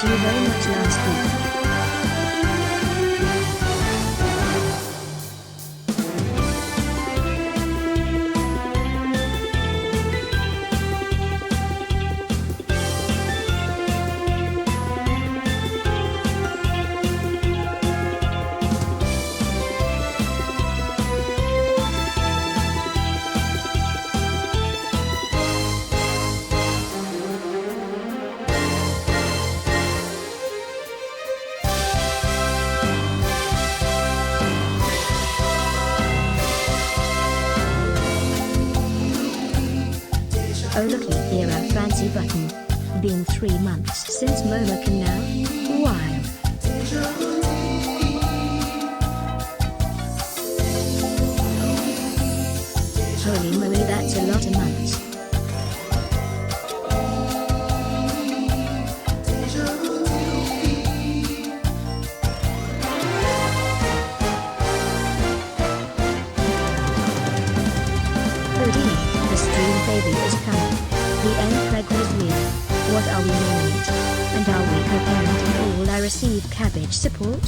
missed you very much last week. Oh looky here, a fancy button. Been 3 months since Momocan now. Wild. Holy moly, that's a lot of months. The stream baby is coming. The end preg was real. What are we naming it? And are we co-parenting? Will I receive cabbage support?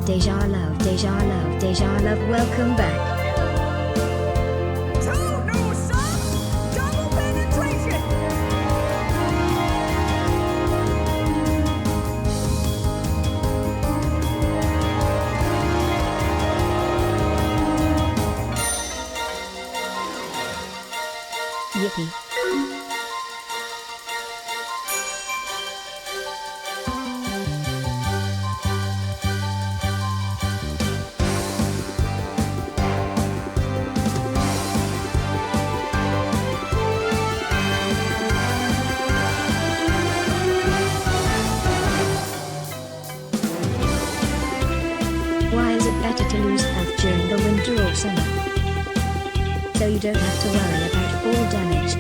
Deja love, deja love, deja love, welcome back. Two new songs, double penetration. Yippee. Why is it better to lose health during the winter or summer? So you don't have to worry about fall damage.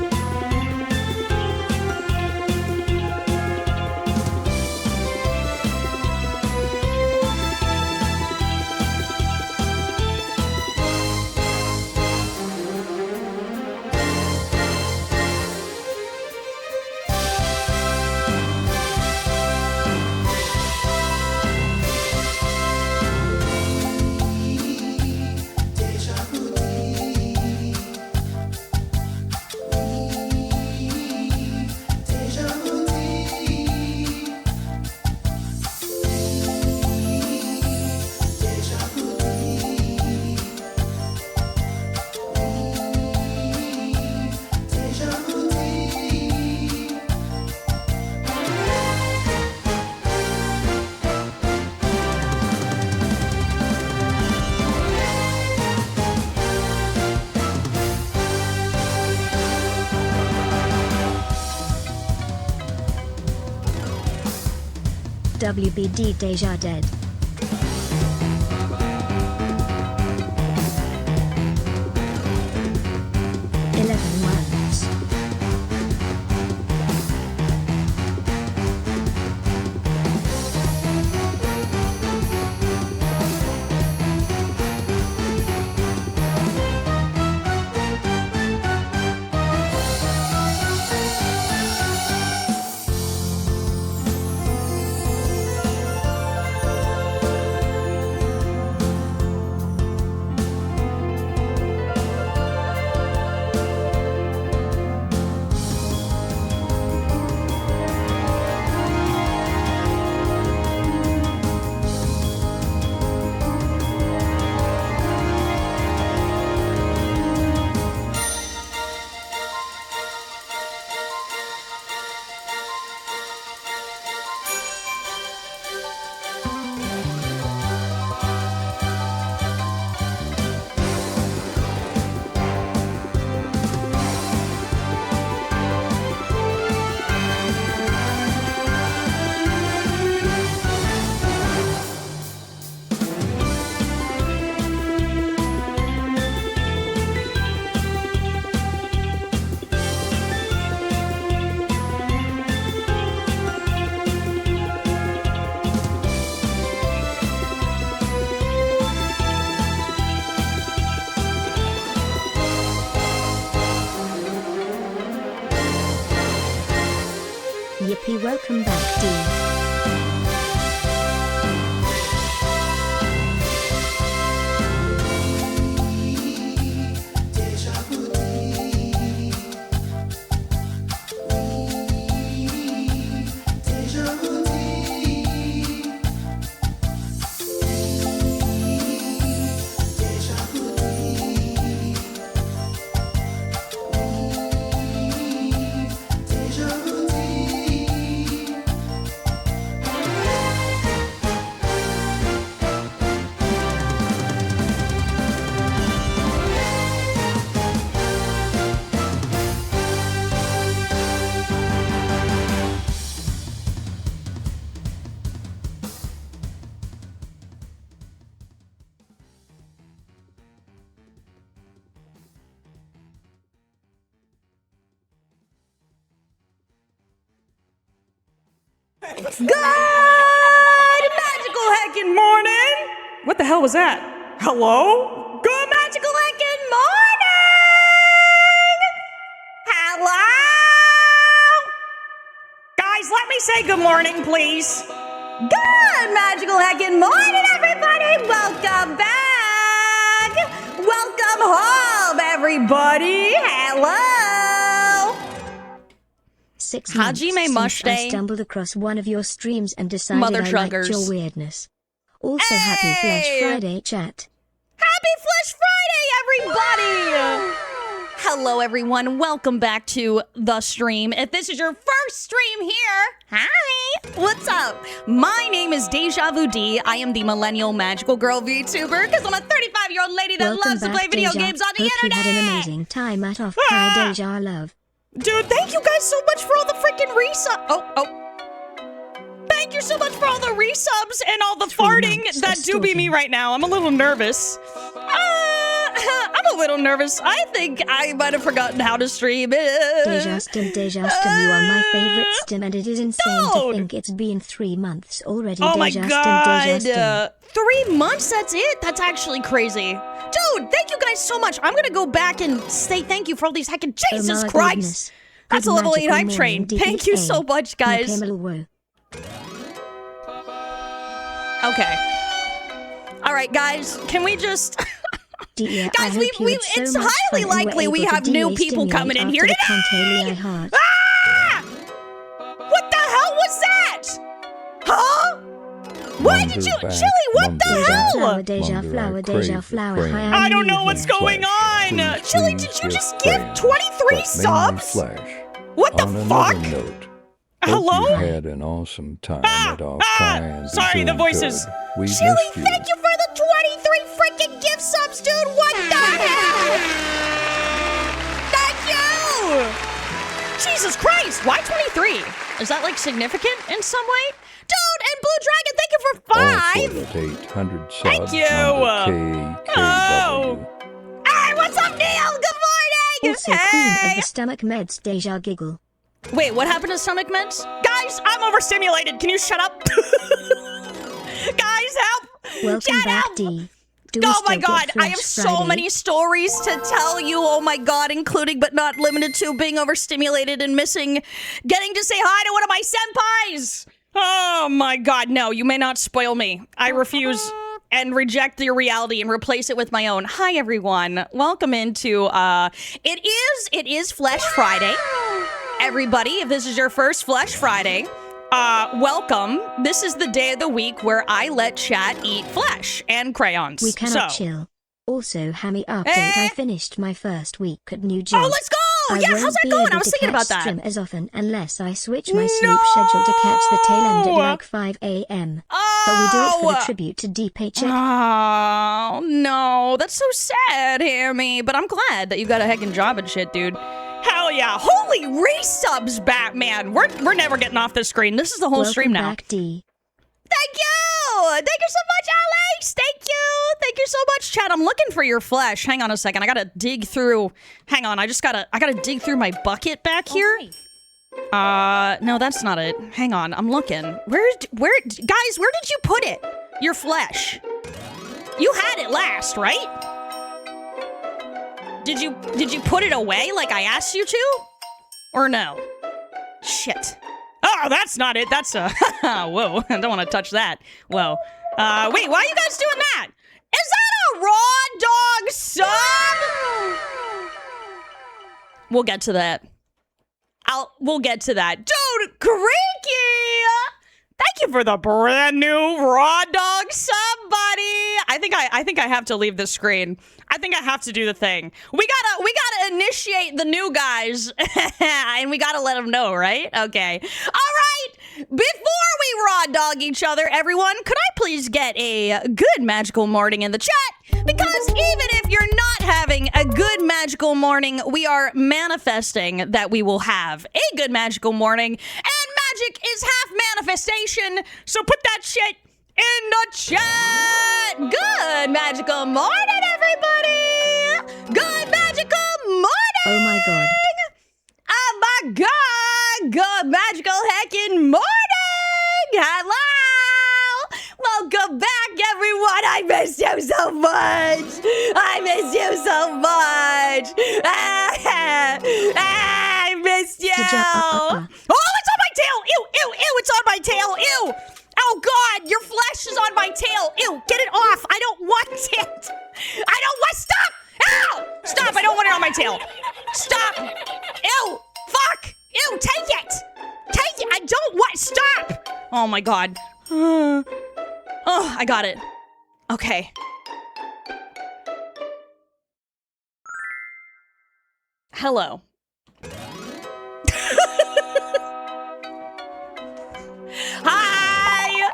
WBD Deja Dead. Good magical heckin' morning! What the hell was that? Hello? Good magical heckin' morning! Hello? Guys, let me say good morning, please. Good magical heckin' morning, everybody! Welcome back! Welcome home, everybody! Hello! 6 months Hajime since Mushday. I stumbled across one of your streams and decided Mother I liked truckers. your weirdness. Also, happy Flash Friday, chat. Happy Flash Friday, everybody! Hello, everyone. Welcome back to the stream. If this is your first stream here, hi! What's up? My name is Deja Vu D. I am the millennial magical girl VTuber because I'm a 35-year-old lady that Welcome loves to back, play video Deja. games on the Hope internet. you had an amazing time at Offkai, Deja love. Dude, thank you guys so much for all the freaking resubs. Oh. Thank you so much for all the resubs and all the 3 farting months that of do be me stalking. right now. I'm a little nervous. I'm a little nervous. I think I might have forgotten how to stream. Deja Stim, you are my favorite Stim, and it is insane to Dude. think it's been 3 months already. Oh my Deja god. Stim. 3 months, that's it? That's actually crazy. Dude, thank you guys so much. I'm gonna go back and say thank you for all these heckin' Jesus Oh my Christ. goodness. That's Good a level 8 magical hype morning, train. Thank you so much, guys. Nakemaluwo. Okay. All right, guys, can we just... Dear, Guys, I hope you had so it's much highly fun and were likely we able to have new people de-stimulate coming in after here the today! Contoli heart. Ah! What the hell was that? Huh? Why did you... back, Chili, what the Munger Deja hell? flower, Deja Longer flower, I Deja crave flower. the Hi, crayon. I don't know what's Flash, going on. please, Chili, please did you give just give crayon, 23 but mainly subs? Flash. What the On fuck? another note, Hello? hope you had an awesome time at Offkai and sorry, the doing voices. good. We Chili, missed you. thank you for the 23 freaking gift subs, dude. What the hell? Thank you. Jesus Christ. Why 23? Is that like significant in some way? Dude, and Blue Dragon, thank you for 5. Also at 800 subs. Thank you. KKW. Hey, what's up, Neil? Good morning. Also, Queen of the Stomach Meds, Deja giggle. Wait, what happened to stomach meds? Guys, I'm overstimulated. Can you shut up? Guys, help. Welcome Shout back, out. D. Do we Oh my still get god, I Flash have so Friday? many stories to tell you. Oh my god, including but not limited to being overstimulated and missing getting to say hi to one of my senpais. Oh my god, no, you may not spoil me. I refuse and reject your reality and replace it with my own. Hi everyone. Welcome into it is Flesh Friday. Everybody, if this is your first Flesh Friday, welcome. This is the day of the week where I let chat eat flesh and crayons. We cannot so, chill. Also, Hammy update. I finished my first week at new job. Oh, let's go! I Yeah, won't how's that be going? able I was to thinking catch about that. stream as often unless I switch my sleep schedule to catch the tail end at like 5 a.m. But we do it for the tribute to Deep Paycheck. Oh, no. That's so sad, Hammy. But I'm glad that you got a heckin' job and shit, dude. Hell yeah. Holy resubs, Batman. We're never getting off this screen. This is the whole Welcome stream now. back, D. Thank you! Thank you so much, Alex! Thank you! Thank you so much, chat. I'm looking for your flesh. Hang on a second. I gotta dig through. Hang on, I gotta dig through my bucket back here. No, that's not it. Hang on, I'm looking. Guys, where did you put it? Your flesh. You had it last, right? Did you put it away like I asked you to? Or no? Shit. Oh, that's not it. That's whoa. I don't want to touch that. Whoa. Wait, why are you guys doing that? Is that a raw dog sub? We'll get to that. We'll get to that. Dude, Creaky! Thank you for the brand new raw dog sub, buddy. I think I have to leave the screen. I think I have to do the thing. We gotta initiate the new guys, and we gotta let them know, right? Okay. All right. Before we raw dog each other, everyone, could I please get a good magical morning in the chat? Because even if you're not having a good magical morning, we are manifesting that we will have a good magical morning. And magic is half manifestation, so put that shit in the chat. Good magical morning, everybody. Good magical morning. Oh my god. Oh my god. Good magical heckin' morning. Hello! Welcome back, everyone. I miss you so much. I miss you so much. I miss you. Oh, it's on my tail. Ew, ew, ew. It's on my tail. Ew. Oh, God. Your flesh is on my tail. Ew. Get it off. I don't want it. I don't want. Stop. Ow. Stop. I don't want it on my tail. Stop. Ew. Fuck. Ew. Take it. Take it. I don't want. Stop. Oh, my God. Oh, I got it. Okay. Hello. Hi!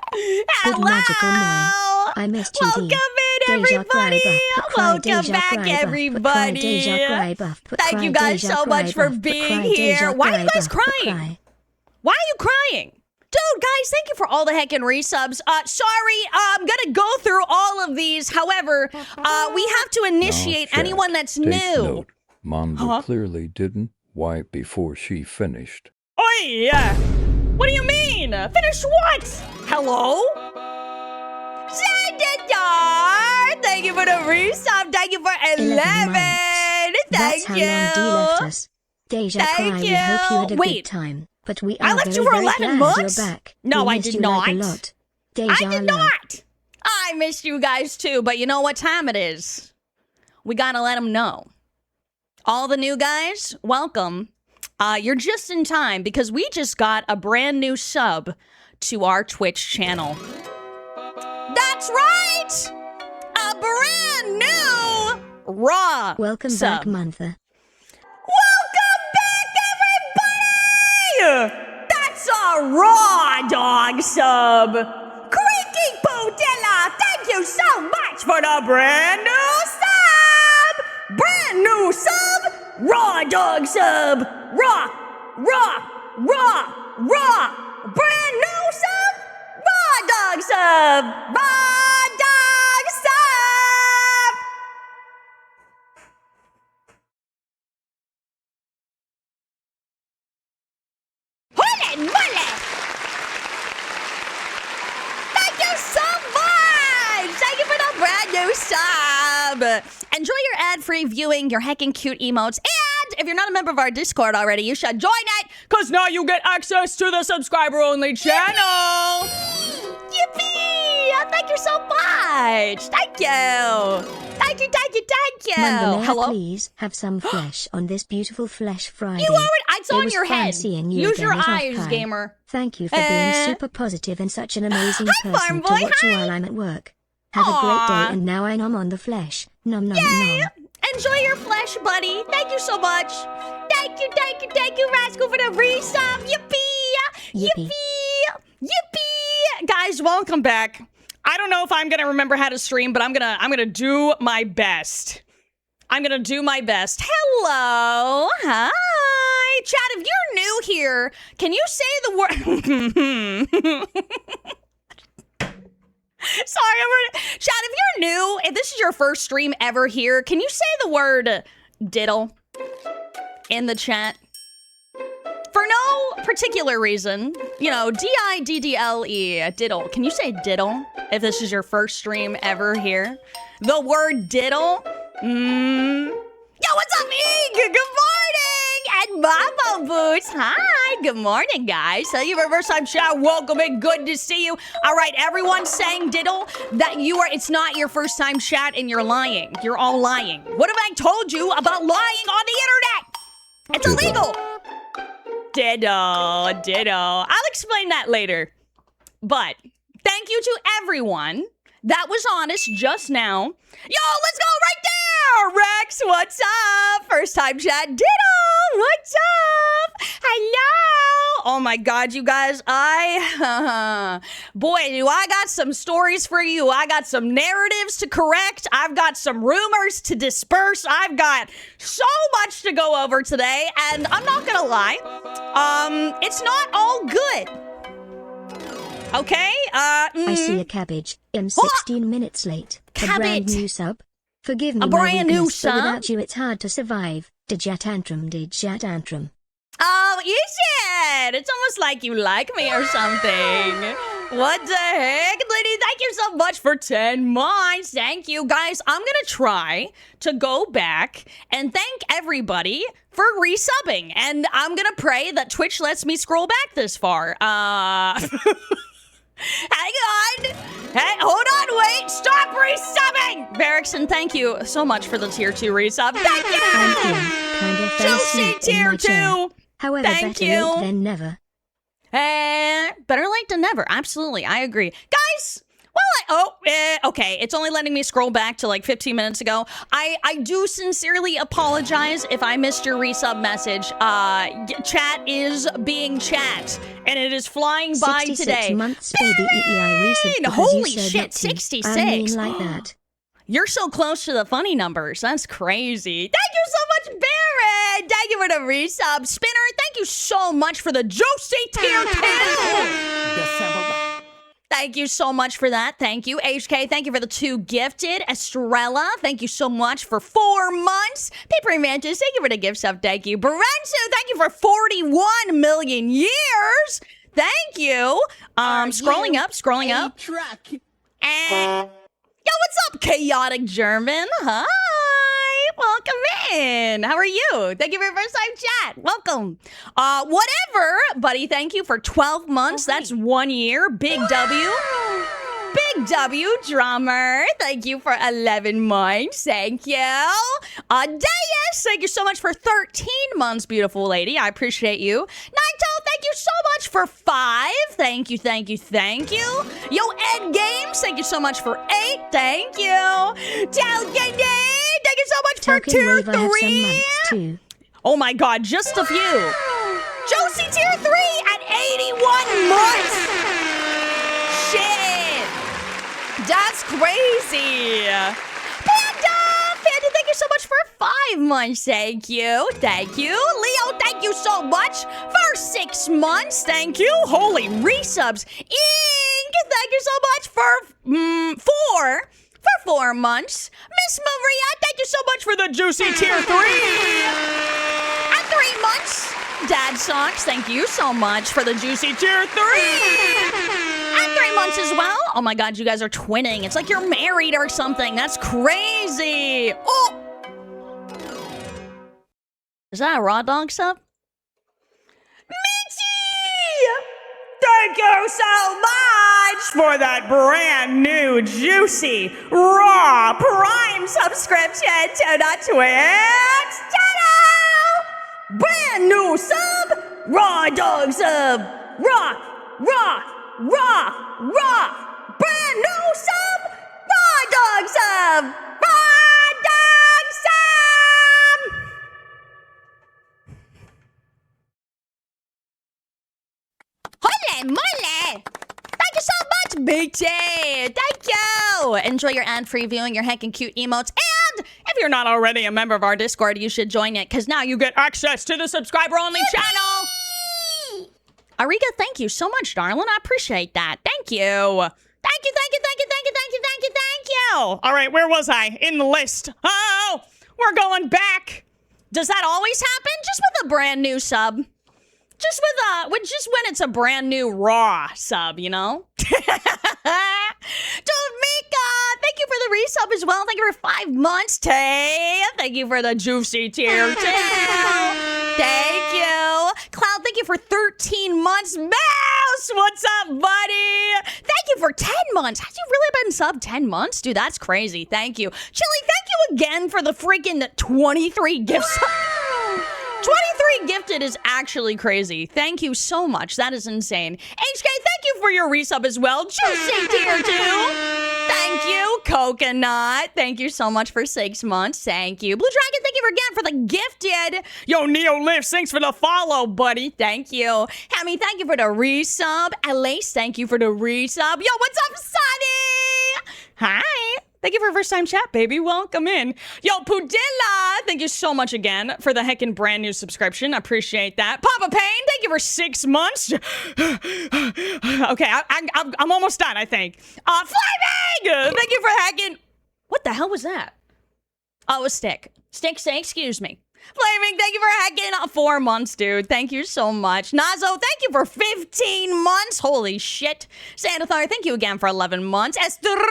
Good magical morning. I missed you, Welcome Dean. in, everybody! Welcome back, everybody! Thank you guys so much for being here. Why are you guys crying? Why are you crying? Dude, guys, thank you for all the heckin' resubs. Sorry, I'm gonna go through all of these. However, we have to initiate Now, anyone Jack, that's take new. Note. Manda clearly didn't wipe before she finished. Oi! What do you mean? Finish what? Hello? Senator! Thank you for the resub. Thank you for 11. That's Thank how you. long Dee left us. Deja Thank Cry, we hope you had a you. Wait. good time. But we I are left very, you for very 11 glad months? you're back. No, We I missed did you like a not. lot. I Deja did love. not. I missed you guys too, but you know what time it is? We gotta let them know. All the new guys, welcome. You're just in time because we just got a brand new sub to our Twitch channel. That's right! A brand new Raw Welcome sub. back, Mantha. Welcome back, everybody! That's a Raw Dog sub. Creaky Podilla, thank you so much for the brand new sub! Brand new sub! Raw Dog sub! Raw! Brand new sub! Raw Dog sub! Raw Dog sub! Holy moly! Thank you so much! Thank you for the brand new sub! Enjoy your ad-free viewing, your heckin' cute emotes, and if you're not a member of our Discord already, you should join it, because now you get access to the subscriber-only channel! Yippee! Thank you so much! Thank you! Thank you! Manda, may I Hello? please have some flesh on this beautiful Flesh Friday? You already, it's It on was your fun head. seeing you Use again your at eyes, Offkai. gamer. Thank you for being super positive and such an amazing Hi, person Farm to Boy, watch hi. while I'm at work. Have a great Aw. day, and now I nom on the flesh. Nom nom Yay! nom. Enjoy your flesh, buddy. Thank you so much. Thank you, Rascal, for the resub. Yippee! Yippee. Yippee! Guys, welcome back. I don't know if I'm gonna remember how to stream, but I'm gonna do my best. Hello. Hi. Chat, if you're new here, can you say the word Sorry, Chad, if you're new, if this is your first stream ever here, can you say the word diddle in the chat? For no particular reason, you know, D-I-D-D-L-E, diddle. Can you say diddle if this is your first stream ever here? The word diddle? Yo, what's up, Eeg? Good morning! And Mama Boots, hi! Good morning, guys. So you reverse time chat, welcome and good to see you. All right, everyone saying diddle, that it's not your first time chat and you're lying. You're all lying. What have I told you about lying on the internet? It's illegal. Ditto. I'll explain that later. But thank you to everyone that was honest just now. Yo, let's go right there! Rex, what's up? First time chat. Ditto, what's up? Hello. Oh my God, you guys, boy, do I got some stories for you. I got some narratives to correct. I've got some rumors to disperse. I've got so much to go over today, and I'm not gonna lie, it's not all good. Okay, I see a cabbage. I'm 16 minutes late. A brand Cabbage. new sub. Forgive me A my brand new weakness, but sub? without you it's hard to survive. Did ya tantrum? Oh, you said it's almost like you like me or something. What the heck? Lady, thank you so much for 10 months. Thank you. Guys, I'm going to try to go back and thank everybody for resubbing. And I'm going to pray that Twitch lets me scroll back this far. Hang on. Hey, hold on, wait. Stop resubbing. Barrickson, thank you so much for the tier 2 resub. Thank you. I'm here, kind of fell Juicy asleep in tier my chair. 2. However, Thank better you. late than never. Better late than never. Absolutely. I agree. Guys, okay. It's only letting me scroll back to like 15 minutes ago. I do sincerely apologize if I missed your resub message. Chat is being chat, and it is flying by 66 today. months, baby. EEI resub because Holy you said shit, not to. 66. I mean like that. You're so close to the funny numbers. That's crazy. Thank you so much, Barrett. Thank you for the resub. Spinner, thank you so much for the juicy tier 2. Thank you so much for that. Thank you. HK, thank you for the 2 gifted. Estrella, thank you so much for 4 months. Paper Mantis, thank you for the gift sub. Thank you. Barensu, thank you for 41 million years. Thank you. Scrolling up. Yo, what's up, Chaotic German? Hi. Welcome in. How are you? Thank you for your first time chat. Welcome. Whatever, buddy. Thank you for 12 months. That's 1 year. Big W. Big W, drummer. Thank you for 11 months. Thank you. Deus, thank you so much for 13 months, beautiful lady. I appreciate you. Naito, thank you so much for 5. Thank you. Yo, Ed Games, thank you so much for 8. Thank you. Talcany, thank you so much for Token tier wave, I have some 3. months too. Oh my god, just a few. Josie tier 3 at 81 months. Shit. That's crazy. Panda, thank you so much for 5 months. Thank you. Leo, thank you so much for 6 months. Thank you. Holy resubs. Ink, thank you so much for 4 months. Miss Maria, thank you so much for the juicy tier 3. At 3 months. Dad Socks, thank you so much for the juicy tier 3. At 3 months as well. Oh my god, you guys are twinning. It's like you're married or something. That's crazy. Oh. Is that a raw dog sub? Mitchie! Thank you so much for that brand new juicy raw prime subscription to the Twitch channel. Brand new sub, raw dog sub, raw. Brand new sub, raw dog sub, raw dog sub. Holy moly! Thank you so much, BT. Thank you. Enjoy your ad-free viewing, your heckin' cute emotes, and if you're not already a member of our Discord, you should join it, because now you get access to the subscriber-only channel. Arika, thank you so much, darling. I appreciate that. Thank you. Thank you. All right, where was I? In the list. Oh, we're going back. Does that always happen? Just with a brand new sub. Just when it's a brand new raw sub, you know? Mika, thank you for the resub as well. Thank you for 5 months, Tay. Thank you for the juicy tier 2. Thank you. Cloud, thank you for 13 months. Mouse, what's up, buddy? Thank you for 10 months. Has you really been sub 10 months? Dude, that's crazy. Thank you. Chili, thank you again for the freaking 23 gifts. 23 gifted is actually crazy. Thank you so much. That is insane. HK, thank you for your resub as well. Juicy tier 2. Thank you. Coconut, thank you so much for 6 months. Thank you. Blue Dragon, thank you again for the gifted. Yo, Neo Lives, thanks for the follow, buddy. Thank you. Hammy, thank you for the resub. Elise, thank you for the resub. Yo, what's up, Sunny? Hi. Thank you for first time chat, baby. Welcome in. Yo, Pudilla, thank you so much again for the heckin' brand new subscription. I appreciate that. Papa Payne, thank you for 6 months. Okay, I'm almost done, I think. Flaming! Thank you for heckin'. What the hell was that? Oh, a stick. Stick, excuse me. Flaming, thank you for hacking 4 months, dude. Thank you so much. Nazo, thank you for 15 months. Holy shit. Sandathar, thank you again for 11 months. Esterosa,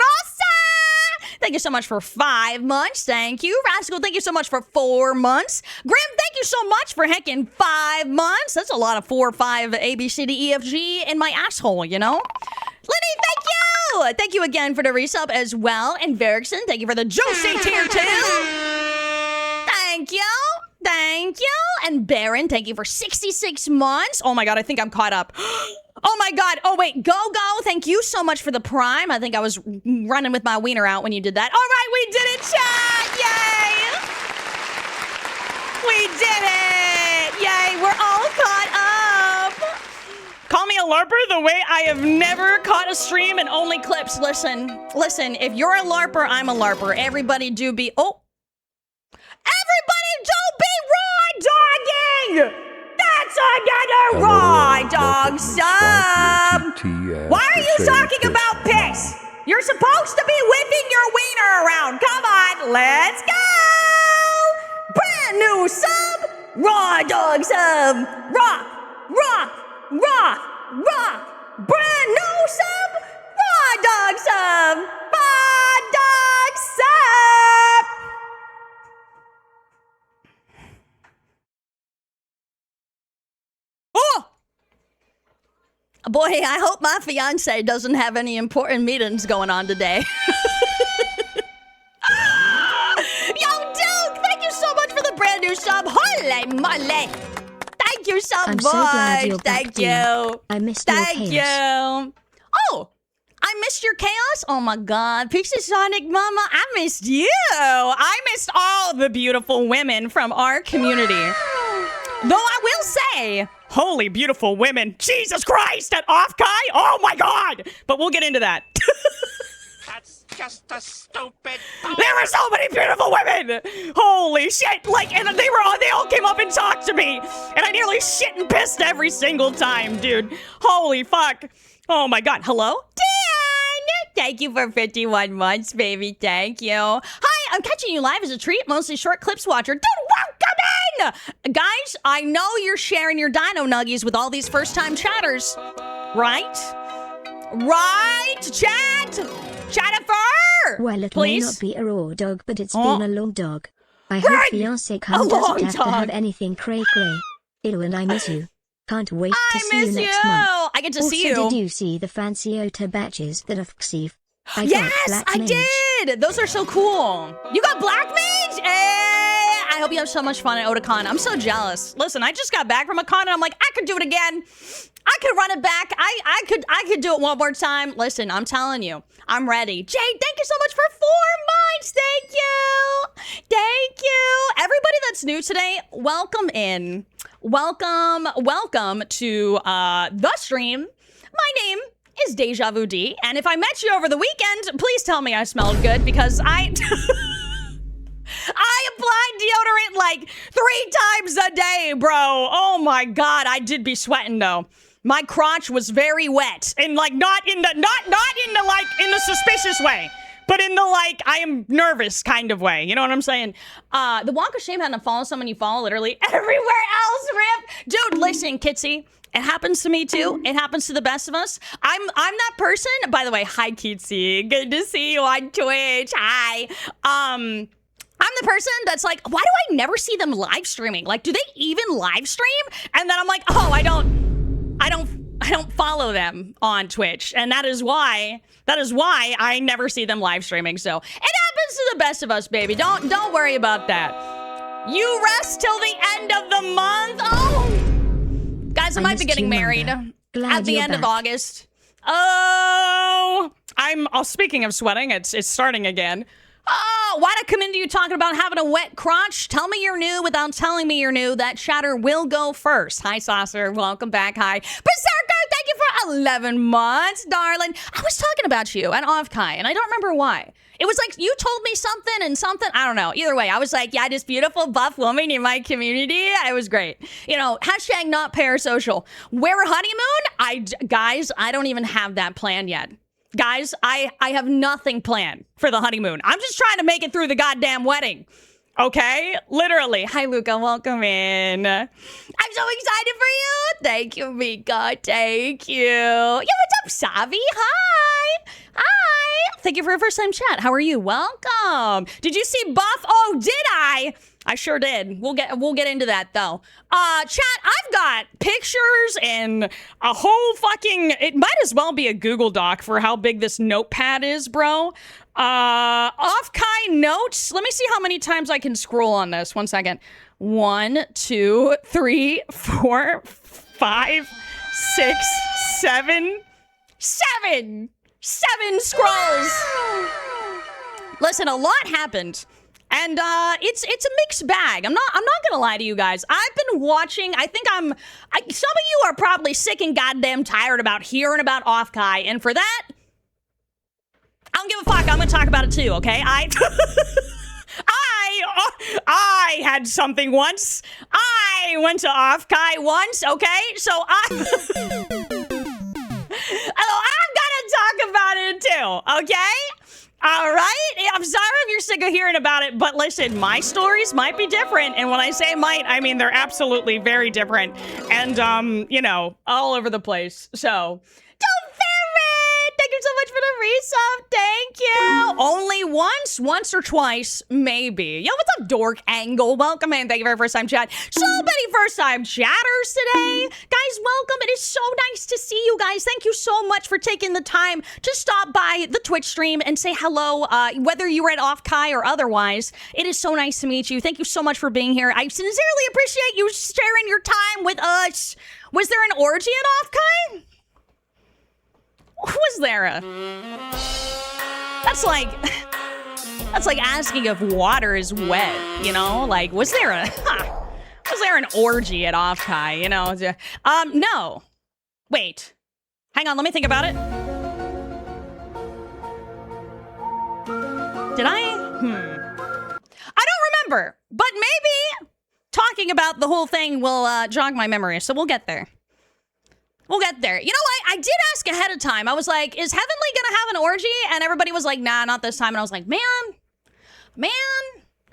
thank you so much for 5 months. Thank you. Rascal, thank you so much for 4 months. Grim, thank you so much for hecking 5 months. That's a lot of 4 or 5 A, B, C, D, E, F, G in my asshole, you know? Lenny, thank you! Thank you again for the resub as well. And Verikson, thank you for the juicy tier 2. Thank you. Thank you. And Baron, thank you for 66 months. Oh my god, I think I'm caught up. Oh my god. Oh wait, Go. Thank you so much for the prime. I think I was running with my wiener out when you did that. All right, we did it, chat. Yay. We did it. Yay, we're all caught up. Call me a LARPer the way I have never caught a stream and only clips. Listen, if you're a LARPer, I'm a LARPer. Everybody do be... Oh. Everybody do be raw dogging! That's another raw dog sub! Why are you talking about piss? You're supposed to be whipping your wiener around. Come on, let's go! Brand new sub! Raw dog sub! Raw! Brand new sub! Raw dog sub! Raw dog sub! Oh! Boy, I hope my fiance doesn't have any important meetings going on today. Yo, Duke, thank you so much for the brand new sub. Holy moly. Thank you so I'm much. so glad you're Thank back, you. dear. I missed your Thank chaos. you. Oh, I missed your chaos? Oh my god. Pixie Sonic Mama, I missed you. I missed all the beautiful women from our community. Though I will say, holy beautiful women. Jesus Christ, at Offkai? Oh my god. But we'll get into that. That's just a stupid. There were so many beautiful women. Holy shit. Like, and they all came up and talked to me. And I nearly shit and pissed every single time, dude. Holy fuck. Oh my god. Hello? Dan! Thank you for 51 months, baby. Thank you. Hi, I'm catching you live as a treat. Mostly short clips watcher. Dude, welcome in! Guys, I know you're sharing your dino nuggies with all these first-time chatters. Right? Right, chat? Chattifer! Well, it Please? may not be a raw dog, but it's Oh. been a long dog. I Right. hope fiancé A Khan long doesn't have to dog. have anything cray-cray. Ew, and I miss you. Can't wait to I see you miss next month. I get to Also, see you. did you see the fancy Ota badges that I've received? I Yes, got Black I Mage. did. Those are so cool. You got Black Mage? I hope you have so much fun at Otakon. I'm so jealous. Listen, I just got back from a con and I'm like, I could do it again. I could run it back. I could do it one more time. Listen, I'm telling you, I'm ready. Jade, thank you so much for 4 months. Thank you. Thank you. Everybody that's new today, welcome in. Welcome to the stream. My name is Deja Vu D, and if I met you over the weekend, please tell me I smelled good because I applied deodorant like 3 times a day, bro. Oh my god, I did be sweating though. My crotch was very wet, and like not in the suspicious way, but in the like I am nervous kind of way. You know what I'm saying? The walk of shame had to follow someone you follow literally everywhere else. Rip, dude. Listen, Kitsy. It happens to me too. It happens to the best of us. I'm that person. By the way, hi Kitsy. Good to see you on Twitch. Hi. I'm the person that's like, why do I never see them live streaming? Like, do they even live stream? And then I'm like, oh, I don't follow them on Twitch. And that is why I never see them live streaming. So it happens to the best of us, baby. Don't worry about that. You rest till the end of the month. Oh, guys, I might be getting married at the end of August. Oh, speaking of sweating, it's starting again. Oh, why'd I come into you talking about having a wet crotch? Tell me you're new without telling me you're new. That chatter will go first. Hi, Saucer. Welcome back. Hi. Berserker, thank you for 11 months, darling. I was talking about you at Offkai, and I don't remember why. It was like you told me something and something. I don't know. Either way, I was like, yeah, this beautiful buff woman in my community. It was great. You know, hashtag not parasocial. Where a honeymoon? Guys, I don't even have that plan yet. Guys, I have nothing planned for the honeymoon. I'm just trying to make it through the goddamn wedding. Okay? Literally. Hi, Luca. Welcome in. I'm so excited for you. Thank you, Mika. Thank you. Yo, what's up, Savi? Hi. Hi. Thank you for your first time chat. How are you? Welcome. Did you see Buff? Oh, did I? I sure did. We'll get into that though. Chat, I've got pictures and a whole fucking, it might as well be a Google Doc for how big this notepad is, bro. Offkai notes. Let me see how many times I can scroll on this. 1 second. 1, 2, 3, 4, 5, 6, 7. 7 scrolls. Listen, a lot happened. And it's a mixed bag. I'm not gonna lie to you guys. I've been watching. I think some of you are probably sick and goddamn tired about hearing about Offkai, and for that, I don't give a fuck. I'm gonna talk about it too. Okay? I had something once. I went to Offkai once. Okay, so I'm gonna talk about it too. Okay. All right? I'm sorry if you're sick of hearing about it, but listen, my stories might be different. And when I say might, I mean they're absolutely very different. And, you know, all over the place. So, don't ferret! Thank you so much for the resub. Thank you. Only once or twice, maybe. Yo, what's up, Dork Angle? Welcome in. Thank you for your first time chat. So many first time chatters today. Guys, welcome. It is so nice to see you guys. Thank you so much for taking the time to stop by the Twitch stream and say hello, whether you were at Offkai or otherwise. It is so nice to meet you. Thank you so much for being here. I sincerely appreciate you sharing your time with us. Was there an orgy at Offkai? Was there a... That's like asking if water is wet, you know? Like, was there an orgy at Offkai, you know? No. Wait. Hang on, let me think about it. Did I? I don't remember, but maybe talking about the whole thing will jog my memory, so we'll get there. We'll get there. You know what? I did ask ahead of time. I was like, is Heavenly gonna have an orgy? And everybody was like, nah, not this time. And I was like, man,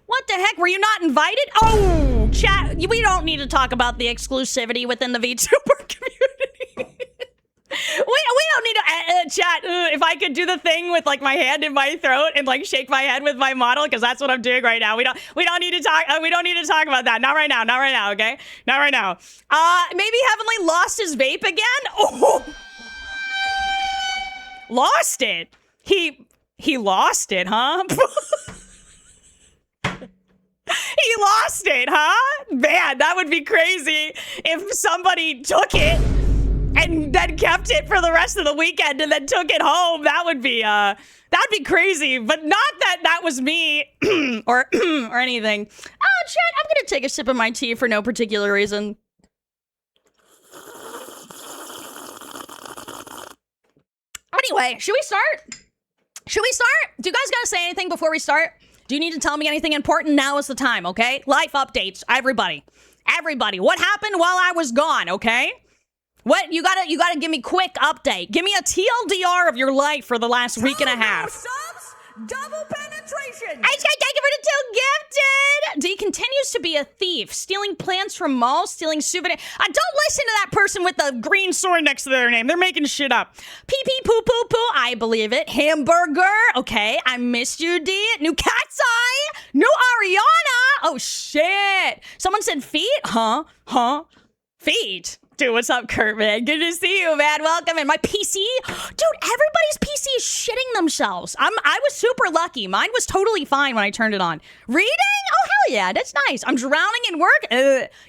what the heck? Were you not invited? Oh, chat, we don't need to talk about the exclusivity within the VTuber community. we don't need to, chat, if I could do the thing with like my hand in my throat and like shake my head with my model, because that's what I'm doing right now. We don't need to talk, about that. Not right now, okay? Not right now. Maybe Heavenly lost his vape again? Oh! Lost it? He lost it, huh? He lost it, huh? Man, that would be crazy if somebody took it and then kept it for the rest of the weekend and then took it home. That would be crazy, but not that was me or anything. Chat, I'm gonna take a sip of my tea for no particular reason. Anyway, should we start? Do you guys gotta say anything before we start? Do you need to tell me anything important? Now is the time, okay? Life updates, everybody. What happened while I was gone, okay? What? You gotta give me quick update. Give me a TLDR of your life for the last week and a half. Subs, double penetration. I said thank you for the 2 gifted. D continues to be a thief, stealing plants from malls, stealing souvenirs. Don't listen to that person with the green sword next to their name. They're making shit up. Pee pee poo poo poo. I believe it. Hamburger. Okay, I missed you, D. New cat's eye. New Ariana. Oh shit. Someone said feet. Huh? Feet. Dude, what's up, Kurt, man? Good to see you, man. Welcome. And my PC, dude, everybody's PC is shitting themselves. I was super lucky. Mine was totally fine when I turned it on. Reading? Oh, hell yeah. That's nice. I'm drowning in work.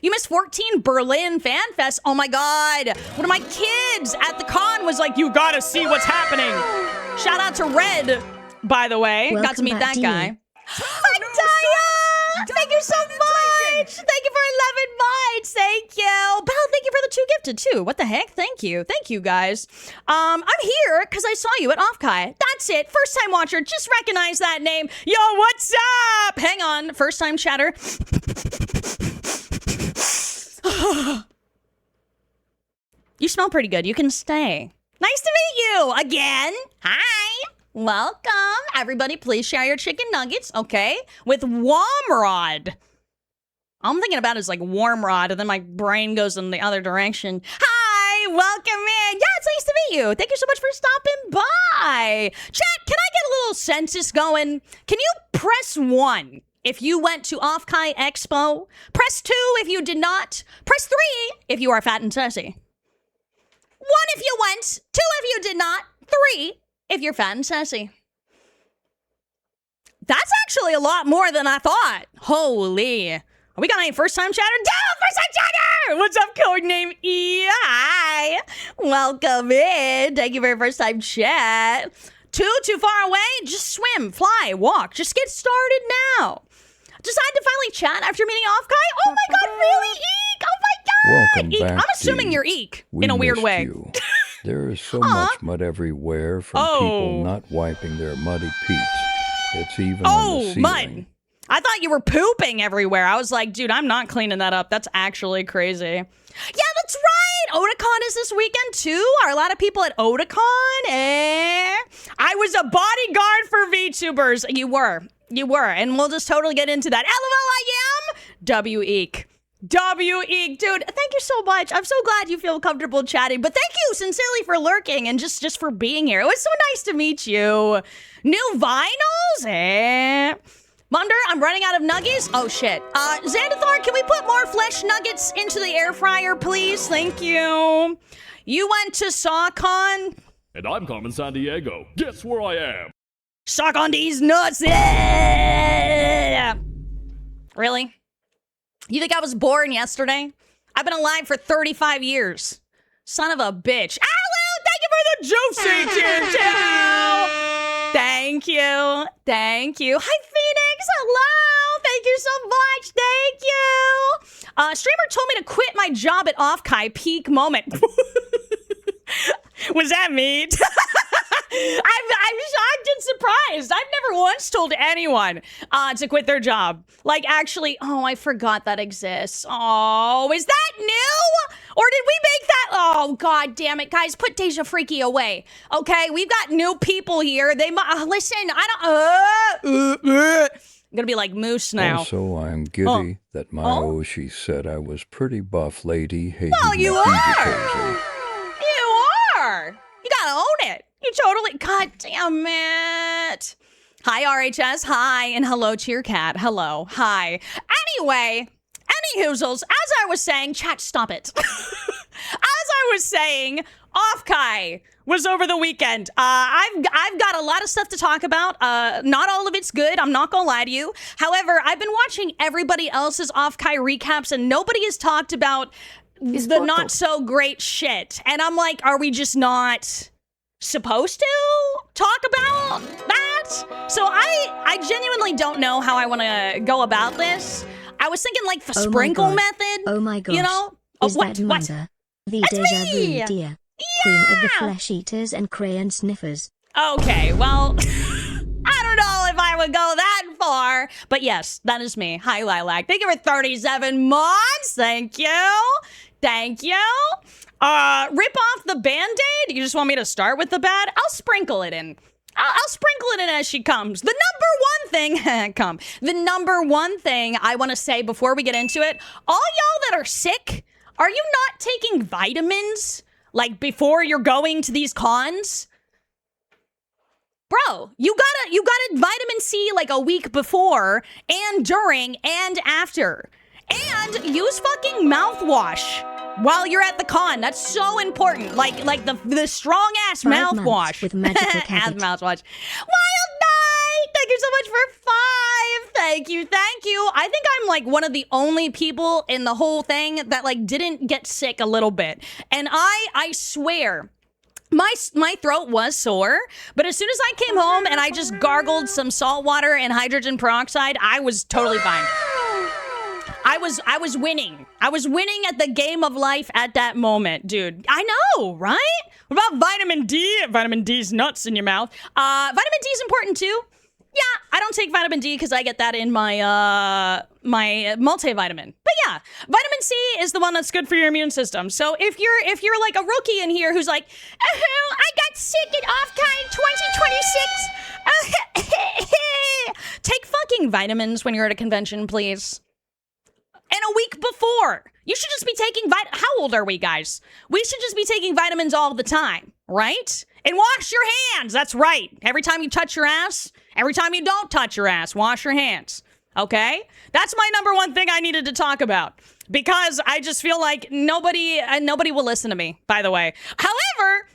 You missed 14 Berlin Fan Fest. Oh, my God. One of my kids at the con was like, you gotta see what's happening. Shout out to Red, by the way. Welcome Got to meet that back, guy. Hi, Taya! Thank you so much! Thank you for 11 mods! Thank you! Belle, thank you for the 2 gifted, too. What the heck? Thank you. Thank you, guys. I'm here because I saw you at Offkai. That's it. First time watcher. Just recognize that name. Yo, what's up? Hang on. First time chatter. You smell pretty good. You can stay. Nice to meet you again. Hi. Welcome. Everybody, please share your chicken nuggets, okay? With Womrod. All I'm thinking about is like warm rod, and then my brain goes in the other direction. Hi, welcome in. Yeah, it's nice to meet you. Thank you so much for stopping by. Chat, can I get a little census going? Can you press 1 if you went to Offkai Expo? Press 2 if you did not. Press 3 if you are fat and sassy. 1 if you went. 2 if you did not. 3 if you're fat and sassy. That's actually a lot more than I thought. Holy. We got any first-time chatter? No, first-time chatter! What's up, codename E? Hi. Welcome in. Thank you for your first-time chat. Too far away? Just swim, fly, walk. Just get started now. Decided to finally chat after meeting Offkai? Oh my god, really, Eek? Oh my god! Welcome Eek. back, I'm assuming Dee. you're Eek We in a weird missed way. you. There is so much mud everywhere from people not wiping their muddy peats. It's even on the ceiling. Mud. I thought you were pooping everywhere. I was like, dude, I'm not cleaning that up. That's actually crazy. Yeah, that's right. Otakon is this weekend too. Are a lot of people at Otakon? I was a bodyguard for VTubers. You were. And we'll just totally get into that. LOL, I am W-Eek. W-Eek. Dude, thank you so much. I'm so glad you feel comfortable chatting. But thank you sincerely for lurking and just for being here. It was so nice to meet you. New vinyls? Munder, I'm running out of nuggies. Oh, shit. Xandathar, can we put more flesh nuggets into the air fryer, please? Thank you. You went to SawCon? And I'm Carmen San Diego. Guess where I am? Suck on these nuts. Yeah. Really? You think I was born yesterday? I've been alive for 35 years. Son of a bitch. Alu, thank you for the juicy too. Thank you. Thank you. Hi, Phoenix. Hello. Thank you so much. Thank you. Streamer told me to quit my job at Offkai. Peak moment. Was that me? I'm shocked and surprised. I've never once told anyone to quit their job. Like, actually, I forgot that exists. Oh, is that new? Or did we make that? Oh, god damn it. Guys, put Deja Freaky away. Okay, we've got new people here. They listen, I don't... I'm gonna be like Moose now. Also, I'm giddy that my Oshi said I was pretty buff lady. Hey, well, you are! You are! You gotta own it. You totally... God damn it. Hi, RHS. Hi. And hello, Cheercat. Hello. Hi. Anyway, any hoozles, as I was saying... Chat, stop it. As I was saying, Offkai was over the weekend. I've got a lot of stuff to talk about. Not all of it's good. I'm not gonna lie to you. However, I've been watching everybody else's Offkai recaps, and nobody has talked about the not so great shit. And I'm like, are we just not supposed to talk about that? So I genuinely don't know how I want to go about this. I was thinking like the sprinkle method. Oh my gosh. You know? Is that Manda? The That's Deja me! Vu, dear. Queen of the flesh eaters and crayon sniffers. Okay, well, I don't know if I would go that far, but yes, that is me. Hi, Lilac. Thank you for 37 months. Thank you. Thank you. Rip off the Band-Aid? You just want me to start with the bad? I'll sprinkle it in. I'll sprinkle it in as she comes. The number one thing I want to say before we get into it, all y'all that are sick, are you not taking vitamins? Like before you're going to these cons? Bro, you gotta vitamin C like a week before and during and after. And use fucking mouthwash while you're at the con. That's so important. Like the strong ass 5 mouthwash. months with magical Ass cabbage. mouthwash. Wild Night! Thank you so much for 5. Thank you. I think I'm like one of the only people in the whole thing that like didn't get sick a little bit. And I swear, my throat was sore, but as soon as I came home and I just gargled some salt water and hydrogen peroxide, I was totally fine. I was winning. I was winning at the game of life at that moment, dude. I know, right? What about vitamin D? Vitamin D's nuts in your mouth. Vitamin D is important too. Yeah, I don't take vitamin D because I get that in my my multivitamin. But Yeah, vitamin C is the one that's good for your immune system. So if you're like a rookie in here who's like, oh, I got sick at Offkai 2026. Take fucking vitamins when you're at a convention, please. And a week before. You should just be taking How old are we, guys? We should just be taking vitamins all the time, right? And wash your hands. That's right. Every time you touch your ass, every time you don't touch your ass, wash your hands. Okay? That's my number one thing I needed to talk about. Because I just feel like nobody will listen to me, by the way. However,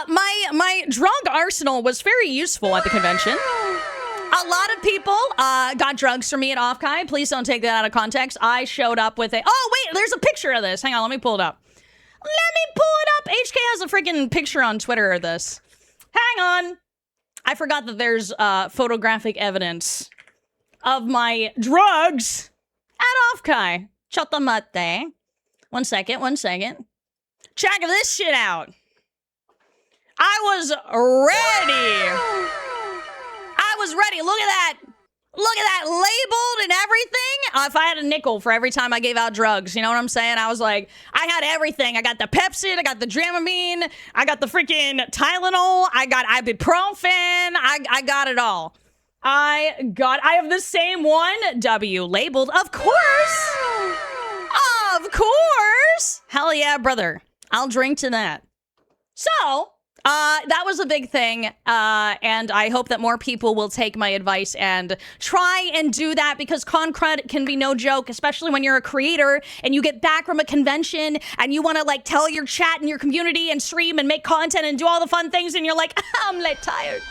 my drug arsenal was very useful at the convention. A lot of people got drugs from me at Offkai. Please don't take that out of context. I showed up with a... Oh, wait, there's a picture of this. Hang on, let me pull it up. HK has a freaking picture on Twitter of this. Hang on. I forgot that there's photographic evidence of my drugs at Offkai. Chotomate. One second. Check this shit out. I was ready. Look at that. Labeled and everything. If I had a nickel for every time I gave out drugs, you know what I'm saying? I was like, I had everything. I got the Pepsi, I got the Dramamine, I got the freaking Tylenol, I got ibuprofen, I got it all. I have the same one, W, labeled, of course. Of course. Hell yeah, brother. I'll drink to that. So... that was a big thing, and I hope that more people will take my advice and try and do that, because con crud can be no joke, especially when you're a creator and you get back from a convention and you want to like tell your chat and your community and stream and make content and do all the fun things, and you're like, I'm like tired.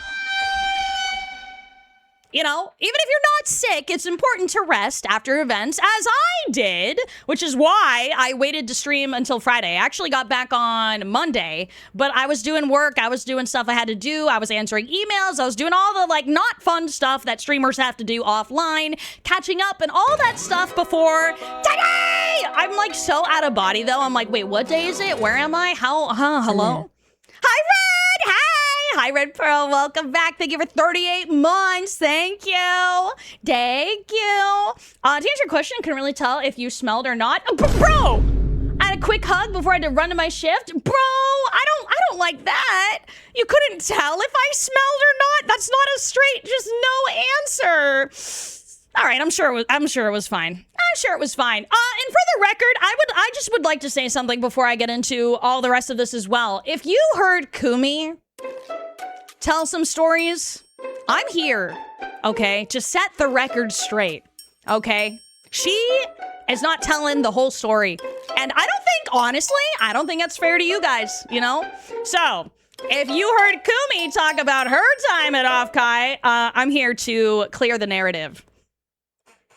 You know, even if you're not sick, it's important to rest after events, as I did, which is why I waited to stream until Friday. I actually got back on Monday, but I was doing work, I was doing stuff I had to do, I was answering emails, I was doing all the, like, not fun stuff that streamers have to do offline, catching up and all that stuff before today! I'm, like, so out of body, though. I'm like, wait, what day is it? Where am I? Hello? Hi, Red! Hi! Hi, Red Pearl. Welcome back. Thank you for 38 months. Thank you. Thank you. To answer your question, I couldn't really tell if you smelled or not. Bro! I had a quick hug before I had to run to my shift. Bro, I don't like that. You couldn't tell if I smelled or not. That's not a straight, just no answer. All right, I'm sure it was fine. I'm sure it was fine. And for the record, I just would like to say something before I get into all the rest of this as well. If you heard Kumi tell some stories, I'm here, okay, to set the record straight, okay? She is not telling the whole story. And I don't think that's fair to you guys, you know? So, if you heard Kumi talk about her time at Offkai, I'm here to clear the narrative.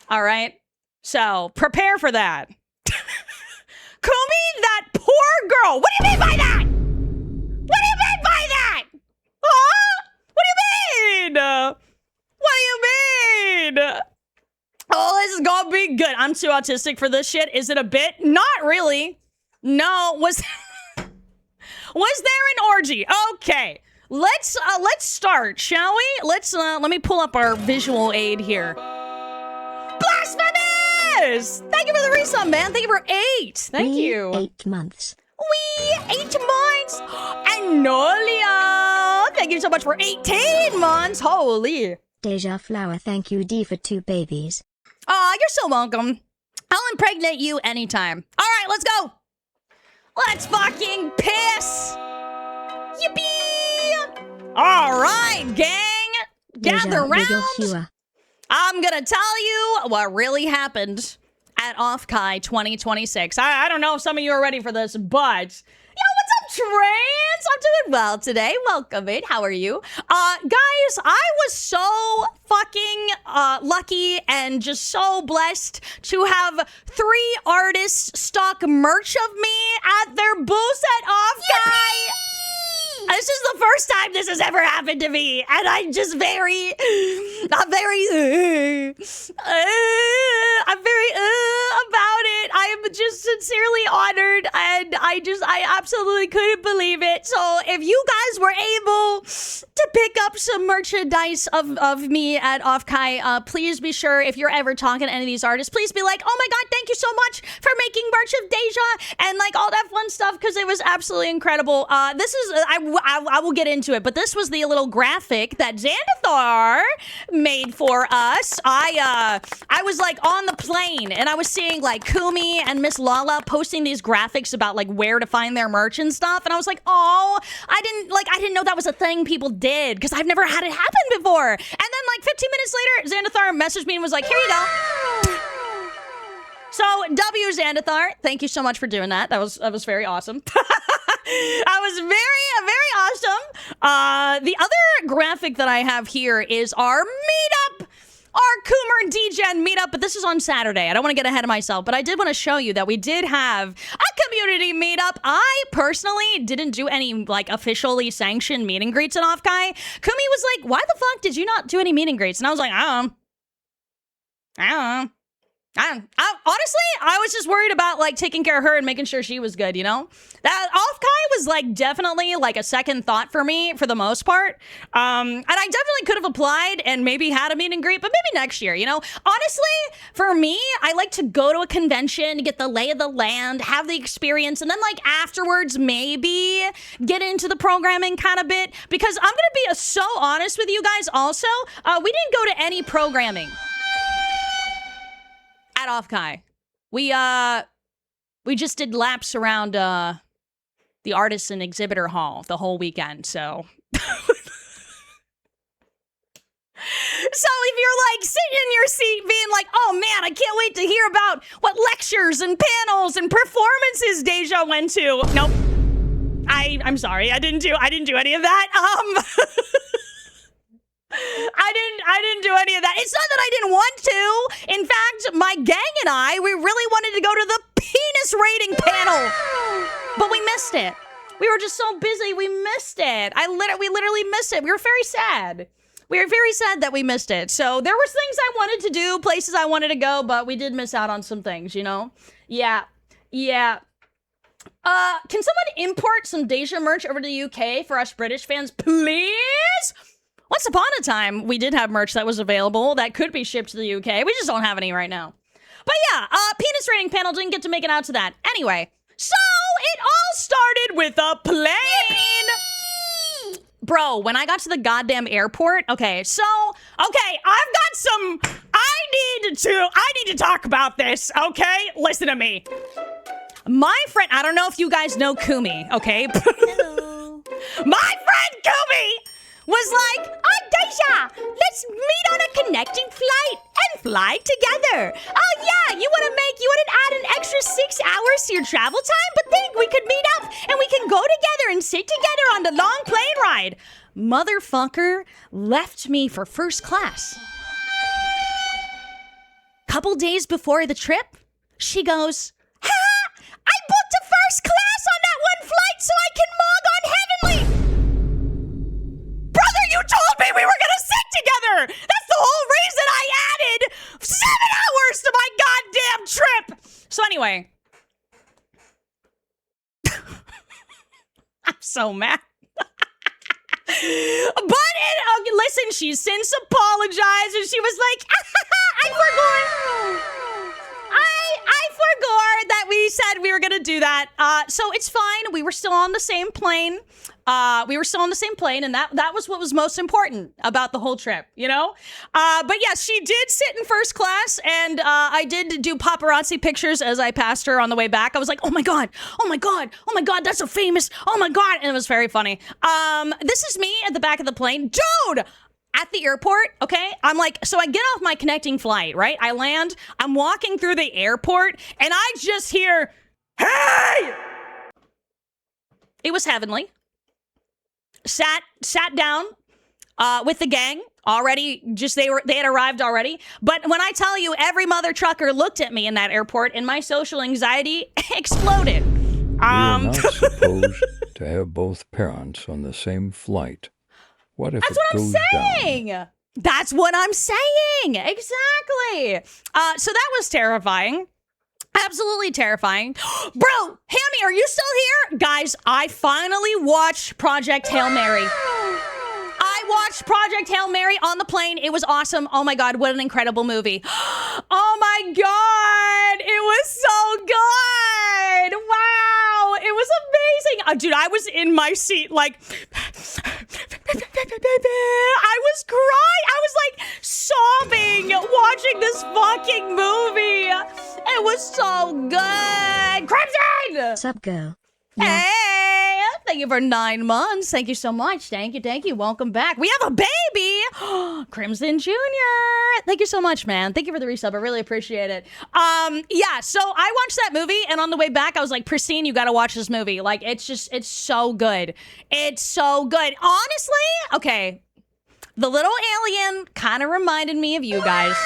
All right? So, prepare for that. Kumi, that poor girl. What do you mean by that? What do you mean by that? Huh? What do you mean? What do you mean? Oh, this is gonna be good. I'm too autistic for this shit. Is it a bit? Not really. No. Was there an orgy? Okay. Let's start, shall we? Let me pull up our visual aid here. Blasphemous! Thank you for the resub, man. Thank you for 8. Thank you. 8 months. 8 months. And Nolia, thank you so much for 18 months. Holy. Deja Flower, thank you, D, for 2 babies. Aw, you're so welcome. I'll impregnate you anytime. All right, let's go. Let's fucking piss. Yippee. All right, gang. Gather round. I'm gonna tell you what really happened at Offkai 2026. I don't know if some of you are ready for this, but... Yo, what's up, Trans? I'm doing well today. Welcome in. How are you? Guys, I was so fucking lucky and just so blessed to have 3 artists stock merch of me at their booths at Offkai. This is the first time this has ever happened to me, and I'm just very about it. I am just sincerely honored, and I absolutely couldn't believe it. So if you guys were able to pick up some merchandise of me at Offkai, please be sure, if you're ever talking to any of these artists, please be like, oh my god, thank you so much for making merch of Deja and like all that fun stuff, because it was absolutely incredible. This is I will get into it, but this was the little graphic that Xandathar made for us. I was like on the plane and I was seeing like Kumi and Miss Lala posting these graphics about like where to find their merch and stuff, and I was like, oh, I didn't know that was a thing people did, because I've never had it happen before. And then like 15 minutes later, Xandathar messaged me and was like, here you go. So W Xandathar, thank you so much for doing that. That was very awesome. That was very awesome. The other graphic that I have here is our meetup. Our Coomer DGen meetup, but this is on Saturday. I don't want to get ahead of myself, but I did want to show you that we did have a community meetup. I personally didn't do any like officially sanctioned meet and greets at Offkai. Kumi was like, why the fuck did you not do any meet and greets? And I was like, I don't know. Honestly, I was just worried about like taking care of her and making sure she was good, you know? That Offkai was like definitely like a second thought for me for the most part. And I definitely could have applied and maybe had a meet and greet, but maybe next year, you know? Honestly, for me, I like to go to a convention, get the lay of the land, have the experience, and then like afterwards maybe get into the programming kind of bit, because I'm gonna be so honest with you guys also. We didn't go to any programming at Offkai. We just did laps around the artists and exhibitor hall the whole weekend, so so if you're like sitting in your seat being like, oh man, I can't wait to hear about what lectures and panels and performances Deja went to. Nope. I'm sorry, I didn't do any of that. I didn't do any of that. It's not that I didn't want to. In fact, my gang and I, we really wanted to go to the penis rating panel, but we missed it. We were just so busy, we missed it. We literally missed it. We were very sad. We were very sad that we missed it. So there was things I wanted to do, places I wanted to go, but we did miss out on some things, you know? Yeah. Can someone import some Deja merch over to the UK for us British fans, please? Once upon a time, we did have merch that was available that could be shipped to the UK. We just don't have any right now. But yeah, penis rating panel didn't get to make it out to that. Anyway, so it all started with a plane. Bro, when I got to the goddamn airport, I need to talk about this, okay? Listen to me. My friend, I don't know if you guys know Kumi, okay? Hello. My friend Kumi was like, oh, Deja, let's meet on a connecting flight and fly together. Oh, yeah, you want to add an extra 6 hours to your travel time? But think we could meet up and we can go together and sit together on the long plane ride. Motherfucker left me for first class. Couple days before the trip, she goes, ha! I booked a first class on that one flight so I can mog on Heavenly. Brother, you told me we were gonna sit together! That's the whole reason I added 7 hours to my goddamn trip! So anyway. I'm so mad. But listen, she's since apologized and she was like, I forgot that we said we were gonna do that. So it's fine. We were still on the same plane. And that was what was most important about the whole trip, you know? But yes, she did sit in first class, and I did do paparazzi pictures as I passed her on the way back. I was like, oh my God, that's so famous, oh my God, and it was very funny. This is me at the back of the plane. Dude! At the airport, okay? I'm like, so I get off my connecting flight, right? I land, I'm walking through the airport, and I just hear, hey! It was Heavenly. Sat down with the gang already. They had arrived already. But when I tell you, every mother trucker looked at me in that airport, and my social anxiety exploded. You're not supposed to have both parents on the same flight. What if it goes down? That's what I'm saying. Exactly. So that was terrifying. Absolutely terrifying. Bro, Hammy, are you still here? Guys, I finally watched Project Hail Mary. I watched Project Hail Mary on the plane. It was awesome. Oh my God, what an incredible movie. Oh my God, it was so good. Wow, it was amazing. Dude, I was in my seat like, I was crying. I was like sobbing watching this fucking movie. It was so good. Crimson! Sup, girl? Hey, thank you for 9 months. Thank you so much. Thank you. Thank you. Welcome back. We have a baby. Crimson Jr. Thank you so much, man. Thank you for the resub. I really appreciate it. Yeah, so I watched that movie, and on the way back, I was like, Pristine, you got to watch this movie. Like, it's so good. It's so good. Honestly, okay, the little alien kind of reminded me of you guys.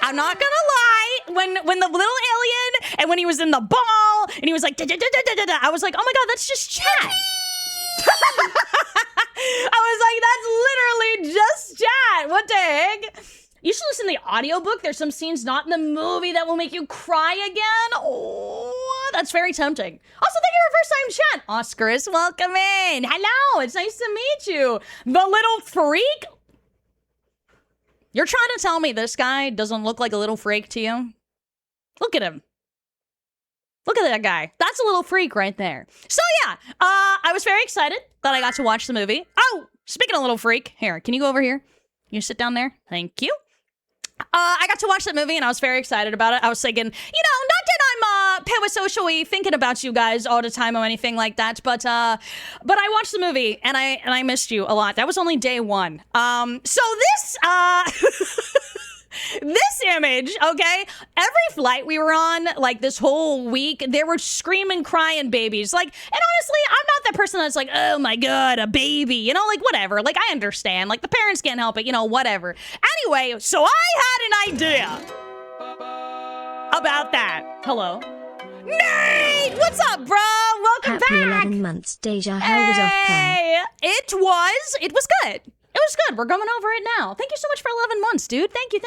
I'm not gonna lie, when the little alien and when he was in the ball and he was like, I was like, oh my God, that's just chat. I was like, that's literally just chat. What the heck? You should listen to the audiobook. There's some scenes not in the movie that will make you cry again. Oh, that's very tempting. Also, thank you for first time chat. Oscars, welcome in. Hello, it's nice to meet you. The little freak. You're trying to tell me this guy doesn't look like a little freak to you? Look at him. Look at that guy. That's a little freak right there. So yeah, I was very excited that I got to watch the movie. Oh, speaking of little freak, here, can you go over here? You sit down there? Thank you. I got to watch that movie and I was very excited about it. I was thinking, not that I'm parasocially thinking about you guys all the time or anything like that, but I watched the movie and I missed you a lot. That was only day one. So this this image, okay? Every flight we were on, like this whole week, there were screaming, crying babies. Like, and honestly, I'm not that person that's like, oh my God, a baby, like whatever. Like, I understand. Like, the parents can't help it, whatever. Anyway, so I had an idea about that. Hello? Nate! What's up, bro? Welcome Happy back! 11 months, Deja. How was Offkai? Hey! It was good. It was good. We're going over it now. Thank you so much for 11 months, dude. Thank you.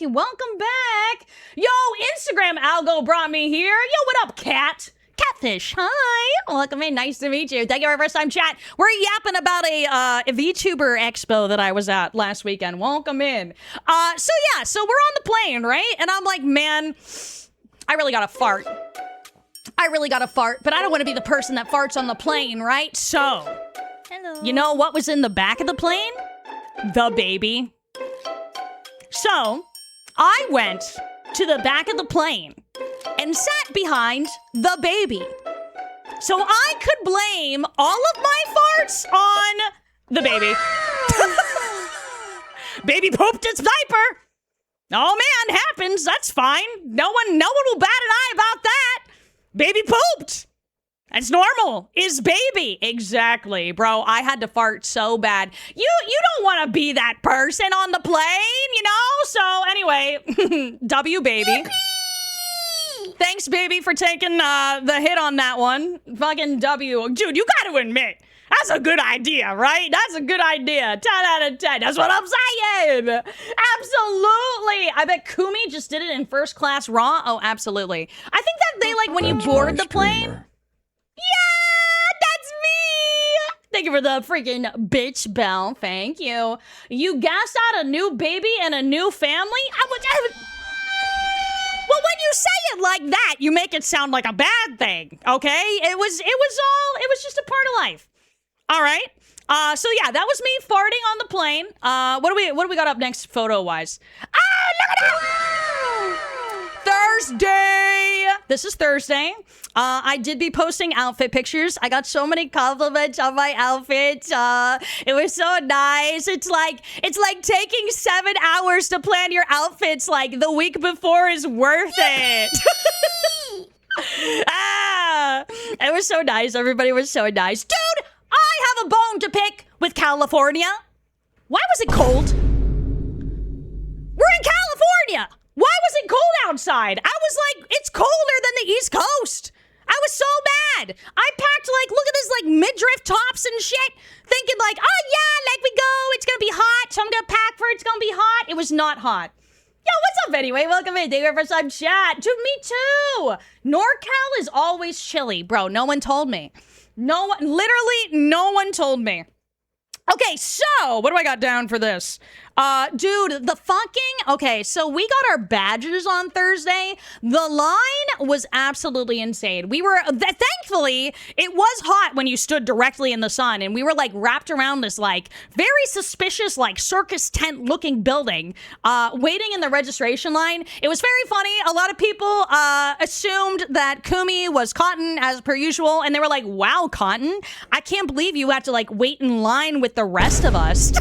Welcome back. Yo, Instagram algo brought me here. Yo, what up, cat? Catfish, hi. Welcome in. Nice to meet you. Thank you for first time chat. We're yapping about a Vtuber Expo that I was at last weekend. Welcome in. So we're on the plane, right? And I'm like, man, I really gotta fart. But I don't want to be the person that farts on the plane, right? So, hello. You know what was in the back of the plane? The baby. So, I went to the back of the plane and sat behind the baby. So I could blame all of my farts on the baby. Baby pooped its diaper. Oh man, happens. That's fine. No one will bat an eye about that. Baby pooped. That's normal. Is baby. Exactly, bro. I had to fart so bad. You don't want to be that person on the plane, So anyway, W baby. Thanks, baby, for taking the hit on that one. Fucking W. Dude, you got to admit, that's a good idea, right? That's a good idea. 10 out of 10. That's what I'm saying. Absolutely. I bet Kumi just did it in first class raw. Oh, absolutely. I think that they when you board the plane. Yeah, that's me. Thank you for the freaking bitch bell. Thank you. You gassed out a new baby and a new family? Well, when you say it like that, you make it sound like a bad thing, okay? It was just a part of life. All right. So yeah, that was me farting on the plane. What do we got up next photo-wise? Ah, look at that! Thursday. This is Thursday. I did be posting outfit pictures. I got so many compliments on my outfit. It was so nice. It's like taking 7 hours to plan your outfits like the week before is worth it. It was so nice. Everybody was so nice. Dude, I have a bone to pick with California. Why was it cold? We're in California. Why was it cold outside? I was like, it's colder than the East Coast. I was so mad. I packed look at this midriff tops and shit, thinking oh yeah, we go. It's gonna be hot, so I'm gonna pack for it's gonna be hot. It was not hot. What's up anyway? Welcome in. Thank you for some chat. Dude, me too. NorCal is always chilly. Bro, no one told me. Literally no one told me. Okay, so what do I got down for this? Dude, okay, so we got our badges on Thursday. The line was absolutely insane. Thankfully, it was hot when you stood directly in the sun, and we were like wrapped around this like very suspicious like circus tent looking building, waiting in the registration line. It was very funny. A lot of people assumed that Kumi was Cotton as per usual, and they were like, wow, Cotton, I can't believe you had to like wait in line with the rest of us.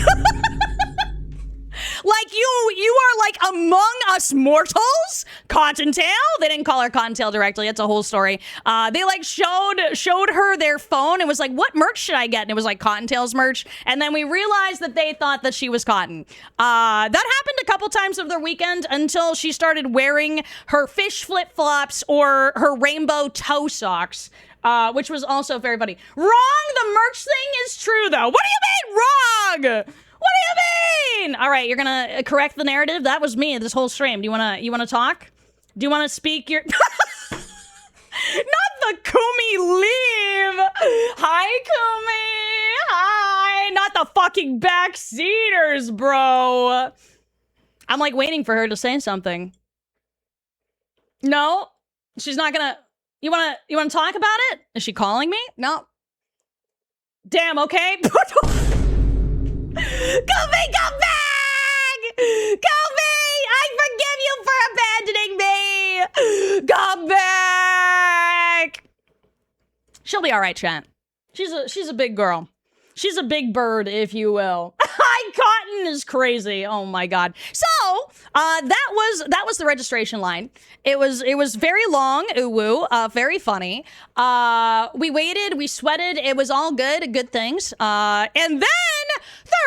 Like you are like among us mortals, Cottontail. They didn't call her Cottontail directly. It's a whole story. They like showed her their phone and was like, "What merch should I get?" And it was like Cottontail's merch. And then we realized that they thought that she was Cotton. That happened a couple times of their weekend until she started wearing her fish flip flops or her rainbow toe socks. Which was also very funny. Wrong. The merch thing is true though. What do you mean wrong? What do you mean? All right, you're gonna correct the narrative. That was me this whole stream. Do you wanna talk? Do you wanna speak your? Not the Kumi leave. Hi, Kumi. Hi. Not the fucking backseaters, bro. I'm like waiting for her to say something. No, she's not gonna. You wanna talk about it? Is she calling me? No. Damn. Okay. Kofi, come back! Kofi! I forgive you for abandoning me! Come back! She'll be alright, chat. She's a big girl. She's a big bird, if you will. Cotton is crazy. Oh my god. So, that was the registration line. It was very long, ooh, very funny. We waited, we sweated, it was all good things. And then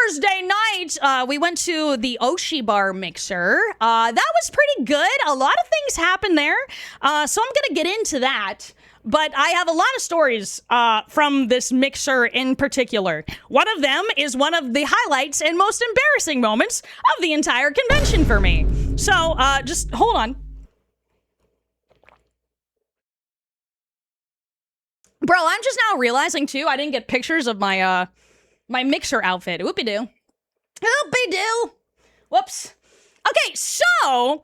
Thursday night, we went to the Oshi Bar mixer. That was pretty good. A lot of things happened there. So I'm gonna get into that. But I have a lot of stories from this mixer in particular. One of them is one of the highlights and most embarrassing moments of the entire convention for me. So, just hold on. Bro, I'm just now realizing, too, I didn't get pictures of my, my mixer outfit. Whoopie-doo. Whoopie-doo. Whoops. Okay, so...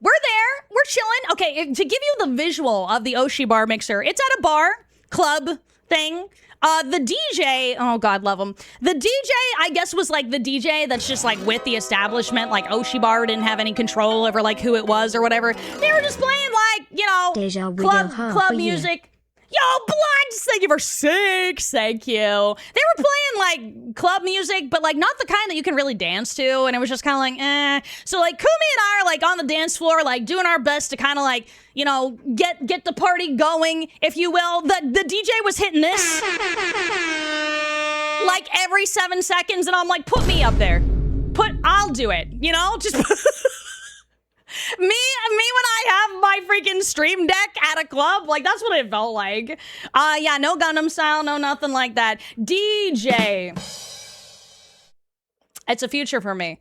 we're there. We're chilling. Okay, to give you the visual of the Oshi Bar mixer, it's at a bar, club thing. The DJ, oh God, love him. The DJ, I guess, was like the DJ that's just like with the establishment. Like Oshi Bar didn't have any control over like who it was or whatever. They were just playing like, you know, club music. Yo, Bloods, thank you for 6. Thank you. They were playing like club music, but like not the kind that you can really dance to. And it was just kind of like, eh. So like Kumi and I are like on the dance floor, like doing our best to kind of like, you know, get the party going, if you will. The DJ was hitting this like every 7 seconds. And I'm like, put me up there. I'll do it. You know, just Me when I have my freaking stream deck at a club, like that's what it felt like. Yeah, no Gundam style, no nothing like that. DJ. It's a future for me.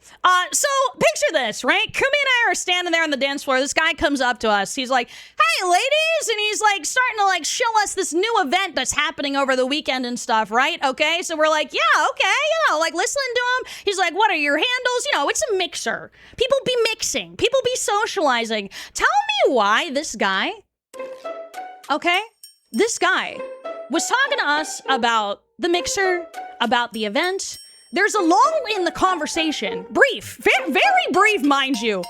So picture this, right? Kumi and I are standing there on the dance floor. This guy comes up to us. He's like, hey, ladies. And he's like starting to like show us this new event that's happening over the weekend and stuff, right? Okay. So we're like, yeah, okay. You know, like listening to him. He's like, what are your handles? You know, it's a mixer. People be mixing. People be socializing. Tell me why this guy, okay, this guy was talking to us about the mixer, about the event. There's a lull in the conversation. Brief. Very brief, mind you.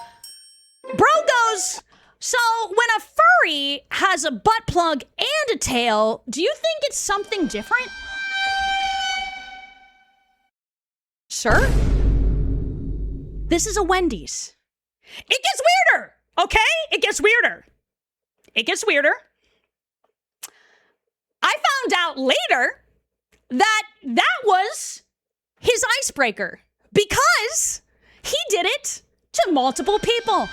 Bro goes, so when a furry has a butt plug and a tail, do you think it's something different? Sir? This is a Wendy's. It gets weirder, okay? It gets weirder. It gets weirder. I found out later that was his icebreaker, because he did it to multiple people.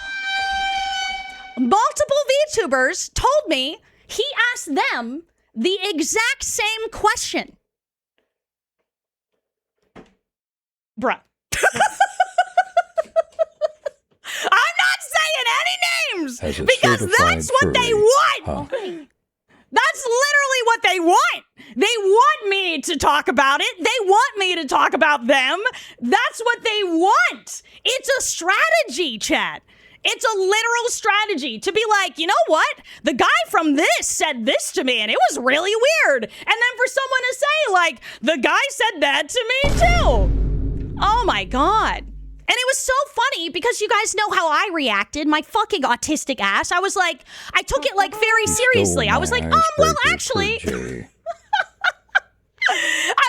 Multiple VTubers told me he asked them the exact same question. Bruh. I'm as a Because certified that's what they furry. want. Huh. That's literally what they want. They want me to talk about it. They want me to talk about them. That's what they want. It's a strategy, chat. It's a literal strategy to be like, you know what? The guy from this said this to me and it was really weird. And then for someone to say like, the guy said that to me too. Oh my God. And it was so funny because you guys know how I reacted, my fucking autistic ass. I was like, I took it like very seriously. I was like, well, actually, I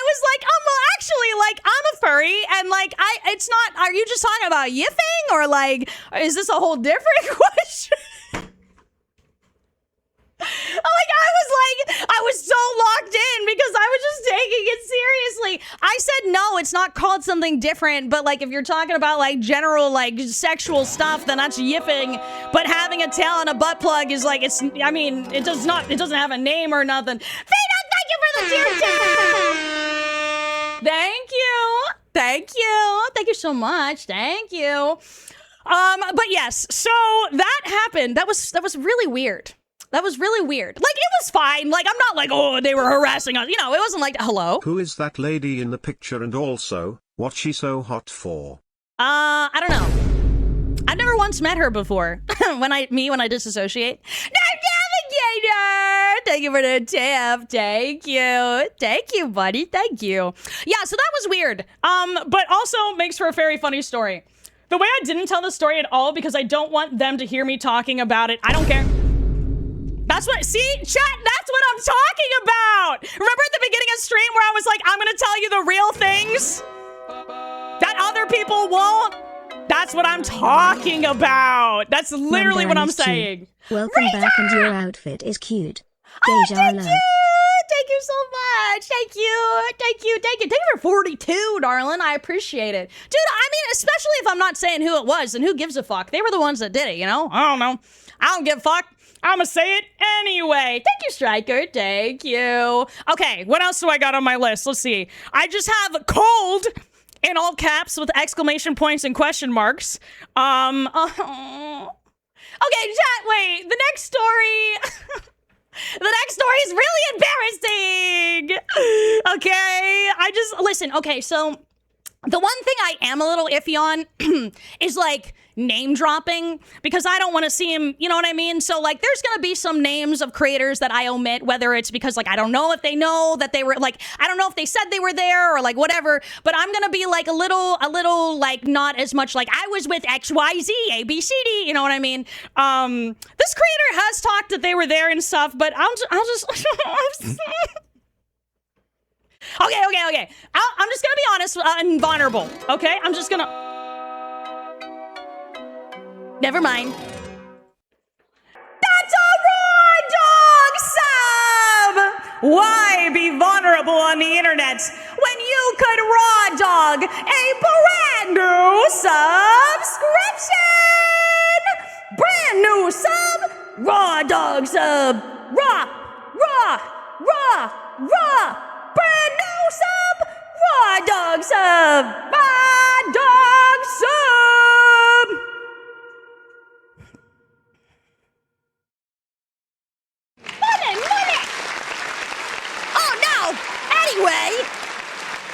was like, well, actually, like, I'm a furry, and like, it's not. Are you just talking about yiffing, or like, is this a whole different question? I was so locked in because I was just taking it seriously. I said, no, it's not called something different, but like if you're talking about like general like sexual stuff, then that's yiffing. But having a tail and a butt plug is like, I mean, it doesn't have a name or nothing. Fina, thank you for the tier 2. Thank you. Thank you. Thank you so much. Thank you. But yes, so that happened. That was really weird. That was really weird. Like, it was fine. Like, I'm not like, oh, they were harassing us. You know, it wasn't like, hello? Who is that lady in the picture, and also, what's she so hot for? I don't know. I've never once met her before. when I disassociate. Navigator! Thank you for the tip. Thank you. Thank you, buddy. Thank you. Yeah, so that was weird. But also makes for a very funny story. The way I didn't tell the story at all because I don't want them to hear me talking about it. I don't care. See, chat, that's what I'm talking about. Remember at the beginning of stream where I was like, I'm going to tell you the real things that other people won't? That's what I'm talking about. That's literally what I'm saying. Welcome back, and your outfit is cute. Oh, Deja thank love. you. Thank you so much. Thank you. Thank you. Thank you. Thank you for 42, darling. I appreciate it. Dude, I mean, especially if I'm not saying who it was, and who gives a fuck? They were the ones that did it, you know? I don't know. I don't give a fuck. I'm gonna say it anyway. Thank you, Striker. Thank you. Okay, what else do I got on my list? Let's see. I just have cold in all caps with exclamation points and question marks. Okay, chat, wait. The next story... The next story is really embarrassing. Okay, listen, okay, so the one thing I am a little iffy on is like name dropping, because I don't want to see him, you know what I mean? So like there's going to be some names of creators that I omit, whether it's because like I don't know if they know that they were like, I don't know if they said they were there or like whatever, but I'm going to be like a little like not as much like I was with XYZ, ABCD, you know what I mean? This creator has talked that they were there and stuff, but I'll just Okay. I'm just gonna be honest and vulnerable, okay? I'm just gonna... Never mind. That's a raw dog sub! Why be vulnerable on the internet when you could raw dog a brand new subscription? Brand new sub, raw dog sub, raw. Brand new sub, raw dog sub, raw dog sub. Money. Oh no. Anyway,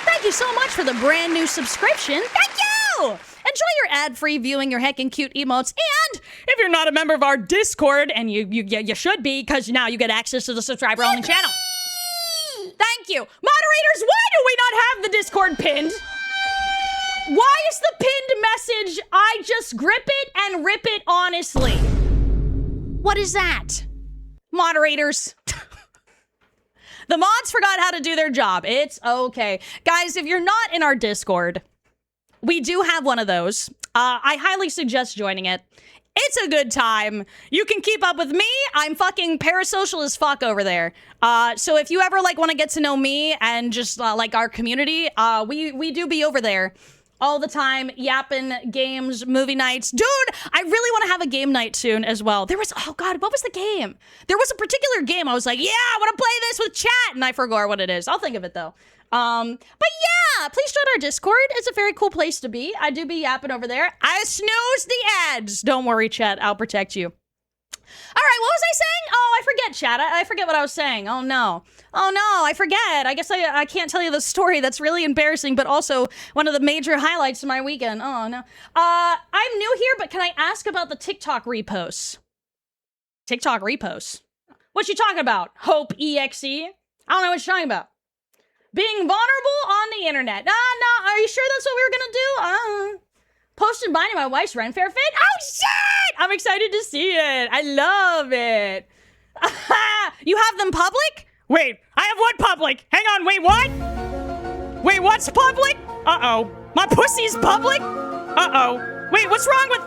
thank you so much for the brand new subscription. Thank you. Enjoy your ad-free viewing, your heckin' cute emotes, and if you're not a member of our Discord, and you should be, because now you get access to the subscriber-only channel. Thank you. Moderators, why do we not have the Discord pinned? Why is the pinned message, I just grip it and rip it honestly? What is that? Moderators. The mods forgot how to do their job. It's okay. Guys, if you're not in our Discord, we do have one of those. I highly suggest joining it. It's a good time. You can keep up with me. I'm fucking parasocial as fuck over there. So if you ever like want to get to know me and just like our community, we do be over there all the time, yapping, games, movie nights. Dude, I really want to have a game night soon as well. There was, oh God, what was the game? There was a particular game I was like, yeah, I want to play this with chat, and I forgot what it is. I'll think of it though. But yeah, please join our Discord. It's a very cool place to be. I do be yapping over there. I snooze the ads. Don't worry, chat. I'll protect you. All right, what was I saying? Oh, I forget, chat. I forget what I was saying. Oh, no. Oh, no, I forget. I guess I can't tell you the story. That's really embarrassing, but also one of the major highlights of my weekend. Oh, no. I'm new here, but can I ask about the TikTok reposts? TikTok reposts? What you talking about? Hope EXE? I don't know what you're talking about. Being vulnerable on the internet. No, are you sure that's what we were gonna do? Posted mine and my wife's rent fair fit. Oh, shit! I'm excited to see it. I love it. You have them public? Wait, I have what public? Hang on, wait, what? Wait, what's public? Uh-oh. My pussy's public? Uh-oh. Wait, what's wrong with...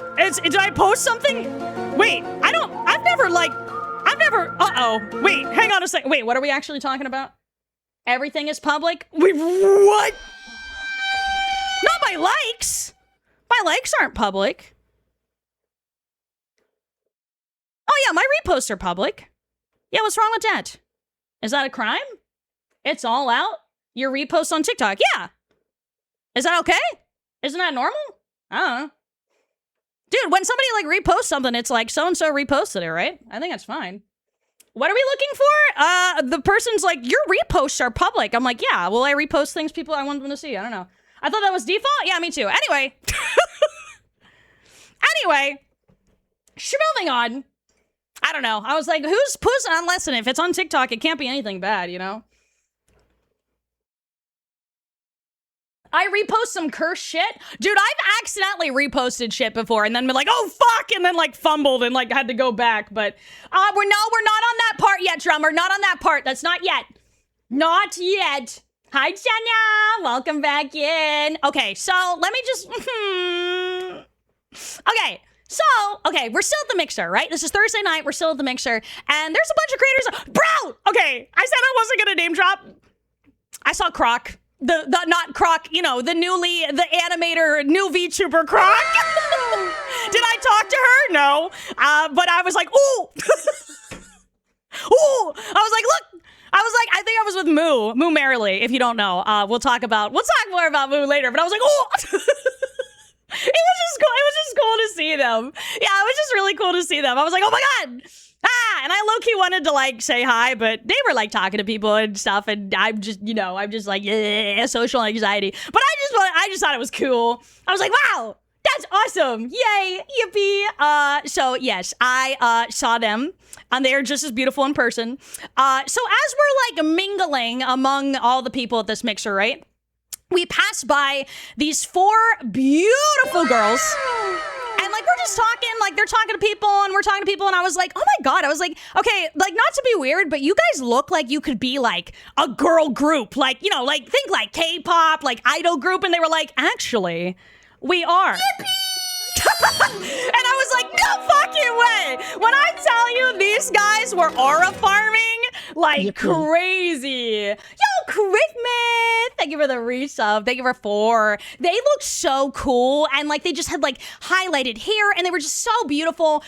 Did I post something? Wait, I've never... Uh-oh. Wait, hang on a second. Wait, what are we actually talking about? Everything is public? Wait, what? Not my likes. My likes aren't public. Oh yeah, my reposts are public. Yeah, what's wrong with that? Is that a crime? It's all out? Your reposts on TikTok? Yeah. Is that okay? Isn't that normal? I don't know. Dude, when somebody like reposts something, it's like so-and-so reposted it, right? I think that's fine. What are we looking for? The person's like, your reposts are public. I'm like, yeah, well, I repost things people I want them to see. I don't know. I thought that was default? Yeah, me too. Anyway. Anyway. Moving on. I don't know. I was like, who's posting on lesson? If it's on TikTok, it can't be anything bad, you know? I repost some curse shit. Dude, I've accidentally reposted shit before and then been like, oh, fuck, and then like fumbled and like had to go back. But we're not on that part yet, Drummer. Not on that part. That's not yet. Not yet. Hi, Jenna. Welcome back in. Okay, so let me just... Okay, we're still at the mixer, right? This is Thursday night. We're still at the mixer. And there's a bunch of creators... Bro! Okay, I said I wasn't going to name drop. I saw Croc. The not Croc, you know, the animator, new VTuber Croc. Did I talk to her? No. But I was like, ooh. Ooh. I think I was with Moo Merrily, if you don't know. We'll talk more about Moo later, but I was like, ooh. It was just cool to see them. Yeah, it was just really cool to see them. I was like, oh my God. And I low-key wanted to like say hi, but they were like talking to people and stuff, and I'm just like, yeah, social anxiety. But I just thought it was cool. I was like, wow, that's awesome. Yay, yippee. So yes, I saw them, and they're just as beautiful in person. So as we're like mingling among all the people at this mixer, right? We passed by these 4 beautiful girls. And like, we're just talking, like they're talking to people and we're talking to people. And I was like, oh my God. I was like, okay, like not to be weird, but you guys look like you could be like a girl group. Like, you know, like think like K-pop, like idol group. And they were like, actually, we are. And I was like, no fucking way. When I tell you these guys were aura farming like crazy. Yo, Christmas. Thank you for the resub. Thank you for 4. They looked so cool. And like, they just had like highlighted hair and they were just so beautiful.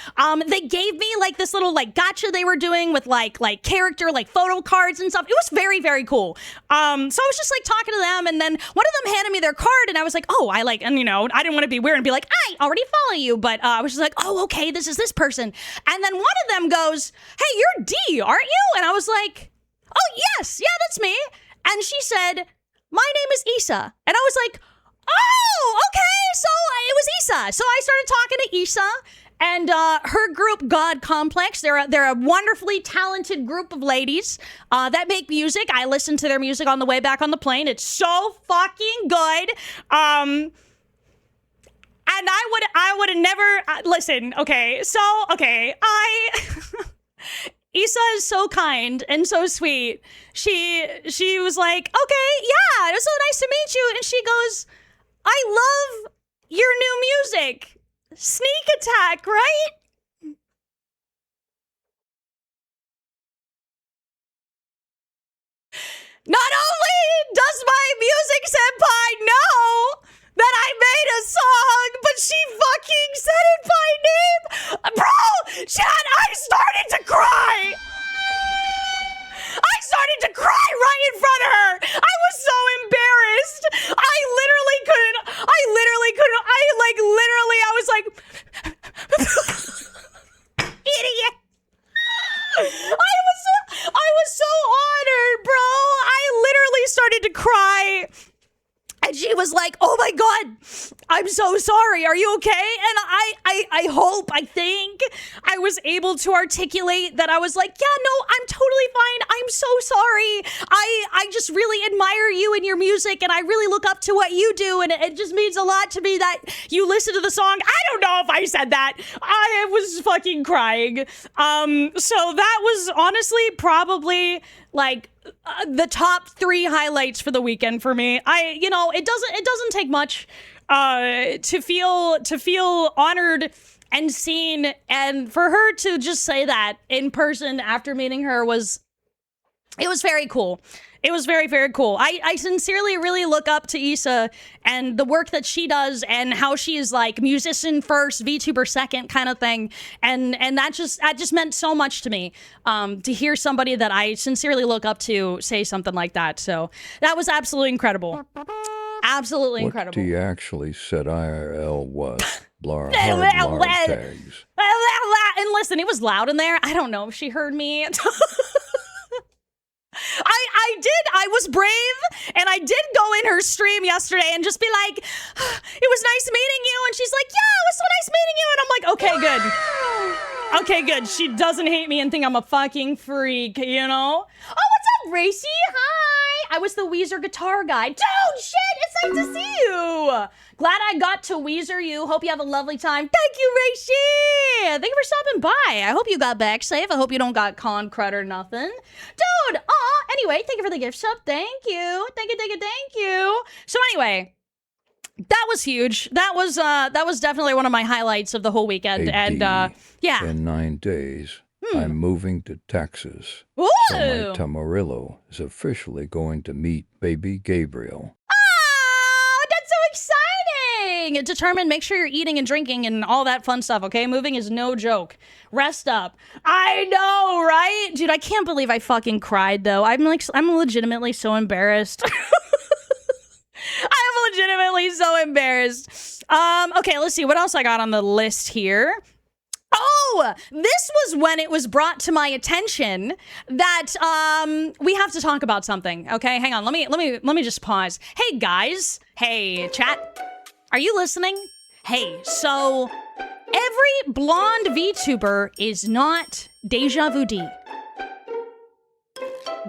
They gave me like this little like gotcha they were doing with like character, like photo cards and stuff. It was very, very cool. So I was just like talking to them, and then one of them handed me their card and I was like, oh, and you know, I didn't want to be weird and be like, I already follow you. But I was just like, oh, okay, this is this person. And then one of them goes, hey, you're D, aren't you? And I was like, oh, yes, yeah, that's me. And she said, my name is Issa. And I was like, oh, okay, so it was Issa. So I started talking to Issa and her group, God Complex. They're a wonderfully talented group of ladies that make music. I listened to their music on the way back on the plane. It's so fucking good. And I would have never, listen, okay, so, okay, Issa is so kind and so sweet. She was like, okay, yeah, it was so nice to meet you. And she goes, I love your new music. Sneak Attack, right? Not only does my music senpai know that I made a song, but she fucking said it by name. Bro, Chad, I started to cry. I started to cry right in front of her. I was so embarrassed. I was like, idiot. was like, oh my God, I'm so sorry. Are you okay? And I think I was able to articulate that I was like, yeah, no, I'm totally fine. I'm so sorry. I just really admire you and your music, and I really look up to what you do, and it just means a lot to me that you listen to the song. I don't know if I said that. I was fucking crying. So that was honestly probably like the top 3 highlights for the weekend for me. It doesn't take much to feel honored and seen, and for her to just say that in person after meeting her was very cool. It was very, very cool. I sincerely really look up to Issa and the work that she does and how she is like musician first, VTuber second kind of thing. And that just meant so much to me to hear somebody that I sincerely look up to say something like that. So that was absolutely incredible. Absolutely incredible. What he actually said IRL was blar tags. And listen, it was loud in there. I don't know if she heard me. I was brave, and I did go in her stream yesterday and just be like, it was nice meeting you, and she's like, yeah, it was so nice meeting you, and I'm like, okay, good. Okay, good. She doesn't hate me and think I'm a fucking freak, you know? Oh, what's up, Racy? Hi! I was the Weezer guitar guy. Dude, shit, it's nice to see you! Glad I got to Weezer you. Hope you have a lovely time. Thank you, Racy! Thank you for stopping by. I hope you got back safe. I hope you don't got con crud or nothing. Dude, anyway, thank you for the gift sub. Thank you. Thank you. So anyway, that was huge. That was definitely one of my highlights of the whole weekend. AD, and yeah. In 9 days, I'm moving to Texas. Ooh. So my Tamarillo is officially going to meet baby Gabriel. Oh, that's so exciting! Determined, make sure you're eating and drinking and all that fun stuff, okay? Moving is no joke. Rest up. I know, right? Dude, I can't believe I fucking cried, though. I'm legitimately so embarrassed. I am legitimately so embarrassed. Okay, let's see what else I got on the list here. Oh, this was when it was brought to my attention that we have to talk about something. Okay, hang on. Let me just pause. Hey guys. Hey chat. Are you listening? Hey, so every blonde VTuber is not Deja Vu D.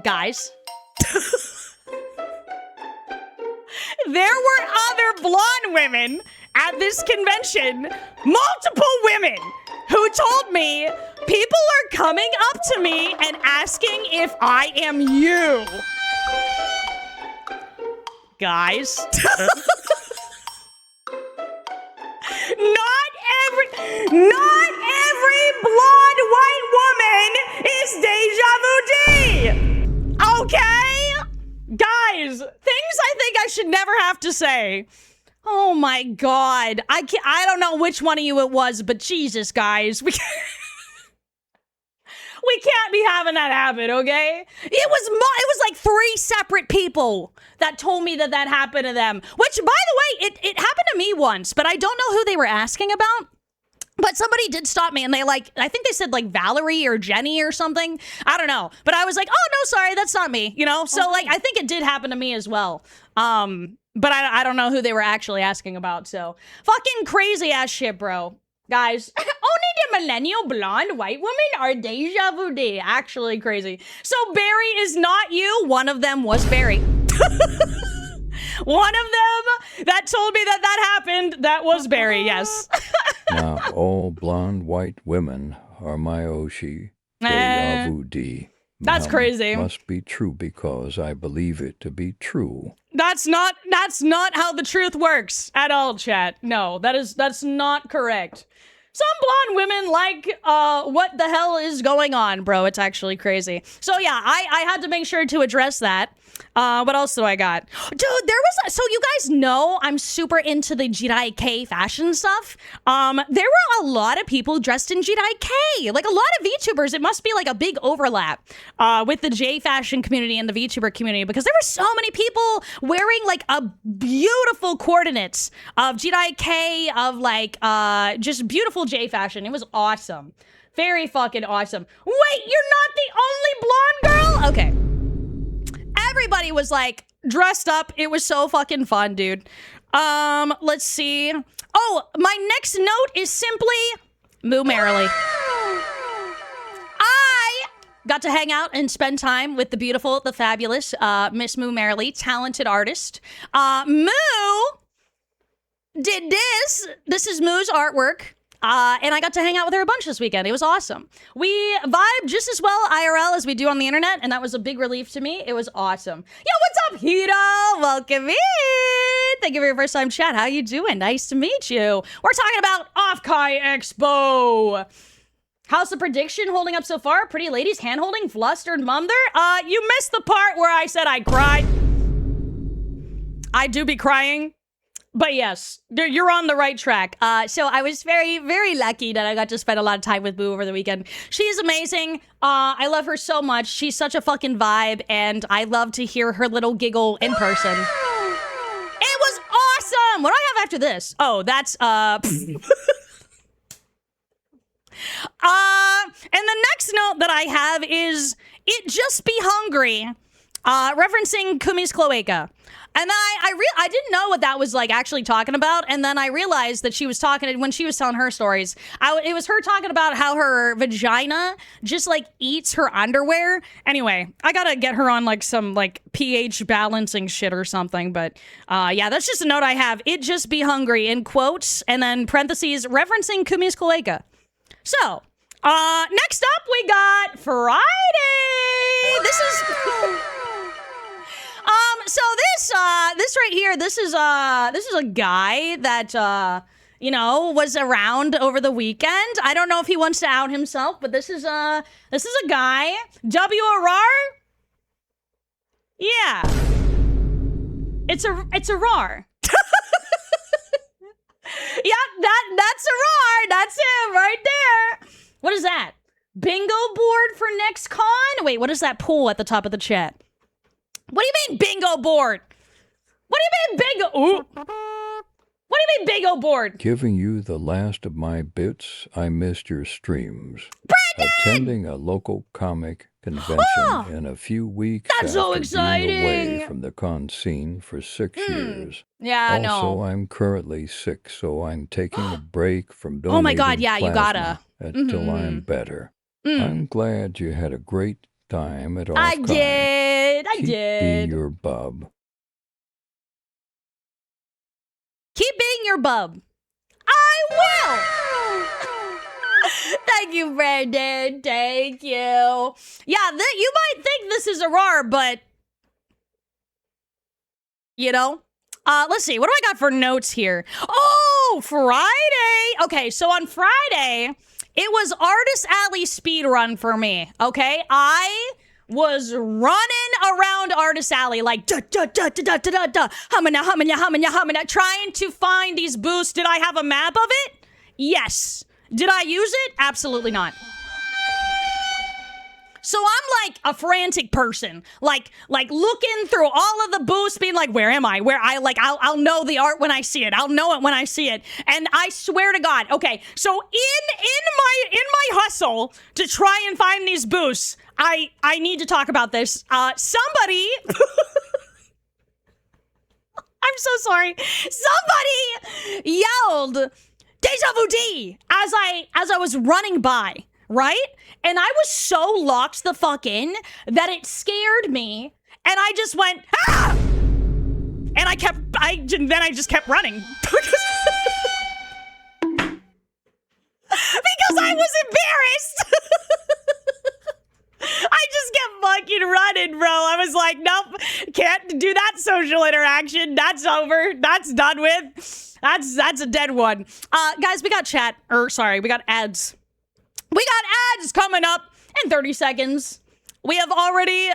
Guys. There were other blonde women at this convention, multiple women, who told me people are coming up to me and asking if I am you. Guys. Not every blonde white woman is Deja Vu D. Okay? Guys, things I think I should never have to say. Oh my God. I don't know which one of you it was, but Jesus, guys. We can't be having that happen, okay? It was like 3 separate people that told me that happened to them. Which, by the way, it happened to me once, but I don't know who they were asking about. But somebody did stop me and I think they said like Valerie or Jenny or something. I don't know. But I was like, oh, no, sorry, that's not me, you know? So like, I think it did happen to me as well. But I don't know who they were actually asking about. So fucking crazy ass shit, bro. Guys, only the millennial blonde white women are Deja Vu D. Actually crazy. So Barry is not you. One of them was Barry. One of them that told me that happened, that was Barry, yes. Now, all blonde white women are my Oshi. Deja Vu D. That's crazy. Must be true because I believe it to be true. That's not how the truth works at all, chat. No, that's not correct. Some blonde women like, what the hell is going on, bro? It's actually crazy. So yeah, I had to make sure to address that. What else do I got? Dude, so you guys know I'm super into the Jirai-K fashion stuff. There were a lot of people dressed in Jirai-K. Like a lot of VTubers. It must be like a big overlap with the J fashion community and the VTuber community because there were so many people wearing like a beautiful coordinates of Jirai-K, of like just beautiful J fashion. It was awesome. Very fucking awesome. Wait, you're not the only blonde girl? Okay. everybody was like dressed up. It was so fucking fun, dude. Let's see. Oh, my next note is simply moo merrily. I got to hang out and spend time with the beautiful, the fabulous Miss Moo Merrily, talented artist. Moo did this. This is Moo's artwork. And I got to hang out with her a bunch this weekend. It was awesome. We vibed just as well IRL as we do on the internet, and that was a big relief to me. It was awesome. Yo, what's up, Hito? Welcome in. Thank you for your first time chat. How you doing? Nice to meet you. We're talking about Offkai Expo. How's the prediction holding up so far? Pretty ladies hand-holding, flustered mother? You missed the part where I said I cried. I do be crying. But yes, you're on the right track. So I was very, very lucky that I got to spend a lot of time with Boo over the weekend. She's amazing. I love her so much. She's such a fucking vibe, and I love to hear her little giggle in person. It was awesome. What do I have after this? Oh, that's and the next note that I have is "It Just Be Hungry," referencing Kumi's cloaca. And then I didn't know what that was like actually talking about, and then I realized that she was talking when she was telling her stories. It was her talking about how her vagina just like eats her underwear. Anyway, I gotta get her on like some like pH balancing shit or something. But yeah, that's just a note I have. It just be hungry in quotes, and then parentheses referencing Kumi's cloaca. So next up we got Friday. This is. So this right here, this is a guy that was around over the weekend. I don't know if he wants to out himself, but this is a guy. W-A-R-R? Yeah. It's a RAR. Yeah, that's a RAR. That's him right there. What is that? Bingo board for next con? Wait, what is that poll at the top of the chat? What do you mean bingo board? What do you mean bingo? Ooh. What do you mean bingo board? Giving you the last of my bits, I missed your streams. Brandon! Attending a local comic convention in a few weeks. That's so exciting! Being away from the con scene for 6 years. Yeah, I know. Also, I'm currently sick, so I'm taking a break from donating Oh my God, yeah, you gotta. Until I'm better. I'm glad you had a great time at Offkai. I did. Keep being your bub. Keep being your bub. I will. Thank you, Brandon. Thank you. Yeah, you might think this is a RAR, but let's see. What do I got for notes here? Oh, Friday. Okay, so on Friday, it was Artist Alley speedrun for me, okay? I was running around Artist Alley like humming, trying to find these boosts. Did I have a map of it? Yes. Did I use it? Absolutely not. So I'm like a frantic person, like looking through all of the booths, being like, where am I? I'll know the art when I see it. I'll know it when I see it. And I swear to God, okay. So in my hustle to try and find these booths, I need to talk about this. Somebody, I'm so sorry. Somebody yelled "Deja Vu D" as I was running by. Right? And I was so locked the fuck in that it scared me. And I just went, ah! And then I just kept running. Because I was embarrassed. I just kept fucking running, bro. I was like, nope, can't do that social interaction. That's over. That's done with. That's a dead one. Guys, we got ads. We got ads coming up in 30 seconds. We have already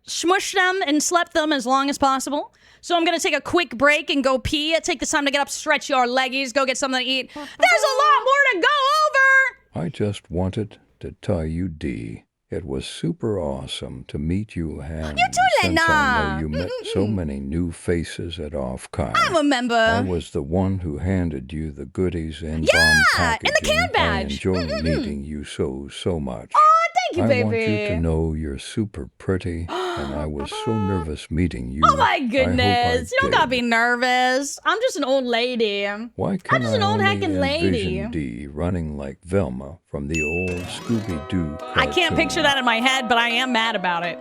smushed them and slept them as long as possible. So I'm going to take a quick break and go pee. Take this time to get up, stretch your leggies, go get something to eat. There's a lot more to go over. I just wanted to tell you, D, it was super awesome to meet you, and you too, since Lena. I know you met so many new faces at Offkai. I remember. I was the one who handed you the goodies and bomb packaging. And the can badge. I enjoyed meeting you so much. Oh, thank you, baby. I want you to know you're super pretty, and I was so nervous meeting you. Oh my I hope goodness. I You don't gotta did. be nervous. I'm just an old lady. Why I'm can just I an old only heckin' lady. envision Dee running like Velma from the old Scooby-Doo cartoon? I can't picture that in my head, but I am mad about it.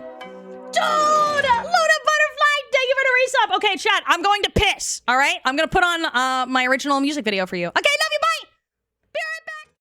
Dude! Luna Butterfly, thank you for the resub. Okay, chat, I'm going to piss, all right? I'm going to put on my original music video for you. Okay, love you, bye! Be right back!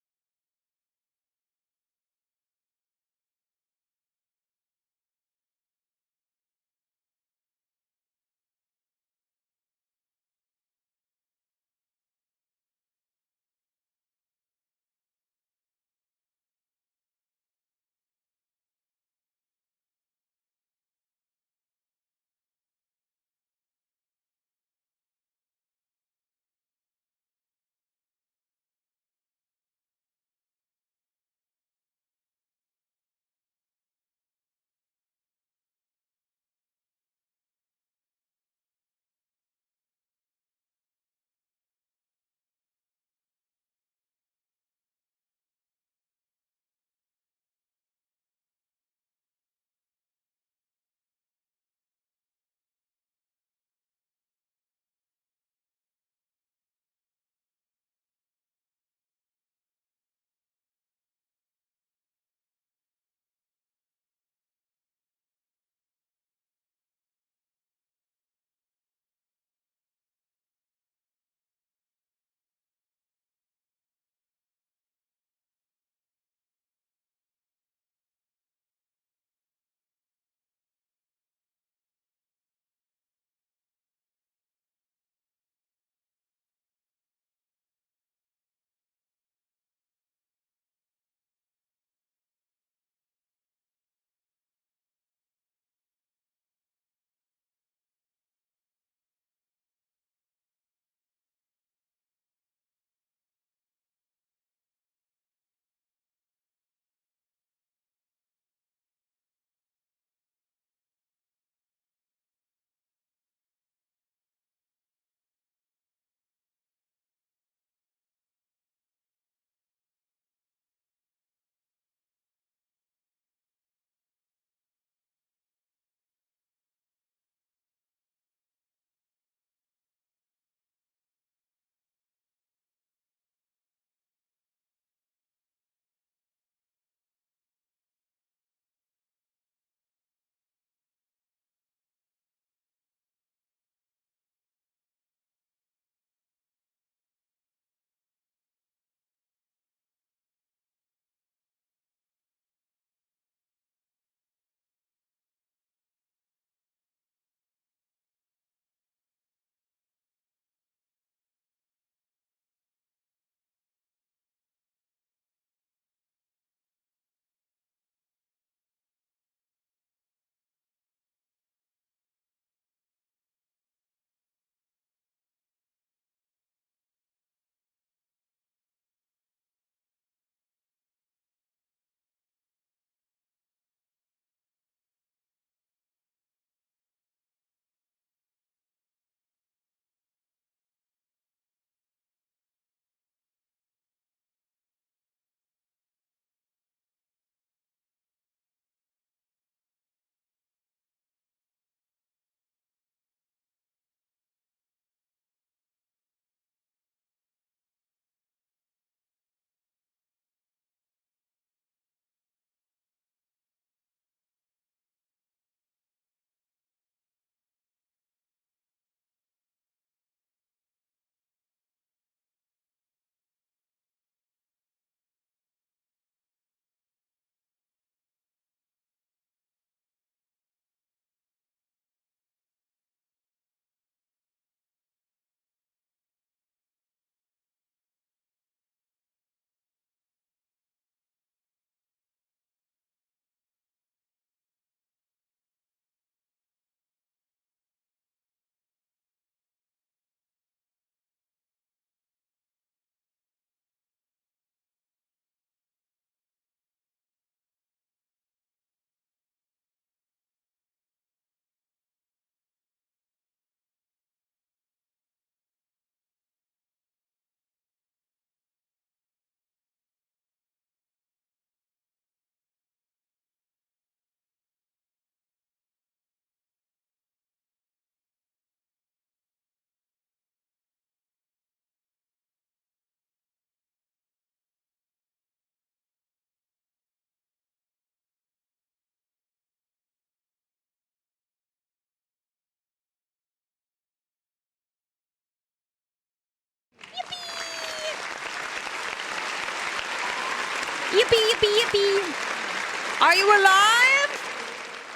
yippee, yippee. Are you alive?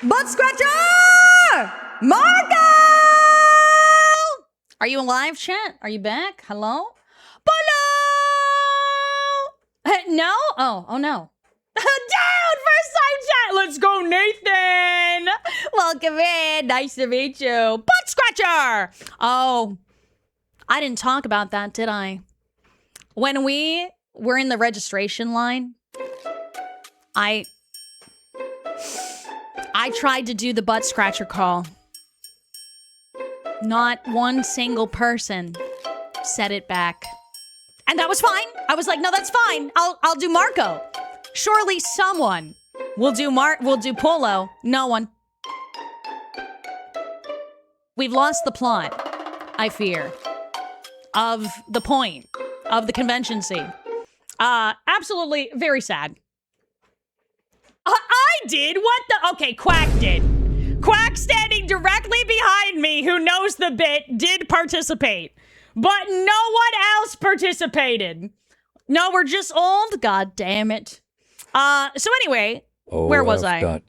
Butt scratcher! Marco! Are you alive, chat? Are you back? Hello? Hello? No? Oh no. Dude, first time chat. Let's go, Nathan. Welcome in. Nice to meet you. Butt scratcher. Oh, I didn't talk about that, did I? When we were in the registration line, I tried to do the butt scratcher call. Not one single person said it back. And that was fine. I was like, no, that's fine. I'll do Marco. Surely someone will do Polo. No one. We've lost the plot, I fear, of the point of the convention scene. Absolutely very sad. I did? What the? Okay, Quack did. Quack standing directly behind me, who knows the bit, did participate. But no one else participated. No, we're just old. God damn it. So anyway, where was I?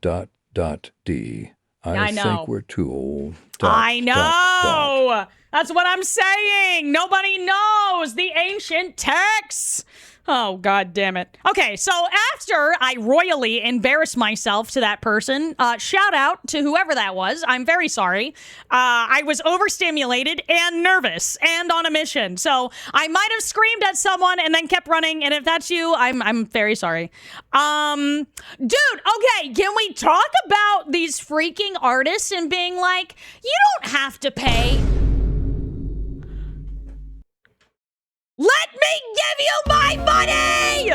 D. I know. think we're too old. I know. That's what I'm saying. Nobody knows the ancient texts. Oh, God damn it. Okay, so after I royally embarrassed myself to that person, shout out to whoever that was. I'm very sorry. I was overstimulated and nervous and on a mission. So I might have screamed at someone and then kept running. And if that's you, I'm very sorry. Dude, okay, can we talk about these freaking artists and being like, you don't have to pay. Let me give you my money!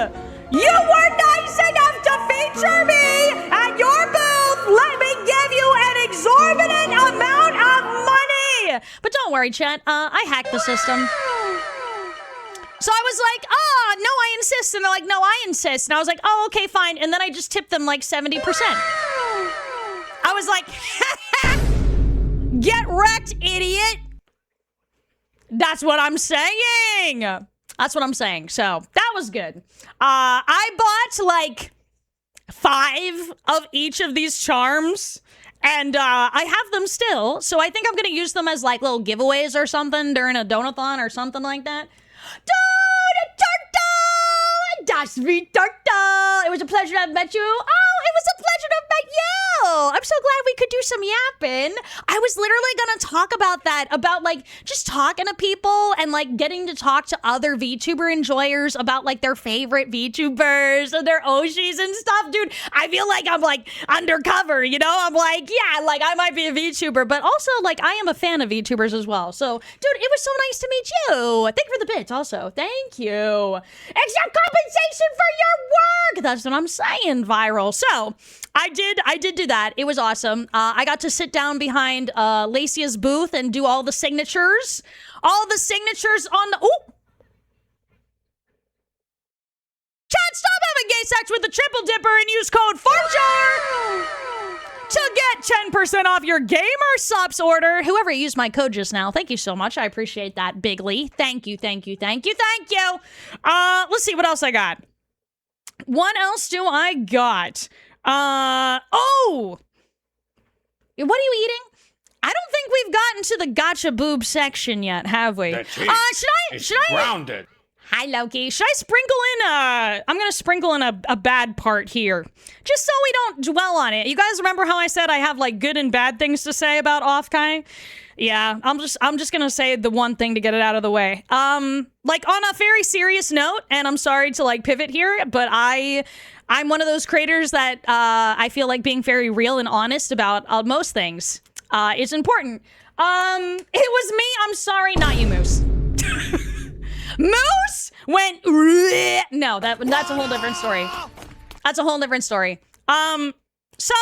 You were nice enough to feature me at your booth! Let me give you an exorbitant amount of money! But don't worry, chat. I hacked the system. So I was like, oh, no, I insist. And they're like, no, I insist. And I was like, oh, okay, fine. And then I just tipped them like 70%. I was like, get wrecked, idiot! That's what I'm saying. That's what I'm saying. So that was good. I bought like 5 of each of these charms, and I have them still. So I think I'm gonna use them as like little giveaways or something during a donathon or something like that. Das wie Turtle. It was a pleasure to have met you. Oh, it was a pleasure to have met you. I'm so glad we could do some yapping. I was literally gonna talk about that, about like just talking to people and like getting to talk to other VTuber enjoyers about like their favorite VTubers and their Oshis and stuff. Dude, I feel like I'm like undercover, you know? I'm like, yeah, like I might be a VTuber, but also like I am a fan of VTubers as well. So, dude, it was so nice to meet you. Thank you for the bits also. Thank you. Except compensation for your work. That's what I'm saying, Viral. So I did do that. It was awesome. I got to sit down behind Lacia's booth and do all the signatures. All the signatures on the... Ooh! Chat, stop having gay sex with the triple dipper and use code FARTJAR to get 10% off your gamer subs order. Whoever used my code just now, thank you so much. I appreciate that bigly. Thank you, thank you, thank you, thank you. Let's see what else I got. What else do I got? Oh! What are you eating? I don't think we've gotten to the gotcha boob section yet, have we? Should I grounded. Hi, Loki. Should I sprinkle in I'm gonna sprinkle in a bad part here, just so we don't dwell on it. You guys remember how I said I have like good and bad things to say about Offkai? Yeah, I'm just gonna say the one thing to get it out of the way. Like on a very serious note, and I'm sorry to like pivot here, but I'm one of those creators that I feel like being very real and honest about most things is important. It was me. I'm sorry, not you, Moose. Moose went. No, that's a whole different story. That's a whole different story. So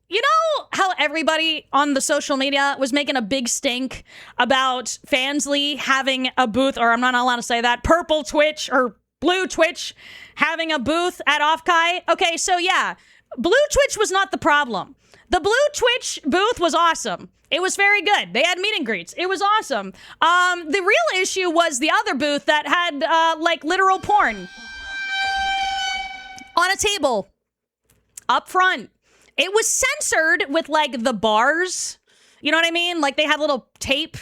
you know how everybody on the social media was making a big stink about Fansly having a booth, or I'm not allowed to say that, purple Twitch or blue Twitch having a booth at Offkai? Okay, so yeah, blue Twitch was not the problem. The blue Twitch booth was awesome. It was very good. They had meet and greets. It was awesome. The real issue was the other booth that had like literal porn. on a table up front. It was censored with like the bars. You know what I mean? Like they had little tape.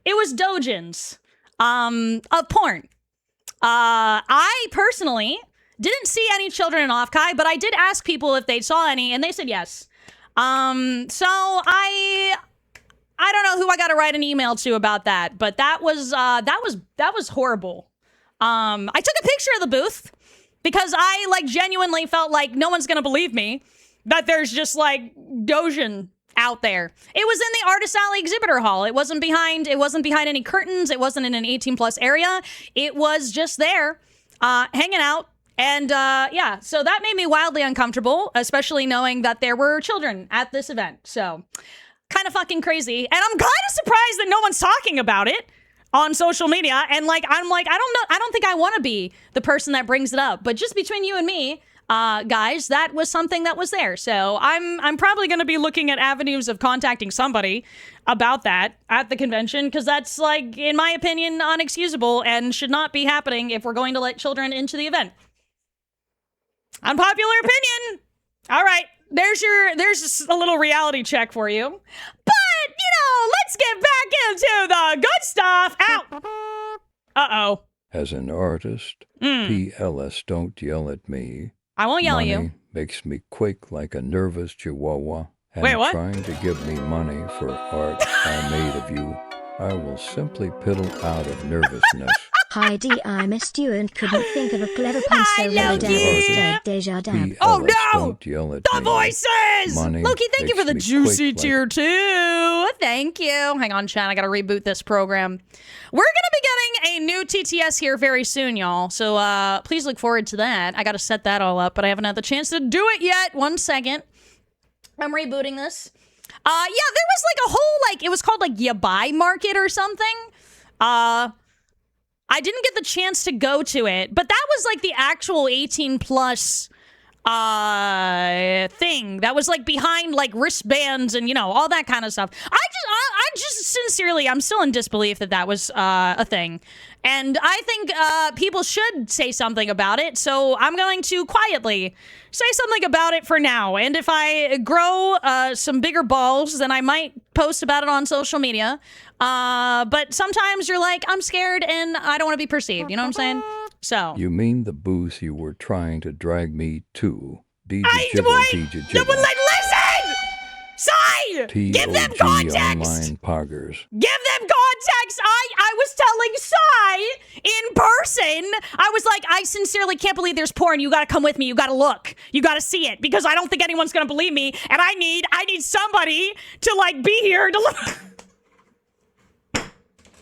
It was doujins of porn. I personally didn't see any children in Offkai, but I did ask people if they saw any, and they said yes. So I don't know who I got to write an email to about that, but that was horrible. I took a picture of the booth because I like genuinely felt like no one's gonna believe me that there's just like doujin out there. It was in the Artist Alley exhibitor hall. It wasn't behind any curtains. It wasn't in an 18+ area. It was just there, hanging out. And yeah, so that made me wildly uncomfortable, especially knowing that there were children at this event. So kind of fucking crazy. And I'm kind of surprised that no one's talking about it on social media. And like, I'm like, I don't think I want to be the person that brings it up. But just between you and me, guys, that was something that was there. So I'm probably going to be looking at avenues of contacting somebody about that at the convention, because that's like, in my opinion, unexcusable and should not be happening if we're going to let children into the event. Unpopular opinion. All right, there's just a little reality check for you. But let's get back into the good stuff. Ow. Uh-oh. As an artist, PLS, don't yell at me. I won't yell at you. Money makes me quake like a nervous chihuahua. And Wait, what? trying to give me money for art I made of you, I will simply piddle out of nervousness. Heidi, I missed you and couldn't think of a clever pun, so Loki! instead deja dab. Oh, PLS, no! Don't yell at The me. voices! Money Loki, thank you for the makes me juicy quake tier 2. Thank you. Hang on, chat. I gotta reboot this program. We're gonna be getting a new TTS here very soon, y'all. So please look forward to that. I gotta set that all up, but I haven't had the chance to do it yet. 1 second. I'm rebooting this. Yeah, there was like a whole, like, it was called like Yabai Market or something. I didn't get the chance to go to it, but that was like the actual 18+ thing that was like behind like wristbands and all that kind of stuff. I just sincerely, I'm still in disbelief that was a thing, and I think people should say something about it. So I'm going to quietly say something about it for now, and if I grow some bigger balls, then I might post about it on social media. But sometimes you're like, I'm scared and I don't want to be perceived. You know what I'm saying? So You mean the booth you were trying to drag me to? No, but like, listen! Sai! Give them context! Online poggers. Give them context! I was telling Sai in person, I was like, I sincerely can't believe there's porn. You gotta come with me. You gotta look. You gotta see it. Because I don't think anyone's gonna believe me. And I need somebody to like be here to look.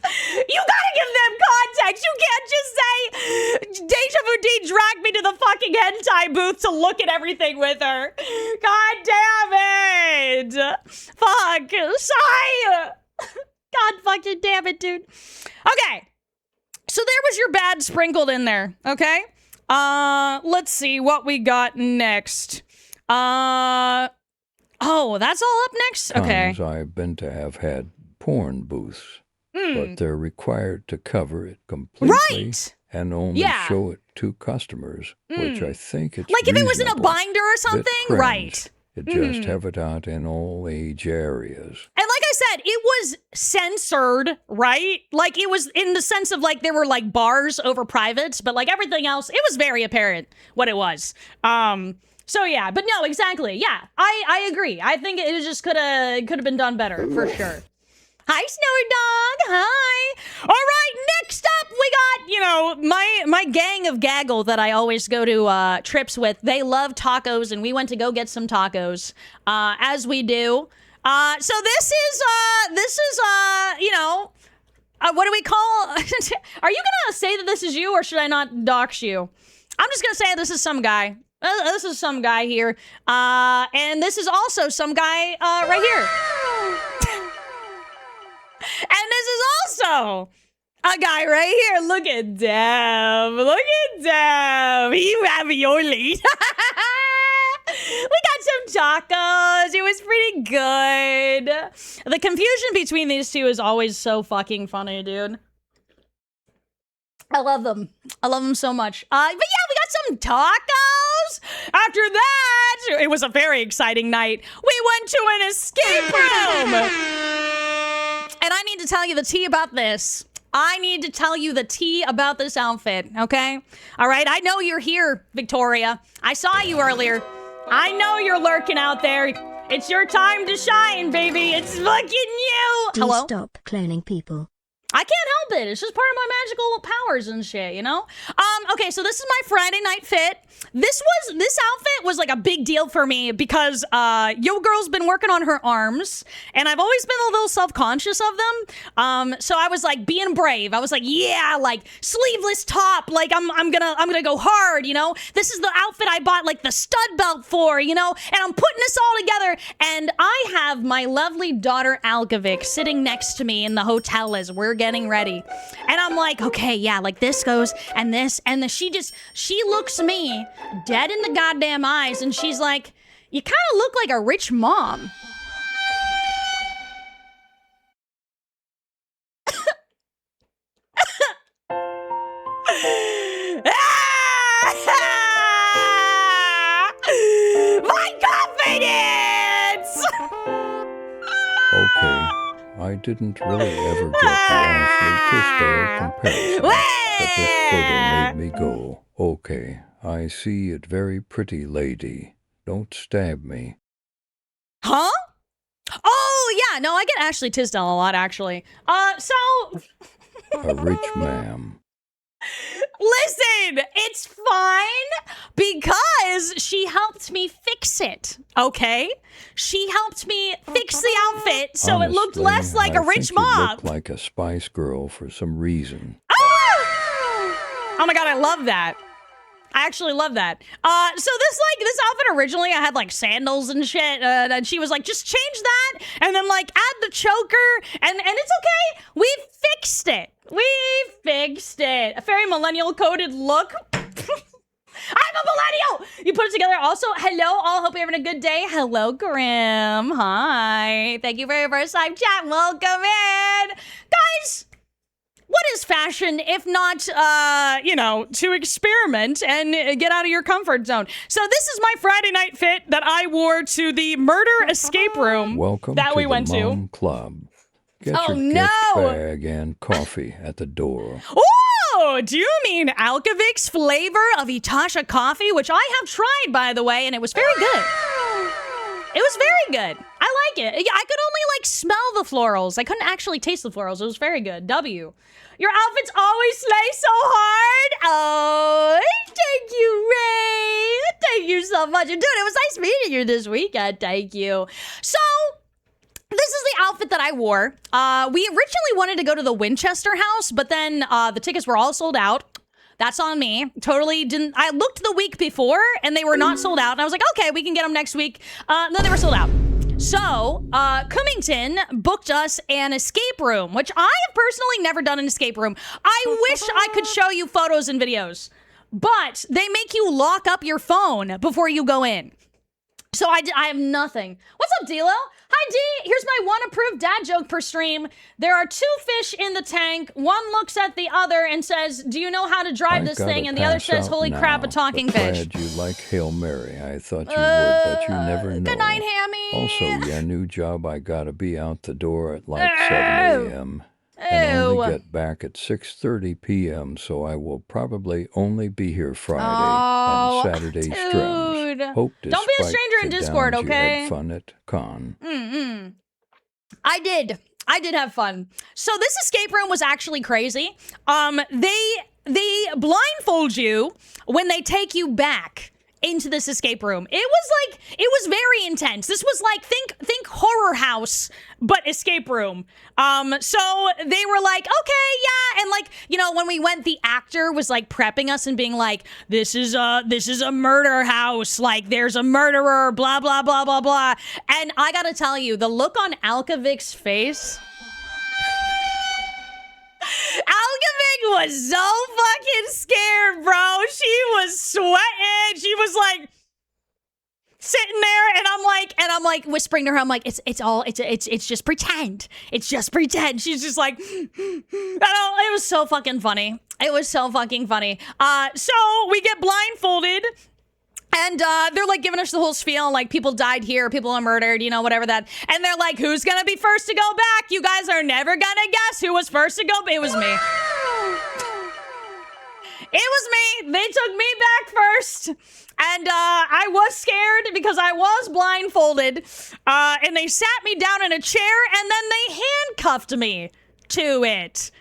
You gotta give them context. You can't just say Deja Vu D dragged me to the fucking hentai booth to look at everything with her. God damn it. Fuck. Sigh. God fucking damn it, dude. Okay. So there was your bad sprinkled in there. Okay. Let's see what we got next. Oh, that's all up next? Okay. Times I've been to have had porn booths. But they're required to cover it completely Right. and only show it to customers, which I think it's like if it was in a reasonable. binder or Bit something, cringe right? to just have it out in all age areas. And like I said, it was censored, right? Like it was in the sense of like there were like bars over privates, but like everything else, it was very apparent what it was. So yeah, but no, exactly. Yeah, I agree. I think it just could have been done better for sure. Hi, Snowy Dog. Hi. All right, next up we got, my gang of gaggle that I always go to trips with. They love tacos, and we went to go get some tacos, as we do. So this is what do we call? Are you gonna say that this is you, or should I not dox you? I'm just gonna say this is some guy. This is some guy here, and this is also some guy right here. And this is also a guy right here. Look at them. Look at them. He ravioli. We got some tacos. It was pretty good. The confusion between these two is always so fucking funny, dude. I love them. I love them so much. But yeah, we got some tacos. after that, it was a very exciting night. We went to an escape room. And I need to tell you the tea about this. I need to tell you the tea about this outfit, okay? All right, I know you're here, Victoria. I saw you earlier. I know you're lurking out there. It's your time to shine, baby. It's fucking you. Do Hello? stop cloning people. I can't help it. It's just part of my magical powers and shit, you know? Okay, so this is my Friday night fit. This outfit was like a big deal for me because Yo Girl's been working on her arms, and I've always been a little self-conscious of them. So I was like being brave. I was like, yeah, like sleeveless top, like I'm gonna go hard, you know? This is the outfit I bought like the stud belt for, you know? And I'm putting this all together, and I have my lovely daughter Alkovic sitting next to me in the hotel as we're getting ready. And I'm like, okay, yeah, like this goes and this and the, she looks me dead in the goddamn eyes and she's like, you kind of look like a rich mom. My confidence! Okay, I didn't really ever get the Ashley Tisdale comparison, but this photo made me go, okay, I see it, very pretty lady. Don't stab me. Huh? Oh, yeah, no, I get Ashley Tisdale a lot, actually. So... A rich ma'am. Listen, it's fine because she helped me fix it, okay? She helped me fix the outfit so it looked less like a rich mom. You mom. look like a Spice Girl for some reason. Oh my god, I love that. I actually love that. So this outfit originally, I had like sandals and shit, and she was like, just change that, and then like add the choker, and it's okay. We fixed it. We fixed it. A very millennial coded look. I'm a millennial! You put it together. Also, hello all. Hope you're having a good day. Hello, Grim. Hi. Thank you for your first time chat. Welcome in. Guys, what is fashion if not, to experiment and get out of your comfort zone? So this is my Friday night fit that I wore to the murder escape room Welcome that to we the went to. Mom Club. Get Oh, your no. gift bag and coffee at the door. Oh, do you mean Alkovic's flavor of Itasha coffee, which I have tried, by the way, and it was very good. It was very good. I like it. I could only like smell the florals. I couldn't actually taste the florals. It was very good. W. Your outfits always slay so hard. Oh, thank you, Ray. Thank you so much. And dude, it was nice meeting you this weekend. Thank you. So, this is the outfit that I wore. We originally wanted to go to the Winchester house, but then the tickets were all sold out. That's on me. Totally didn't. I looked the week before and they were not sold out. And I was like, okay, we can get them next week. No, they were sold out. So, Cummington booked us an escape room, which I have personally never done an escape room. I wish I could show you photos and videos, but they make you lock up your phone before you go in. So I have nothing. What's up, D-Lo? Hi, D. Here's my one approved dad joke per stream. There are two fish in the tank. One looks at the other and says, do you know how to drive this thing? And the other says, holy crap, a talking fish. Glad you like Hail Mary. I thought you would, but you never know. Good night, Hammy. Also, yeah, new job. I gotta be out the door at like 7 a.m. and only get back at 6:30 p.m. So I will probably only be here Friday and Saturday streams. Hope don't be a stranger in Discord, okay? You had fun at con. I did have fun. So this escape room was actually crazy. They blindfold you when they take you back into this escape room. It was very intense. This was like, think horror house, but escape room. So they were like, okay, yeah. And like, when we went, the actor was like prepping us and being like, this is a murder house. Like there's a murderer, blah, blah, blah, blah, blah. And I gotta tell you, the look on Alkovic's face, Alkovic was so fucking scared, bro. She was sweating. She was like sitting there, and I'm like whispering to her. I'm like, it's just pretend. It's just pretend. She's just like, it was so fucking funny. It was so fucking funny. So we get blindfolded. And they're like giving us the whole spiel, like people died here, people are murdered, you know, whatever that. And they're like, who's gonna be first to go back? You guys are never gonna guess who was first to go. It was me. It was me. They took me back first. And I was scared because I was blindfolded. And they sat me down in a chair and then they handcuffed me to it.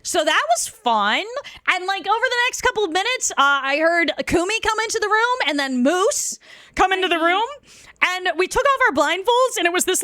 So that was fun. And like over the next couple of minutes, I heard Kumi come into the room and then Moose come into the room. And we took off our blindfolds and it was this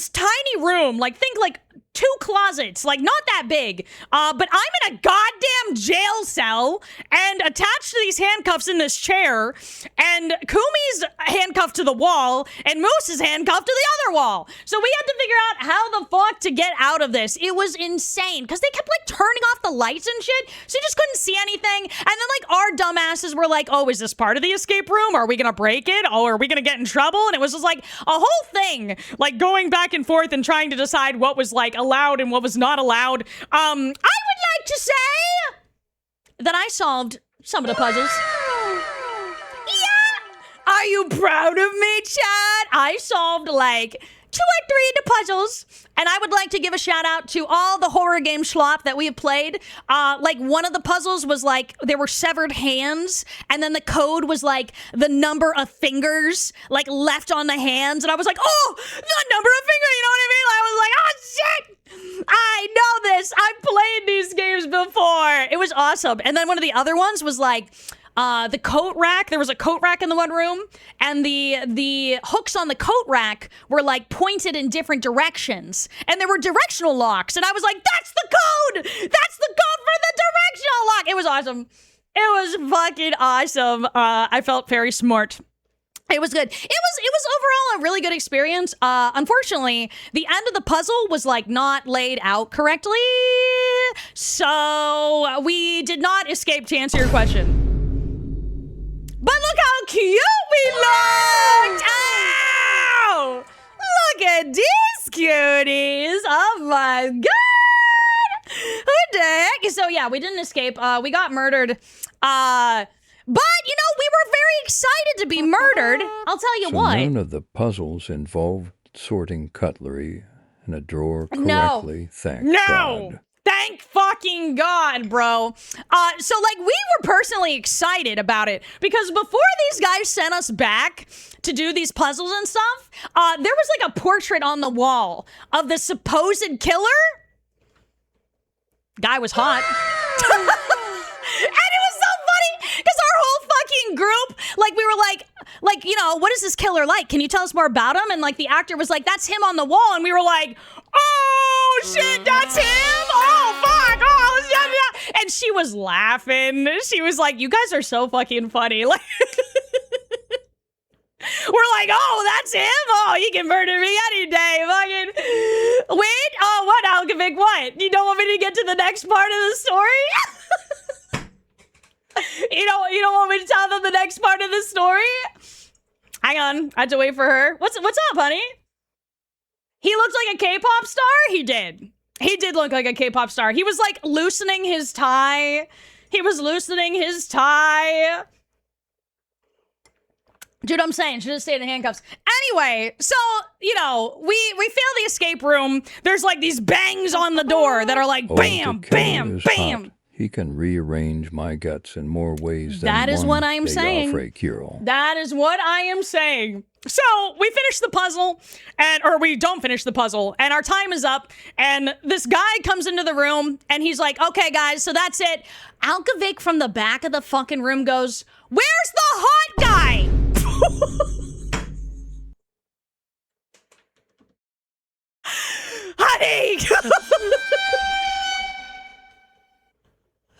tiny room, like think like 2 closets, like not that big. But I'm in a goddamn jail cell and attached to these handcuffs in this chair. And Kumi's handcuffed to the wall and Moose is handcuffed to the other wall. So we had to figure out how the fuck to get out of this. It was insane because they kept like turning off the lights and shit. So you just couldn't see anything. And then like our dumbasses were like, oh, is this part of the escape room? Are we going to break it? Oh, are we going to get in trouble? And it was just like a whole thing, like going back and forth and trying to decide what was like allowed and what was not allowed. I would like to say that I solved some of the puzzles. Yeah! Are you proud of me, Chad? I solved like 2 or 3 of the puzzles. And I would like to give a shout out to all the horror game schlop that we have played. Like one of the puzzles was like there were severed hands, and then the code was like the number of fingers like left on the hands, and I was like, oh, the number of fingers, you know what I mean? I was like, oh shit, I know this. I've played these games before. It was awesome. And then one of the other ones was like the coat rack. There was a coat rack in the one room, and the hooks on the coat rack were like pointed in different directions, and there were directional locks. And I was like, "That's the code! That's the code for the directional lock!" It was awesome. It was fucking awesome. I felt very smart. It was good. It was overall a really good experience. Unfortunately, the end of the puzzle was like not laid out correctly, so we did not escape. To answer your question. But look how cute we looked! Ow! Look at these cuties! Oh my god! Who the heck? So yeah, we didn't escape. We got murdered. But, you know, we were very excited to be murdered. I'll tell you what. None of the puzzles involved sorting cutlery in a drawer correctly. Thank God. Thank fucking God, bro. So, like, we were personally excited about it because before these guys sent us back to do these puzzles and stuff, there was, like, a portrait on the wall of the supposed killer. Guy was hot. And it was so funny because our whole fucking group, like, we were like, you know, what is this killer like? Can you tell us more about him? And, like, the actor was like, that's him on the wall. And we were like, oh, shit, that's him? Oh, fuck. Oh, yeah. And she was laughing. She was like, you guys are so fucking funny. Like, we're like, oh, that's him? Oh, he can murder me any day. Fucking. Wait. Oh, what, Alchemic? What? You don't want me to get to the next part of the story? You don't want me to tell them the next part of the story? Hang on. I had to wait for her. What's up, honey? He looked like a K-pop star? He did. He did look like a K-pop star. He was like loosening his tie. Dude, I'm saying, should have stayed in handcuffs. Anyway, so, you know, we fail the escape room. There's like these bangs on the door that are like bam, bam, bam. Hot. He can rearrange my guts in more ways than that is one what I am saying. That is what I am saying. So we finish the puzzle, or we don't finish the puzzle, and our time is up. And this guy comes into the room, and he's like, "Okay, guys, so that's it." Alkovic from the back of the fucking room goes, "Where's the hot guy?" Honey.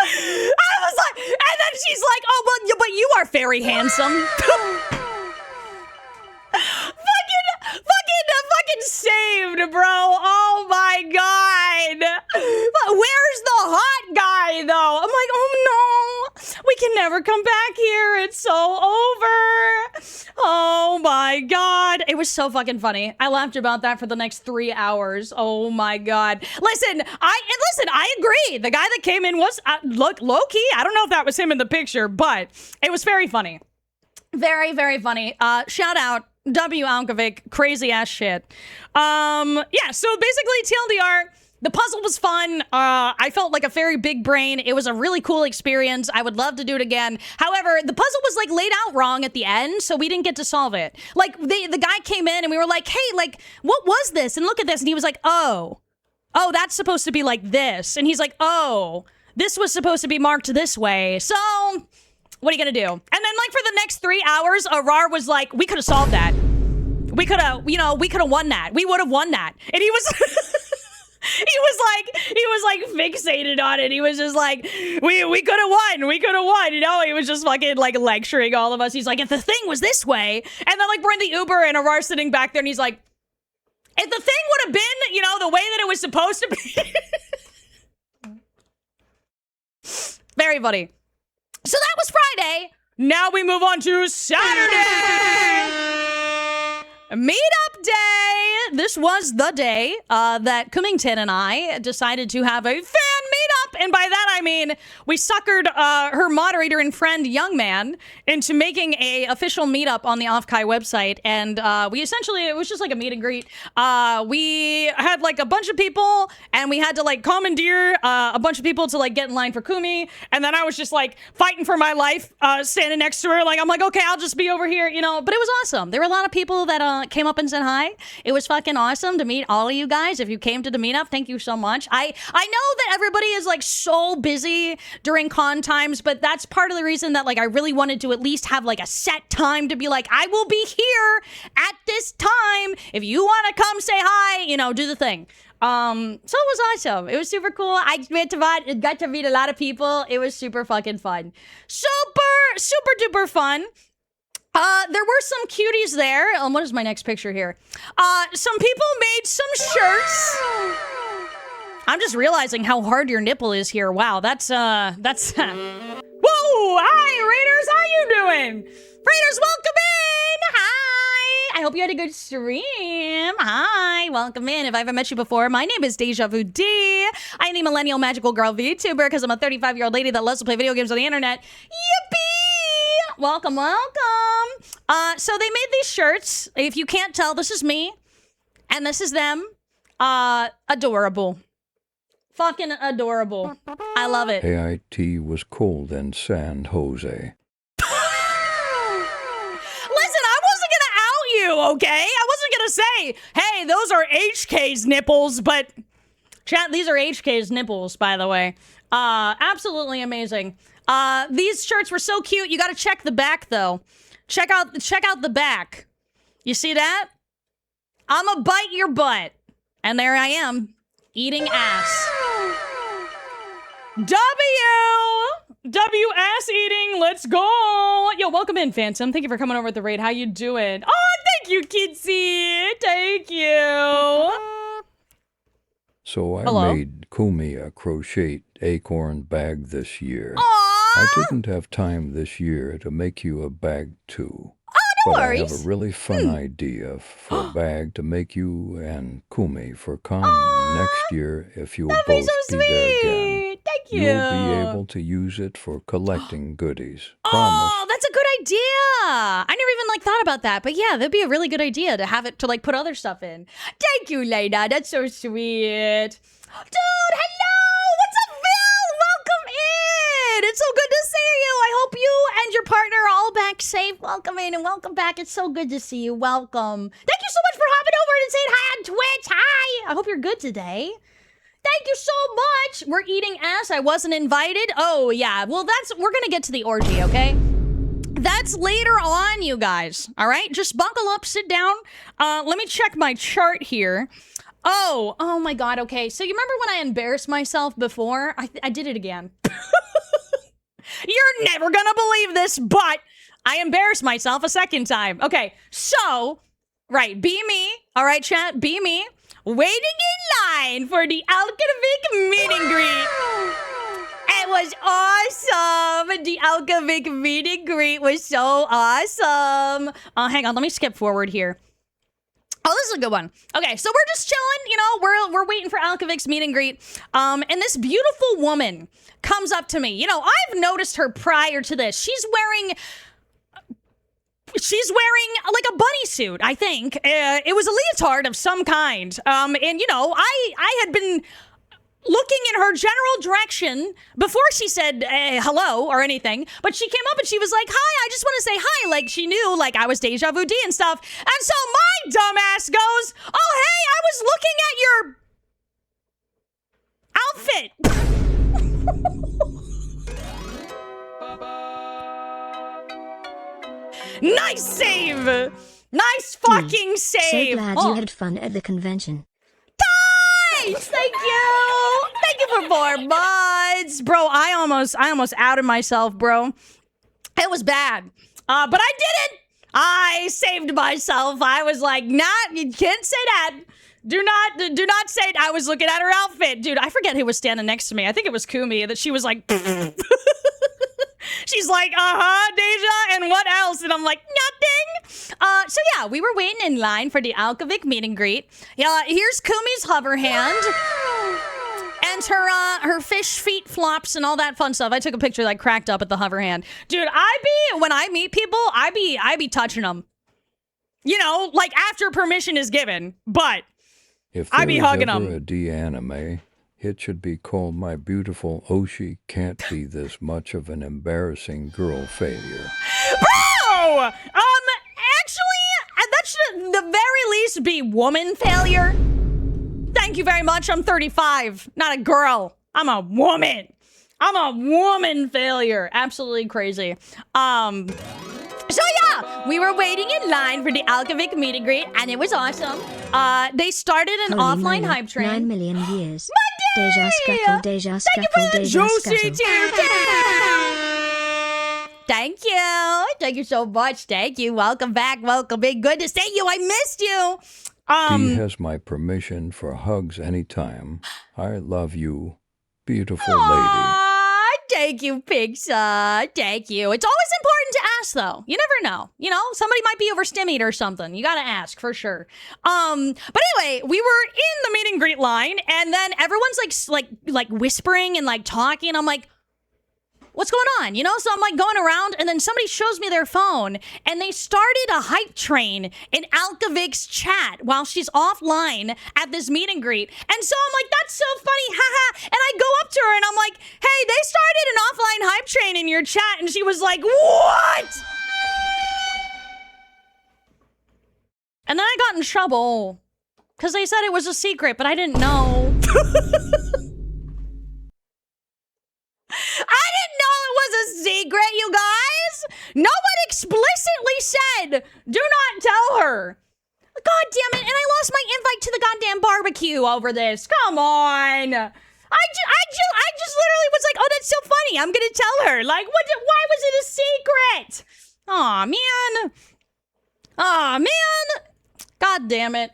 I was like, and then she's like, "Oh, well, but you are very handsome." fucking saved, bro. Oh my god. But where's the hot guy, though? I'm like, oh no, we can never come back here. It's so over. Oh my god. god, it was so fucking funny. I laughed about that for the next 3 hours. Oh my god. Listen, I agree. The guy that came in was look low-key. I don't know if that was him in the picture, but it was very funny. Very, very funny. Shout out W. Alkovic, crazy ass shit. Yeah, so basically TLDR, the puzzle was fun. I felt like a very big brain. It was a really cool experience. I would love to do it again. However, the puzzle was like laid out wrong at the end, so we didn't get to solve it. Like the guy came in and we were like, hey, like, what was this? And look at this. And he was like, oh, that's supposed to be like this. And he's like, oh, this was supposed to be marked this way. So what are you gonna do? And then like for the next 3 hours, Arar was like, we could have solved that. We could have, we could have won that. We would have won that. And he was he was like fixated on it. He was just like, we could have won. We could have won. He was just fucking like lecturing all of us. He's like, if the thing was this way, and then like we're in the Uber and Arar sitting back there and he's like, if the thing would have been, the way that it was supposed to be. Very funny. So that was Friday. Now we move on to Saturday. Meetup day. This was the day that Cummington and I decided to have a fan meetup. And by that, I mean, we suckered her moderator and friend, Young Man, into making a official meetup on the Offkai website. And we essentially, it was just like a meet and greet. We had like a bunch of people and we had to like commandeer a bunch of people to like get in line for Kumi. And then I was just like fighting for my life, standing next to her. Like, I'm like, okay, I'll just be over here, but it was awesome. There were a lot of people that came up and said hi. It was fucking awesome to meet all of you guys. If you came to the meetup, thank you so much. I know that everybody is like so busy during con times, but that's part of the reason that like I really wanted to at least have like a set time to be like, I will be here at this time. If you want to come say hi, do the thing. So it was awesome. It was super cool. I got to meet a lot of people. It was super fucking fun. Super duper fun. There were some cuties there. What is my next picture here? Some people made some shirts. I'm just realizing how hard your nipple is here. Wow, that's Whoa! Hi, Raiders. How you doing? Raiders, welcome in. Hi. I hope you had a good stream. Hi, welcome in. If I haven't met you before, my name is Deja Vu D. I am a millennial magical girl VTuber because I'm a 35-year-old lady that loves to play video games on the internet. Yippee! Welcome. So they made these shirts. If you can't tell, this is me. And this is them. Adorable. Fucking adorable. I love it. AIT was cold in San Jose. Listen, I wasn't gonna out you, okay? I wasn't gonna say, hey, those are HK's nipples, but chat, these are HK's nipples, by the way. Absolutely amazing. These shirts were so cute. You gotta check the back, though. Check out the back. You see that? I'ma bite your butt. And there I am, eating ass. W ass eating, let's go. Yo, welcome in, Phantom. Thank you for coming over at the raid. How you doing? Oh, thank you, Kidsy. Thank you. So I Hello? made Kumi a crochet acorn bag this year. Aww. I didn't have time this year to make you a bag too. No but worries. I have a really fun idea for a bag to make you and Kumi for con next year if you'll That'd both be so be there again. sweet. Thank you. You'll be able to use it for collecting goodies. Oh, Promise. that's a good idea. I never even thought about that, but yeah, that'd be a really good idea to have it to put other stuff in. Thank you, Lena. That's so sweet. Dude, hello. What's up, Phil? Welcome in. It's so good to see you. I hope you and your partner are all back safe. Welcome in and welcome back. It's so good to see you. Welcome. Thank you so much for hopping over and saying hi on Twitch. Hi. I hope you're good today. Thank you so much. We're eating ass. I wasn't invited. Oh, yeah. Well, we're going to get to the orgy, okay? That's later on, you guys. All right? Just buckle up, sit down. Let me check my chart here. Oh my God. Okay. So you remember when I embarrassed myself before? I did it again. You're never going to believe this, but I embarrassed myself a second time. Okay. So, right. Be me. All right, chat. Be me. Waiting in line for the Alkovic meet and greet. It was awesome. The Alkovic meet and greet was so awesome. Hang on, let me skip forward here. Oh, this is a good one. Okay, so we're just chilling, you know, we're waiting for Alkovic's meet and greet. And this beautiful woman comes up to me. You know, I've noticed her prior to this. She's wearing like a bunny suit, I think. It was a leotard of some kind. And you know, I had been looking in her general direction before she said hello or anything, but she came up and she was like, hi, I just want to say hi. Like, she knew, like, I was Deja Vu D and stuff. And so my dumbass goes, oh, hey, I was looking at your outfit. Nice save. Nice fucking save. So glad you had fun at the convention. Nice. Thank you. Thank you for 4 months. Bro, I almost outed myself, bro. It was bad. But I did it. I saved myself. I was like, nah, you can't say that. Do not say it. I was looking at her outfit. Dude, I forget who was standing next to me. I think it was Kumi, that she was like, she's like, Deja, and what else? And I'm like, nothing. So yeah, we were waiting in line for the Alkovic meet and greet. Yeah, here's Kumi's hover hand. And her fish feet flops and all that fun stuff. I took a picture like cracked up at the hover hand. Dude, when I meet people, I be touching them. You know, like after permission is given, but if I be hugging ever them. A D-anime, it should be called My Beautiful Oshi Can't Be This Much of an Embarrassing Girl Failure. Bro! Actually, that should at the very least be woman failure. Thank you very much. I'm 35, not a girl. I'm a woman. I'm a woman failure. Absolutely crazy. So yeah, we were waiting in line for the Alkovic meet and greet, and it was awesome. They started an Holy offline moly, hype train. 9 million years. My day! Deja scuffle, deja Thank you scuffle, for the deja juicy scuttle. Thank you. Thank you so much. Thank you. Welcome back. Welcome in. Good to see you. I missed you. Dee has my permission for hugs anytime. I love you, beautiful lady. Aw, thank you, Pixar. Thank you. It's always important to ask, though. You never know. You know, somebody might be overstimulated or something. You gotta ask for sure. But anyway, we were in the meet and greet line, and then everyone's like whispering and like talking. I'm like, what's going on? You know, so I'm like going around, and then somebody shows me their phone, and they started a hype train in Alkovic's chat while she's offline at this meet and greet. And so I'm like, that's so funny, haha. And I go up to her, and I'm like, hey, they started an offline hype train in your chat. And she was like, what? And then I got in trouble because they said it was a secret, but I didn't know. I didn't know it was a secret, you guys. No one explicitly said, do not tell her. God damn it. And I lost my invite to the goddamn barbecue over this. Come on. I just literally was like, oh, that's so funny. I'm going to tell her. Like, why was it a secret? Aw, man. Aw, man. God damn it.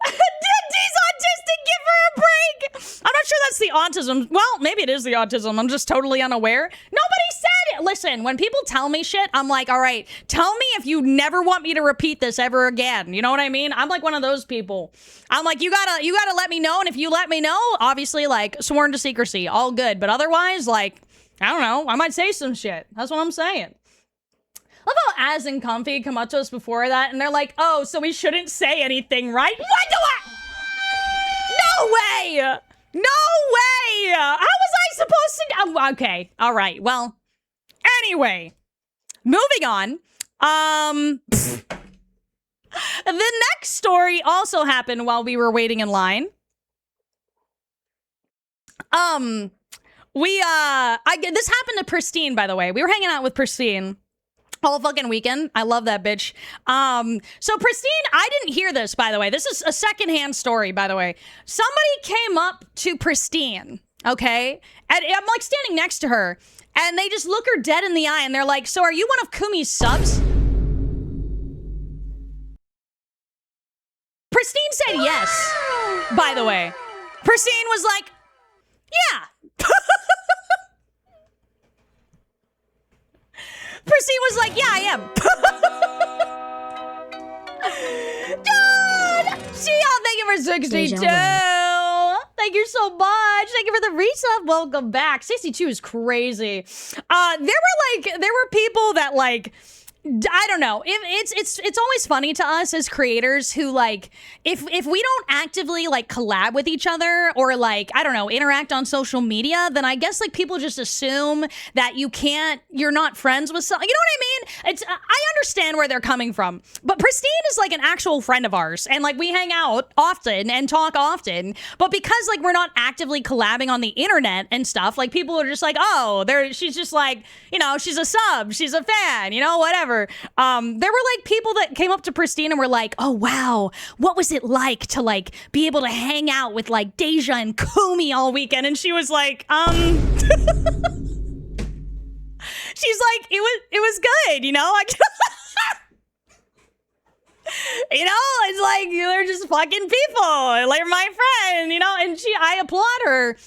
He's autistic, give her a break. I'm not sure that's the autism. Well, maybe it is the autism. I'm just totally unaware. Nobody said it. Listen, when people tell me shit, I'm like, all right, tell me if you never want me to repeat this ever again. You know what I mean? I'm like one of those people. I'm like, you gotta let me know. And if you let me know, obviously, like, sworn to secrecy, all good. But otherwise, like, I don't know. I might say some shit. That's what I'm saying. I love how Az and Comfy come up to us before that, and they're like, oh, so we shouldn't say anything, right? What do I? No way! No way! How was I supposed to? Oh, okay, all right. Well, anyway, moving on. The next story also happened while we were waiting in line. This happened to Pristine, by the way. We were hanging out with Pristine all fucking weekend. I love that bitch. So Pristine, I didn't hear this, by the way. This is a secondhand story, by the way. Somebody came up to Pristine, okay? And I'm like standing next to her, and they just look her dead in the eye, and they're like, so are you one of Kumi's subs? Pristine said yes, by the way. Pristine was like, yeah. Pristine was like, yeah, I am. for 62. Deja Thank you so much. Thank you for the resub. Welcome back. 62 is crazy. There were people that like, I don't know. It's always funny to us as creators who like if we don't actively like collab with each other or like I don't know interact on social media, then I guess like people just assume that you're not friends with some. You know what I mean? I understand where they're coming from, but Pristine is like an actual friend of ours, and like we hang out often and talk often. But because like we're not actively collabing on the internet and stuff, like people are just like, oh, she's just like she's a sub, she's a fan, whatever. There were like people that came up to Pristine and were like, oh wow, what was it like to like be able to hang out with like Deja and Kumi all weekend? And she was like, she's like, it was good, it's like they're just fucking people. They're my friend, and I applaud her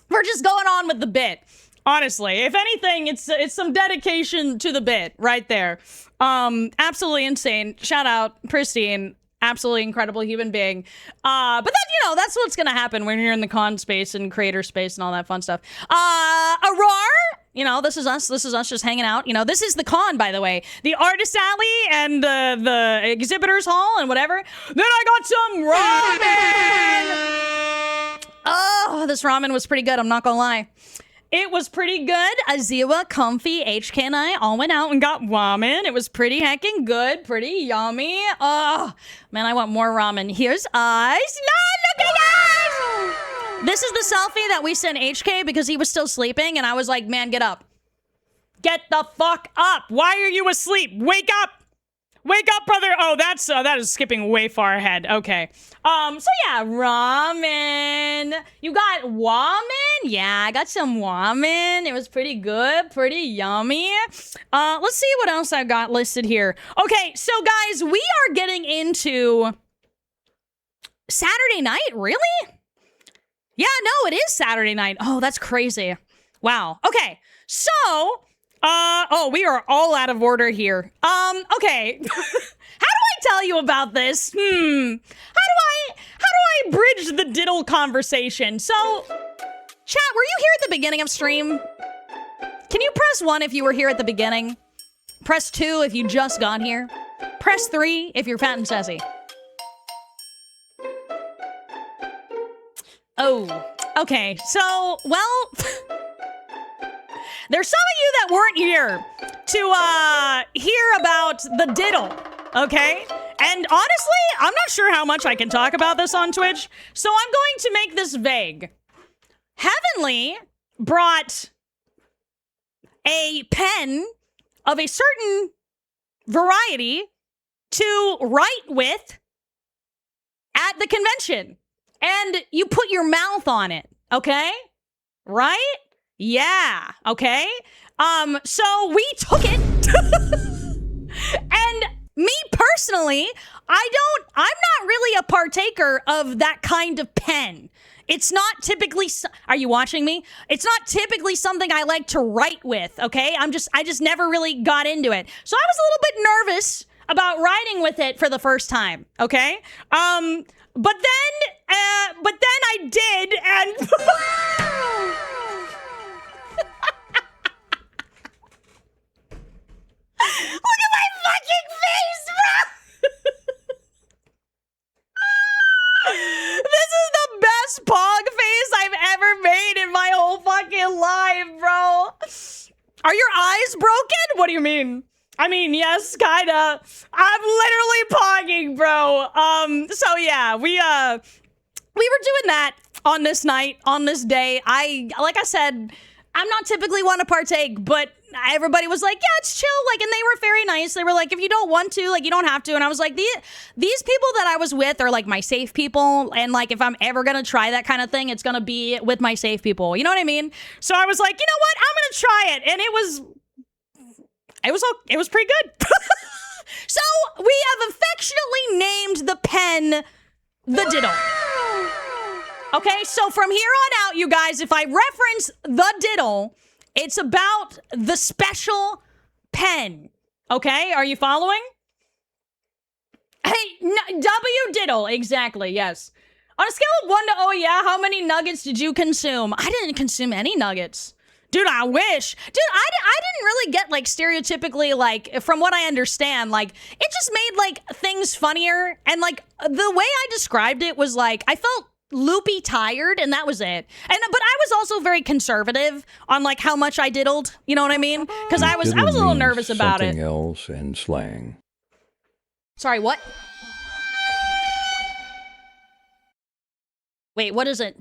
for just going on with the bit. Honestly, if anything, it's some dedication to the bit right there. Absolutely insane. Shout out, Pristine. Absolutely incredible human being. But then, that's what's going to happen when you're in the con space and creator space and all that fun stuff. Aurora, this is us just hanging out. This is the con, by the way. The artist alley and the exhibitors hall and whatever. Then I got some ramen. Oh, this ramen was pretty good. I'm not gonna lie. It was pretty good. Aziwa, Comfy, HK, and I all went out and got ramen. It was pretty heckin' good, pretty yummy. Oh, man, I want more ramen. Here's us. No, look at us! This is the selfie that we sent HK because he was still sleeping, and I was like, man, get up. Get the fuck up. Why are you asleep? Wake up. Wake up, brother. Oh, that is skipping way far ahead. Okay. So yeah, ramen. You got ramen? Yeah, I got some ramen. It was pretty good, pretty yummy. Let's see what else I got listed here. Okay, so guys, we are getting into Saturday night, really? Yeah, no, it is Saturday night. Oh, that's crazy. Wow. Okay. So, we are all out of order here. Okay. How do I tell you about this? How do I bridge the diddle conversation? So, chat, were you here at the beginning of stream? Can you press 1 if you were here at the beginning? Press 2 if you just got here. Press 3 if you're fat and sassy. Oh, okay. So, well, there's some of you that weren't here to hear about the diddle, okay? And honestly, I'm not sure how much I can talk about this on Twitch, so I'm going to make this vague. Heavenly brought a pen of a certain variety to write with at the convention. And you put your mouth on it, okay? Right? Yeah, okay? So we took it. And me personally, I'm not really a partaker of that kind of pen. It's not typically, are you watching me? It's not typically something I like to write with, okay? I just never really got into it. So I was a little bit nervous about writing with it for the first time, okay? But then I did, and look at my fucking face, bro! This is the best pog face I've ever made in my whole fucking life, bro. Are your eyes broken? What do you mean? I mean, yes, kinda. I'm literally pogging, bro. So yeah, we were doing that on this night, on this day. Like I said, I'm not typically one to partake, but everybody was like, yeah, it's chill. Like, and they were very nice. They were like, if you don't want to, like, you don't have to. And I was like, these people that I was with are like my safe people. And like, if I'm ever going to try that kind of thing, it's going to be with my safe people. You know what I mean? So I was like, you know what? I'm going to try it. And it was pretty good. So we have affectionately named the pen the diddle. Okay, so from here on out, you guys, if I reference the diddle, it's about the special pen. Okay, are you following? Hey, W diddle, exactly, yes. On a scale of 1 to oh yeah, how many nuggets did you consume? I didn't consume any nuggets. Dude, I wish. Dude, I didn't really get, like, stereotypically, like, from what I understand, like, it just made, like, things funnier. And, like, the way I described it was, like, I felt loopy tired, and that was it. But I was also very conservative on, like, how much I diddled. You know what I mean? Because I was a little nervous about it. Something else in slang. Sorry, what? Wait, what is it?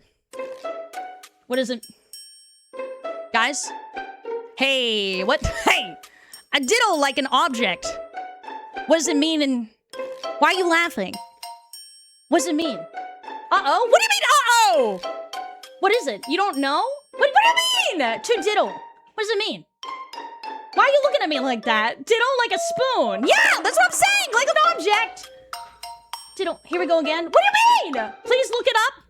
What is it? Guys? Hey, what? Hey! A diddle like an object. What does it mean and... Why are you laughing? What does it mean? Uh-oh? What do you mean, uh-oh? What is it? You don't know? What do you mean? To diddle. What does it mean? Why are you looking at me like that? Diddle like a spoon. Yeah, that's what I'm saying! Like an object! Diddle. Here we go again. What do you mean? Please look it up.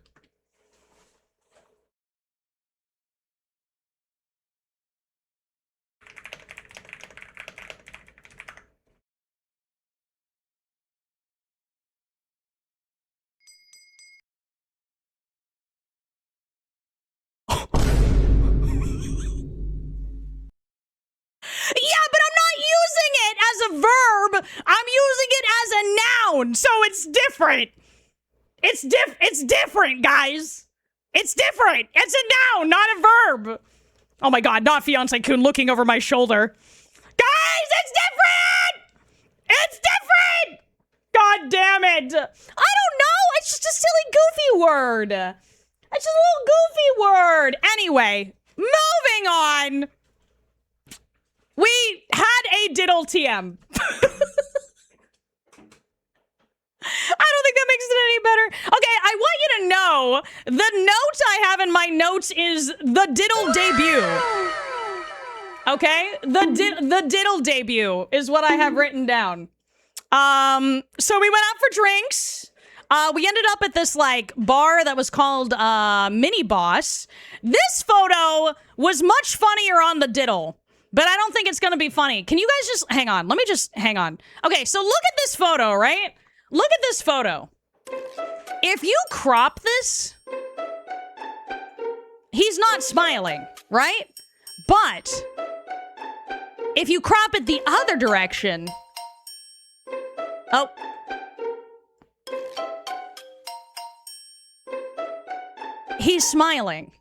Yeah, but I'm not using it as a verb. I'm using it as a noun, so it's different. It's different, guys. It's different. It's a noun, not a verb. Oh my god, not Fiance Kun looking over my shoulder. Guys, it's different! It's different! God damn it. I don't know. It's just a silly, goofy word. It's just a little goofy word. Anyway, moving on. We had a diddle TM. I don't think that makes it any better. Okay, I want you to know the note I have in my notes is the diddle debut. Okay? The diddle debut is what I have written down. So we went out for drinks. We ended up at this, like, bar that was called Mini Boss. This photo was much funnier on the diddle. But I don't think it's gonna be funny. Can you guys just hang on? Let me just hang on. Okay, so look at this photo, right? Look at this photo. If you crop this, he's not smiling, right? But if you crop it the other direction, oh. He's smiling.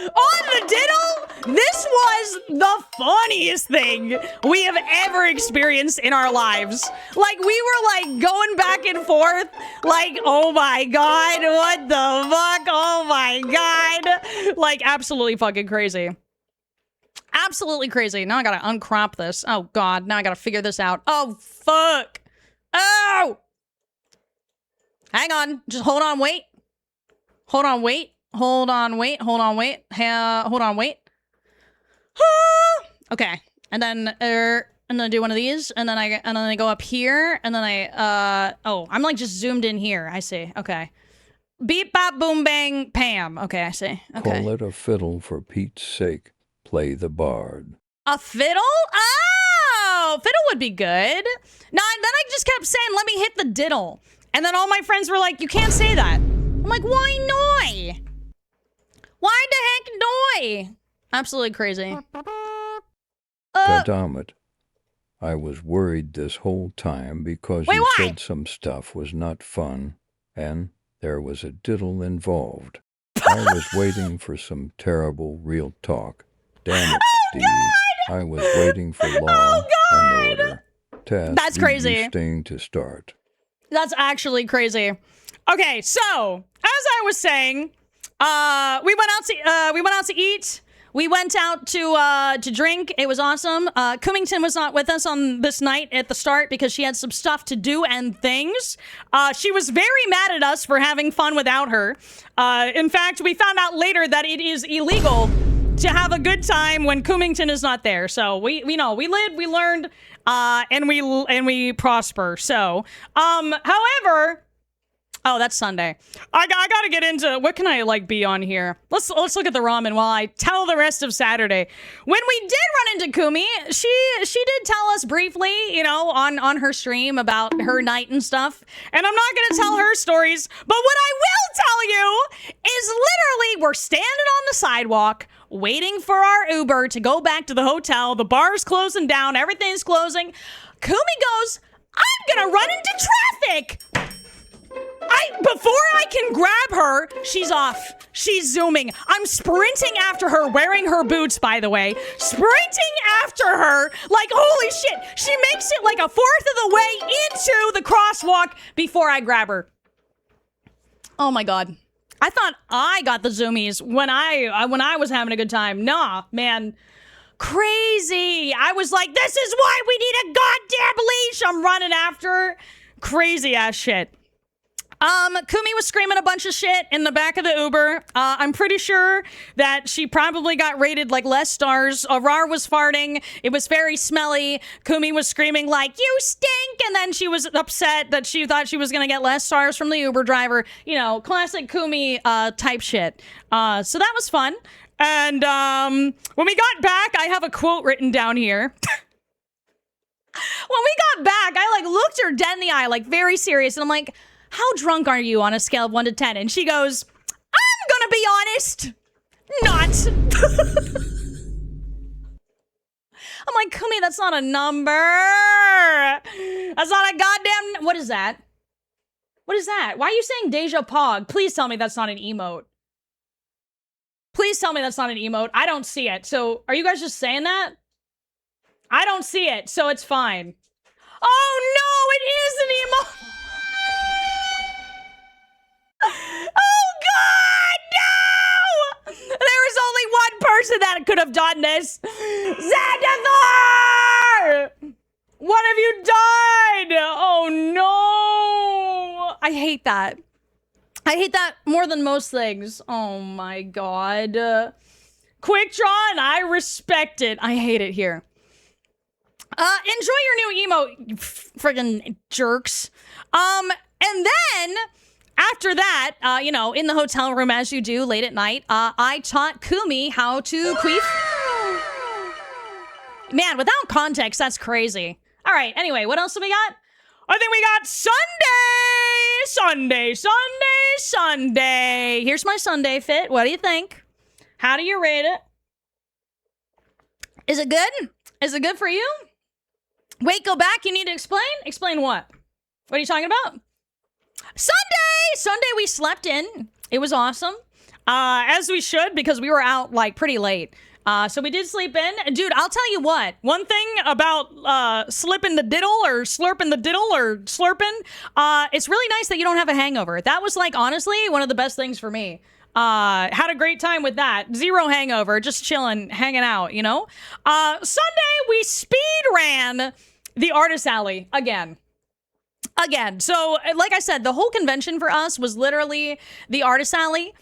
On the diddle, this was the funniest thing we have ever experienced in our lives. Like, we were, like, going back and forth, like, oh my god, what the fuck, oh my god. Like, absolutely fucking crazy. Absolutely crazy. Now I gotta uncrop this. Oh god, now I gotta figure this out. Oh, fuck. Oh! Hang on, just hold on, wait. Hold on, wait. Hold on, wait, hold on, wait. Hold on, wait. Okay. And then I do one of these, and then I go up here, and then oh, I'm like just zoomed in here. I see. Okay. Beep, bop, boom, bang, Pam. Okay, I see. Okay. Call it a fiddle for Pete's sake. Play the bard. A fiddle? Oh, fiddle would be good. Now, then I just kept saying, let me hit the diddle. And then all my friends were like, you can't say that. I'm like, why not? Why the heck no? Absolutely crazy. Goddammit. I was worried this whole time because you said some stuff was not fun, and there was a diddle involved. I was waiting for some terrible real talk. Damn it, Steve. I was waiting for law and order. Tess, that's crazy. Thing to start. That's actually crazy. Okay, so as I was saying, we went out to eat. We went out to drink. It was awesome. Cummington was not with us on this night at the start because she had some stuff to do and things. She was very mad at us for having fun without her. In fact, we found out later that it is illegal to have a good time when Cummington is not there. So we know, we lived, we learned, and we prosper. So, however, Oh, that's Sunday. I gotta get into what can I like be on here. Let's look at the ramen while I tell the rest of Saturday. When we did run into Kumi, she did tell us briefly, you know, on her stream about her night and stuff. And I'm not gonna tell her stories, but what I will tell you is literally we're standing on the sidewalk waiting for our Uber to go back to the hotel. The bar's closing down, everything's closing. Kumi goes, "I'm gonna run into traffic." Before I can grab her, she's off. She's zooming. I'm sprinting after her, wearing her boots, by the way. Sprinting after her, like, holy shit. She makes it like a fourth of the way into the crosswalk before I grab her. Oh my God. I thought I got the zoomies when I was having a good time. Nah, man. Crazy. I was like, this is why we need a goddamn leash. I'm running after her. Crazy ass shit. Kumi was screaming a bunch of shit in the back of the Uber. I'm pretty sure that she probably got rated like less stars. Rar was farting. It was very smelly. Kumi was screaming like, "You stink!" And then she was upset that she thought she was going to get less stars from the Uber driver. You know, classic Kumi type shit. So that was fun. And when we got back, I have a quote written down here. When we got back, I like looked her dead in the eye, like very serious. And I'm like, "How drunk are you on a scale of 1 to 10? And she goes, "I'm gonna be honest, not." I'm like, Kumi, that's not a number. That's not a goddamn... What is that? What is that? Why are you saying Deja Pog? Please tell me that's not an emote. Please tell me that's not an emote. I don't see it. So, are you guys just saying that? I don't see it, so it's fine. Oh no, it is an emote. Oh God, no! There is only one person that could have done this. Xandathar! What have you done? Oh no! I hate that. I hate that more than most things. Oh my God. Quick draw, and I respect it. I hate it here. Enjoy your new emote, you friggin' jerks. And then... After that, you know, in the hotel room as you do late at night, I taught Kumi how to queef. Man, without context, that's crazy. All right, anyway, what else do we got? I think we got Sunday. Here's my Sunday fit. What do you think? How do you rate it? Is it good? Is it good for you? Wait, go back. You need to explain? Explain what? What are you talking about? Sunday we slept in. It was awesome. As we should, because we were out like pretty late. So we did sleep in. Dude, I'll tell you what. One thing about slipping the diddle or slurping the diddle or slurping, it's really nice that you don't have a hangover. That was like, honestly, one of the best things for me. Had a great time with that. Zero hangover, just chilling, hanging out, you know? Sunday, we speed ran the Artist Alley again. So, like I said, the whole convention for us was literally the Artist Alley.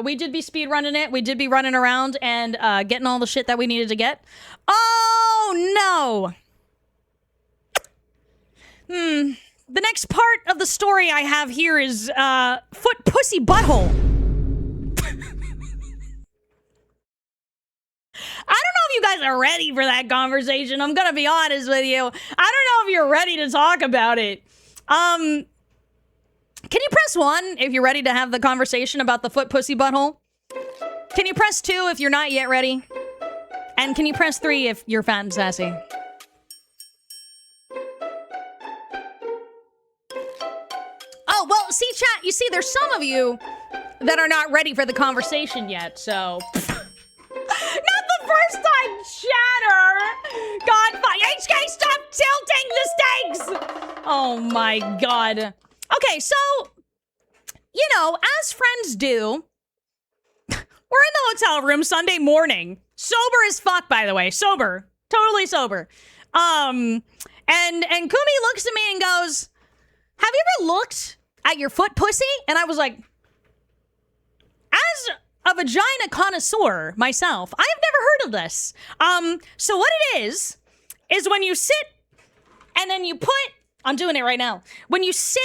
We did be speed running it. We did be running around and getting all the shit that we needed to get. Oh, no. The next part of the story I have here is foot pussy butthole. I don't know if you guys are ready for that conversation. I'm gonna be honest with you. I don't know if you're ready to talk about it. Can you press 1 if you're ready to have the conversation about the foot pussy butthole? Can you press 2 if you're not yet ready? And can you press 3 if you're fat and sassy? Oh, well, see, chat, you see, there's some of you that are not ready for the conversation yet, so... Not the first time, chatter! God, HK, stop tilting the stakes! Oh my God. Okay, so, you know, as friends do, we're in the hotel room Sunday morning. Sober as fuck, by the way. Sober. Totally sober. And Kumi looks at me and goes, "Have you ever looked at your foot pussy?" And I was like, as a vagina connoisseur myself, I have never heard of this. So what it is when you sit and then you put, I'm doing it right now. When you sit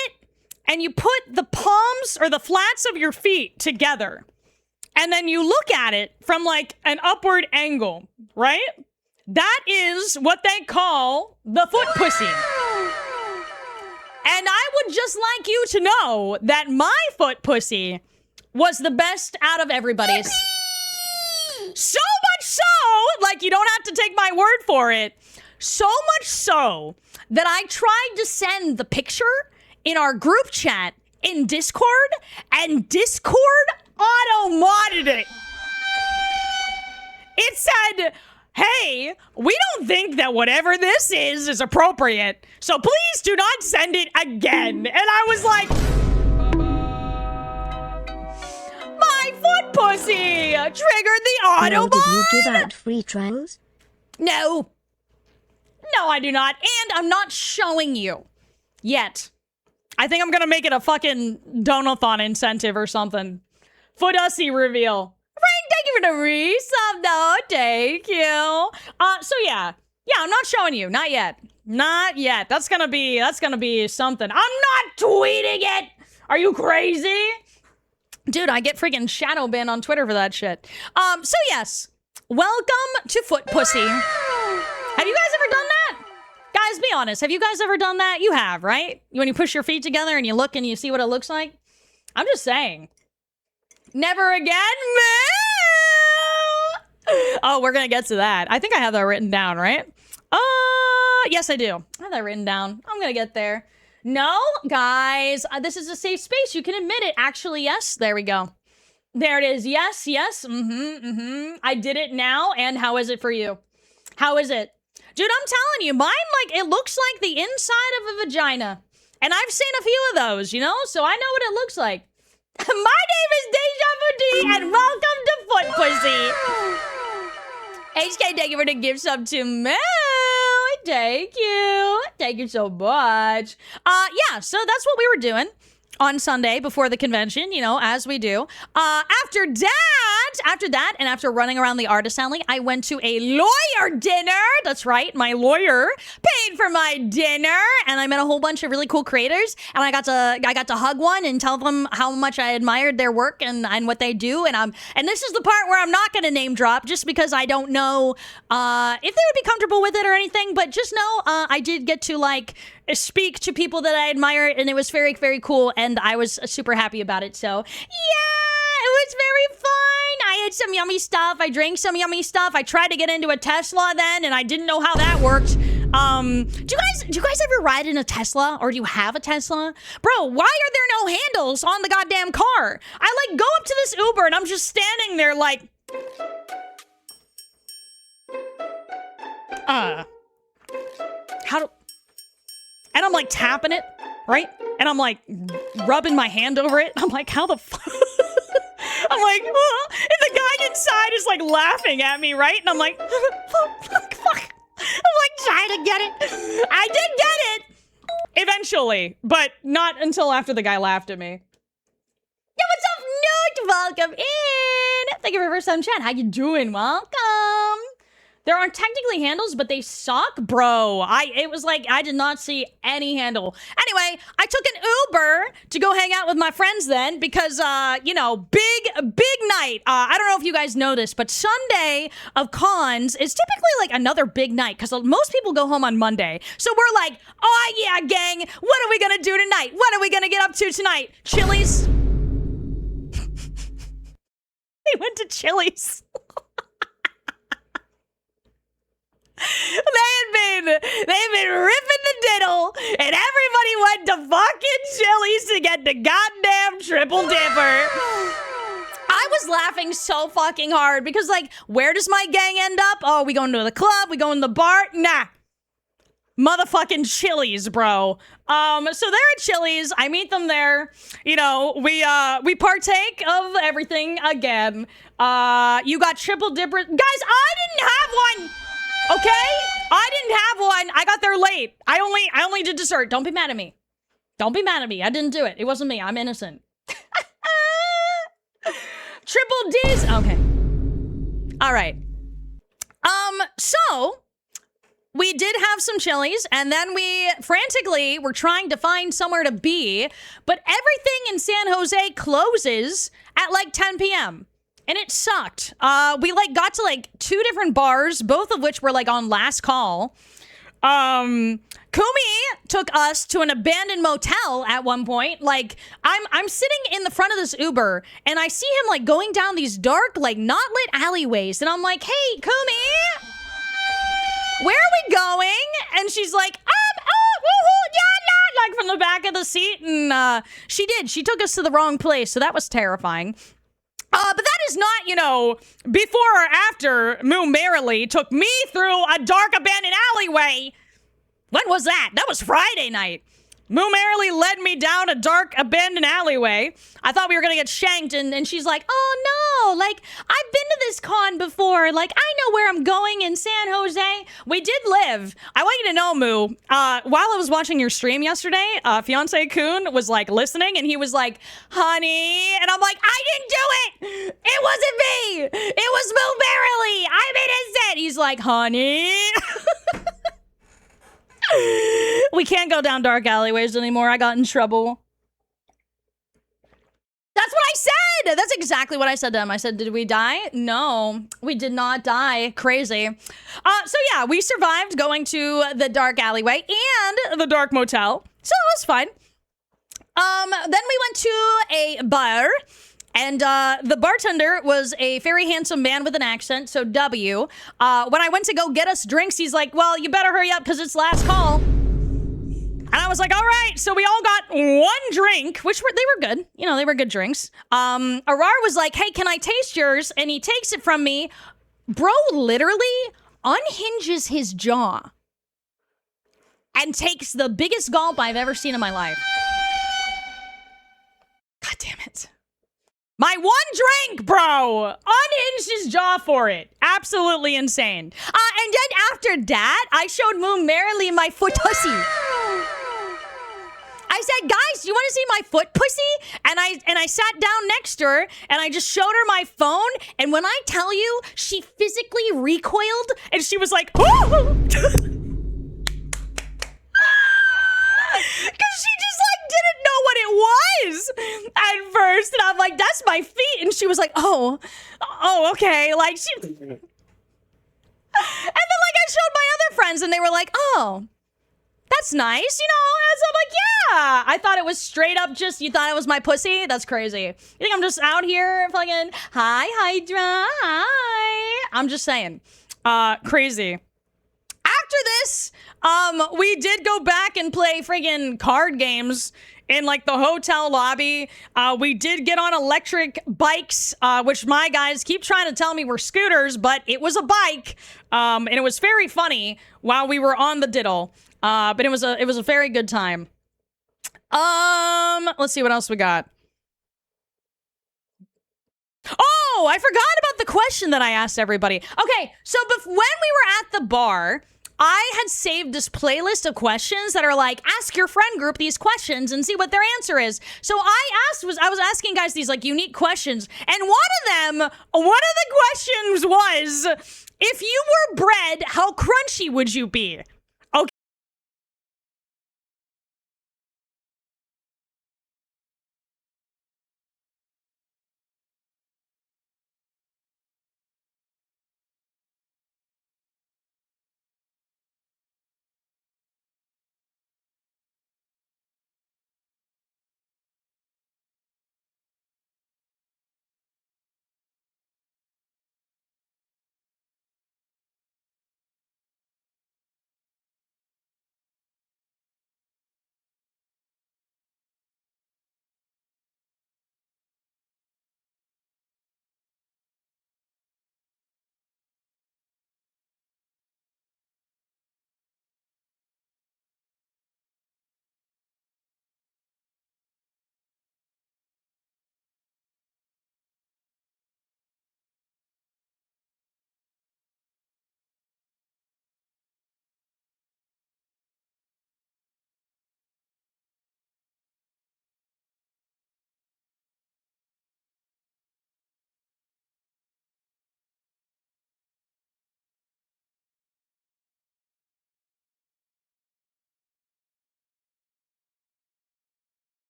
and you put the palms or the flats of your feet together, and then you look at it from like an upward angle, right? That is what they call the foot pussy. And I would just like you to know that my foot pussy was the best out of everybody's. So much so, like you don't have to take my word for it, so much so that I tried to send the picture in our group chat in Discord, and Discord auto-modded it. It said, hey, we don't think that whatever this is appropriate, so please do not send it again. And I was like, my foot pussy triggered the auto-mod. Did you give out free trials? No. No, I do not. And I'm not showing you yet. I think I'm going to make it a fucking donathon incentive or something. Footussy reveal. Frank, thank you for the resub, though. Thank you. So yeah. Yeah, I'm not showing you. Not yet. Not yet. That's gonna be something. I'm not tweeting it! Are you crazy? Dude, I get freaking shadow banned on Twitter for that shit. So yes. Welcome to Foot Pussy. Have you guys ever done that? Guys, be honest. Have you guys ever done that? You have, right? When you push your feet together and you look and you see what it looks like? I'm just saying. Never again? Oh, we're gonna get to that. I think I have that written down, right? Yes, I do. I have that written down. I'm gonna get there. No, guys, this is a safe space. You can admit it. Actually, yes. There we go. There it is. Yes, yes. I did it now. And how is it for you? How is it? Dude, I'm telling you, mine, like, it looks like the inside of a vagina. And I've seen a few of those, you know? So I know what it looks like. My name is Deja Vu D, and welcome to Foot Pussy. HK, thank you for the gift sub to Moo. Thank you. Thank you so much. Yeah, so that's what we were doing on Sunday before the convention, you know, as we do. After that, and after running around the artist alley, I went to a lawyer dinner. That's right, my lawyer paid for my dinner, and I met a whole bunch of really cool creators, and I got to hug one and tell them how much I admired their work and what they do, and this is the part where I'm not going to name drop just because I don't know if they would be comfortable with it or anything, but just know I did get to like speak to people that I admire, and it was very, very cool, and I was super happy about it. So yeah, it was very fun. I had some yummy stuff. I drank some yummy stuff. I tried to get into a Tesla then, and I didn't know how that worked. Do you guys ever ride in a Tesla, or do you have a Tesla? Bro, why are there no handles on the goddamn car? I like go up to this Uber, and I'm just standing there like, and I'm like tapping it, right? And I'm like rubbing my hand over it. I'm like, how the fuck? I'm like, oh. And the guy inside is like laughing at me, right? And I'm like, fuck. I'm like trying to get it. I did get it eventually, but not until after the guy laughed at me. Yo, what's up, Newt? Welcome in. Thank you for first time chat. How you doing? Welcome. There aren't technically handles, but they suck, bro. It was like I did not see any handle. Anyway, I took an Uber to go hang out with my friends then because, you know, big night. I don't know if you guys know this, but Sunday of cons is typically like another big night because most people go home on Monday. So we're like, oh yeah, gang, what are we gonna do tonight? What are we gonna get up to tonight? Chili's. They went to Chili's. They've been ripping the diddle, and everybody went to fucking Chili's to get the goddamn triple dipper. I was laughing so fucking hard because, like, where does my gang end up? Oh, we going to the club? We going to the bar? Nah. Motherfucking Chili's, bro. So they're at Chili's. I meet them there. You know, we partake of everything again. You got triple dipper. Guys, I didn't have one. Okay? I didn't have one. I got there late. I only did dessert. Don't be mad at me. Don't be mad at me. I didn't do it. It wasn't me. I'm innocent. Triple D's. Okay. All right. So we did have some Chili's, and then we frantically were trying to find somewhere to be, but everything in San Jose closes at like 10 p.m. And it sucked. We like got to like 2 different bars, both of which were like on last call. Kumi took us to an abandoned motel at one point. Like I'm sitting in the front of this Uber and I see him like going down these dark, like not lit alleyways. And I'm like, hey, Kumi, where are we going? And she's like, yeah, like from the back of the seat. And she did. She took us to the wrong place. So that was terrifying. But that is not, before or after Moo merrily took me through a dark abandoned alleyway. When was that? That was Friday night. Moo merrily led me down a dark abandoned alleyway. I thought we were going to get shanked, and she's like, oh no, like, I've been to this con before. Like, I know where I'm going in San Jose. We did live. I want you to know, Moo, while I was watching your stream yesterday, fiance Kun was, like, listening, and he was like, honey, and I'm like, I didn't do it. It wasn't me. It was Moo merrily. I'm innocent. He's like, honey. We can't go down dark alleyways anymore. I got in trouble. That's what I said. That's exactly what I said to him. I said, did we die? No, we did not die. Crazy. So yeah, we survived going to the dark alleyway and the dark motel. So it was fine. Then we went to a bar. And the bartender was a very handsome man with an accent, so W. When I went to go get us drinks, he's like, well, you better hurry up because it's last call. And I was like, all right. So we all got 1 drink, they were good. They were good drinks. Arar was like, hey, can I taste yours? And he takes it from me. Bro literally unhinges his jaw and takes the biggest gulp I've ever seen in my life. God damn it. My 1 drink, bro! Unhinged his jaw for it. Absolutely insane. And then after that, I showed Moo merrily my foot pussy. I said, guys, you want to see my foot pussy? And I sat down next to her, and I just showed her my phone, and when I tell you, she physically recoiled, and she was like, oh! Because she just like didn't know what it was at first, and I'm like, that's my feet, and she was like, oh, okay, like she, and then like I showed my other friends, and they were like, oh, that's nice, and so I'm like, yeah, I thought it was straight up just, you thought it was my pussy? That's crazy. You think I'm just out here fucking, hi, Hydra, hi. I'm just saying, crazy. After this, we did go back and play friggin' card games in like the hotel lobby. We did get on electric bikes, which my guys keep trying to tell me were scooters, but it was a bike. And it was very funny while we were on the diddle. But it was a very good time. Let's see what else we got. Oh, I forgot about the question that I asked everybody. Okay, so when we were at the bar, I had saved this playlist of questions that are like, ask your friend group these questions and see what their answer is. So I was asking guys these like unique questions, and one of the questions was, if you were bread, how crunchy would you be?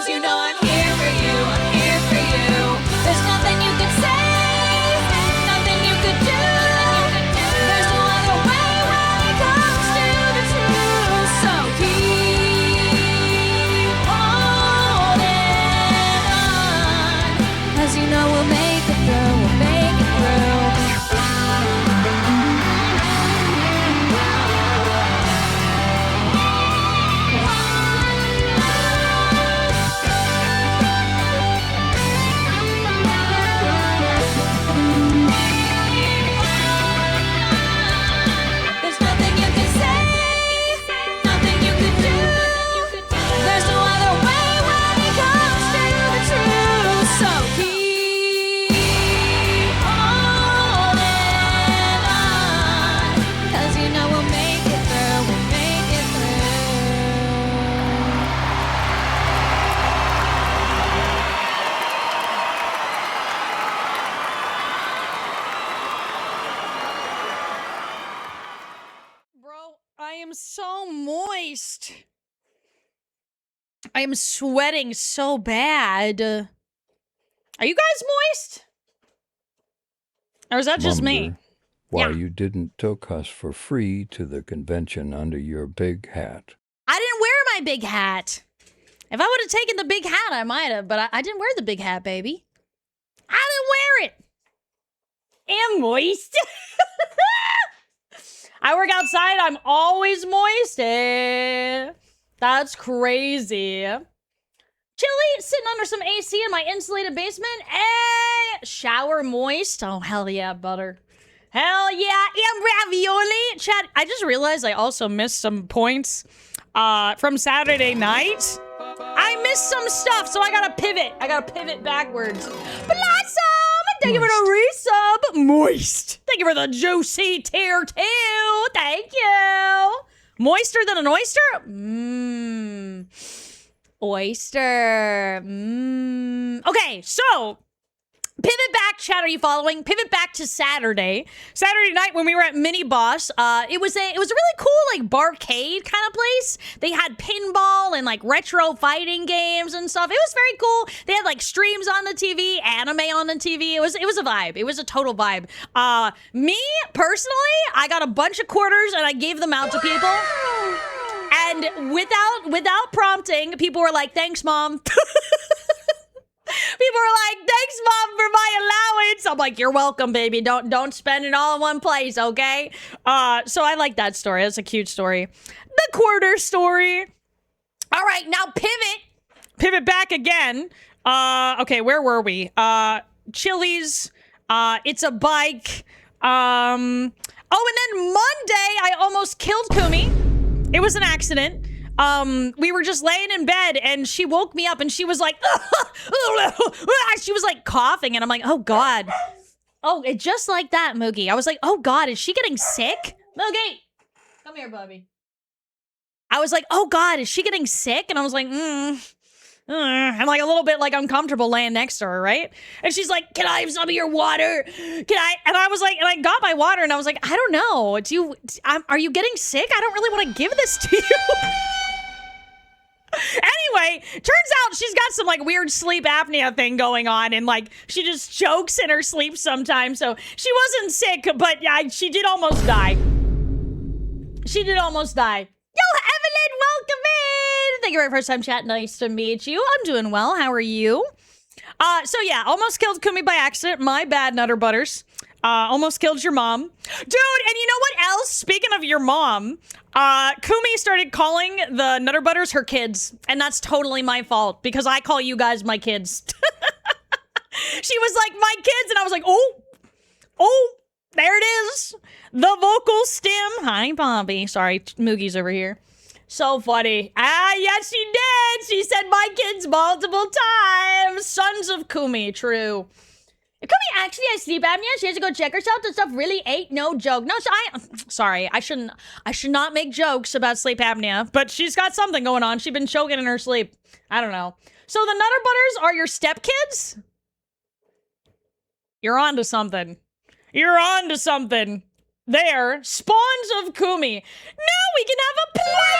'Cause you know I'm here for you, I'm here for you. There's nothing you could say, nothing you could do. There's no other way when it comes to the truth. So keep holding on, 'cause you know we'll make it through, we'll make it through. There's nothing you can say, nothing you can do. There's no other way when it comes to the truth. So keep holding on, 'cause you know we'll make it through, we'll make it through. Bro, I am so moist. I am sweating so bad. Are you guys moist? Or is that just me? Wonder why Yeah. you didn't took us for free to the convention under your big hat. I didn't wear my big hat. If I would have taken the big hat, I might have, but I didn't wear the big hat, baby. I didn't wear it. I'm moist. I work outside. I'm always moist. That's crazy. Chilly, sitting under some AC in my insulated basement. Shower moist. Oh, hell yeah, butter. Hell yeah, and ravioli. Chat, I just realized I also missed some points from Saturday night. I missed some stuff, so I gotta pivot. I gotta pivot backwards. Blossom! Thank you for the resub. Moist. Thank you for the juicy tier 2. Thank you. Moister than an oyster? Mmm. Oyster. Mmm. Okay, so pivot back, chat. Are you following? Pivot back to Saturday night when we were at Mini Boss. It was a really cool like barcade kind of place. They had pinball and like retro fighting games and stuff. It was very cool. They had like streams on the TV, anime on the TV. It was a vibe. It was a total vibe. Me personally, I got a bunch of quarters and I gave them out to people. And without prompting, people were like, "Thanks, Mom." People were like, "Thanks, Mom, for my allowance." I'm like, "You're welcome, baby. Don't spend it all in one place, okay?" So I like that story. That's a cute story. The quarter story. All right, now pivot back again. Okay, where were we? Chili's. It's a bike. Oh, and then Monday, I almost killed Kumi. It was an accident. We were just laying in bed and she woke me up and she was like, she was like coughing and I'm like, oh God. Oh, it just like that, Moogie. I was like, oh God, is she getting sick? Moogie, come here, Bubby. I was like, oh God, is she getting sick? And I was like, I'm like a little bit like uncomfortable laying next to her, right? And she's like, "Can I have some of your water? Can I?" And I was like, and I got my water and I was like, I don't know. Are you getting sick? I don't really want to give this to you. Anyway, turns out she's got some like weird sleep apnea thing going on and like she just chokes in her sleep sometimes. So she wasn't sick, but yeah, she did almost die. She did almost die. Yo, Evelyn, welcome in. Thank you for your first time chat. Nice to meet you. I'm doing well. How are you? So yeah, almost killed Kumi by accident. My bad, Nutter Butters. Almost killed your mom. Dude, and you know what else? Speaking of your mom, Kumi started calling the Nutter Butters her kids. And that's totally my fault because I call you guys my kids. She was like, my kids. And I was like, oh, there it is. The vocal stem. Hi, Bobby. Sorry, Moogie's over here. So funny. Yes, she did. She said my kids multiple times. Sons of Kumi, true. Kumi actually has sleep apnea. She has to go check herself. That stuff really ain't no joke. No, sorry. I should not make jokes about sleep apnea, but she's got something going on. She's been choking in her sleep. I don't know. So the Nutter Butters are your stepkids? You're on to something. You're on to something. There, spawns of Kumi. Now we can have a play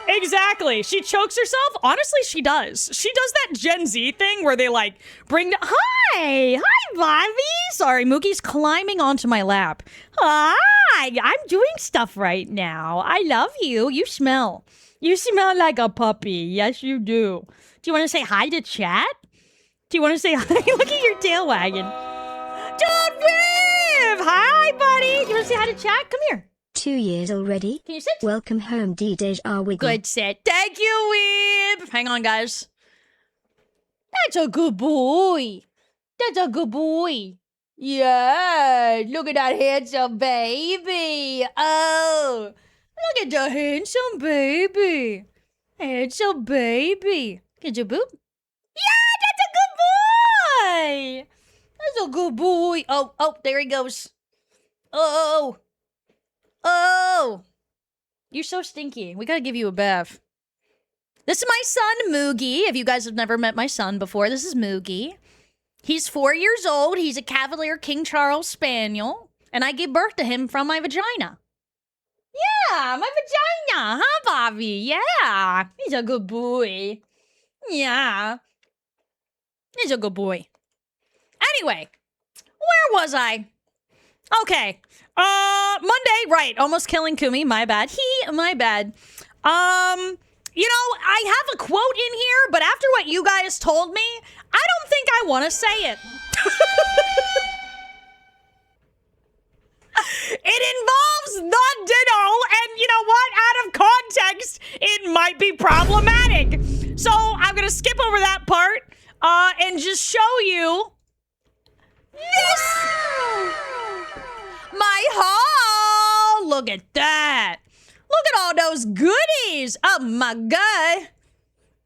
date. Exactly. She chokes herself. Honestly, she does. She does that Gen Z thing where they like bring. Hi, Bobby. Sorry, Mookie's climbing onto my lap. Hi, I'm doing stuff right now. I love you. You smell. You smell like a puppy. Yes, you do. Do you want to say hi to chat? Do you want to say hi? Look at your tail wagging. Dude, Viv! Hi, buddy. You want to say hi to chat? Come here. 2 years already? Can you sit? Welcome home, D-Deja Wiggle. Good sit. Thank you, Weeb. Hang on, guys. That's a good boy. That's a good boy. Yeah, look at that handsome baby. Oh, look at the handsome baby. Handsome baby. Get your boop. Yeah, that's a good boy. That's a good boy. Oh, there he goes. Oh. You're so stinky. We gotta give you a bath. This is my son, Moogie. If you guys have never met my son before, this is Moogie. He's 4 years old. He's a Cavalier King Charles Spaniel. And I gave birth to him from my vagina. Yeah, my vagina, huh, Bobby? Yeah, he's a good boy. Yeah, he's a good boy. Anyway, where was I? Okay, Monday, right, almost killing Kumi, my bad. My bad. You know, I have a quote in here, but after what you guys told me, I don't think I want to say it. It involves the ditto, and you know what? Out of context, it might be problematic. So I'm gonna skip over that part, and just show you this. My haul! Look at that. Look at all those goodies. Oh my god.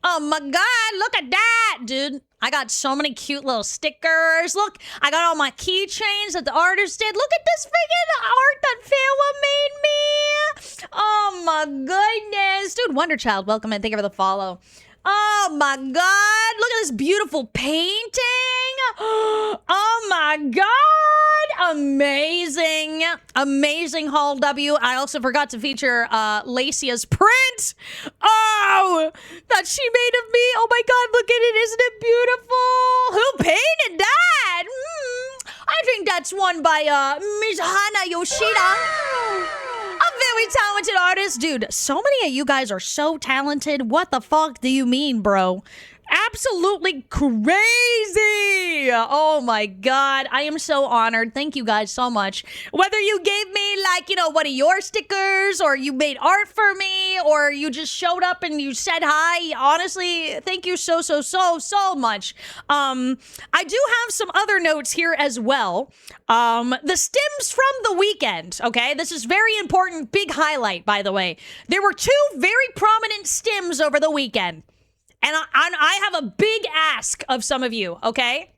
Oh my god, look at that, dude. I got so many cute little stickers. Look, I got all my keychains that the artist did. Look at this freaking art that Fawa made me. Oh my goodness. Dude, Wonderchild, welcome in. Thank you for the follow. Oh my god, look at this beautiful painting. Oh my god, amazing. Amazing haul, W. I also forgot to feature Lacia's print. Oh, that she made of me. Oh my god, look at it. Isn't it beautiful? Who painted that? I think that's one by Ms. Hana Yoshida. A very talented artist. Dude, so many of you guys are so talented. What the fuck do you mean, bro? Absolutely crazy. Oh my god, I am so honored. Thank you guys so much. Whether you gave me like, you know, one of your stickers, or you made art for me, or you just showed up and you said hi, honestly, thank you so much. I do have some other notes here as well. The stims from the weekend, okay? This is very important, big highlight, by the way. There were two very prominent stims over the weekend. And I have a big ask of some of you, okay?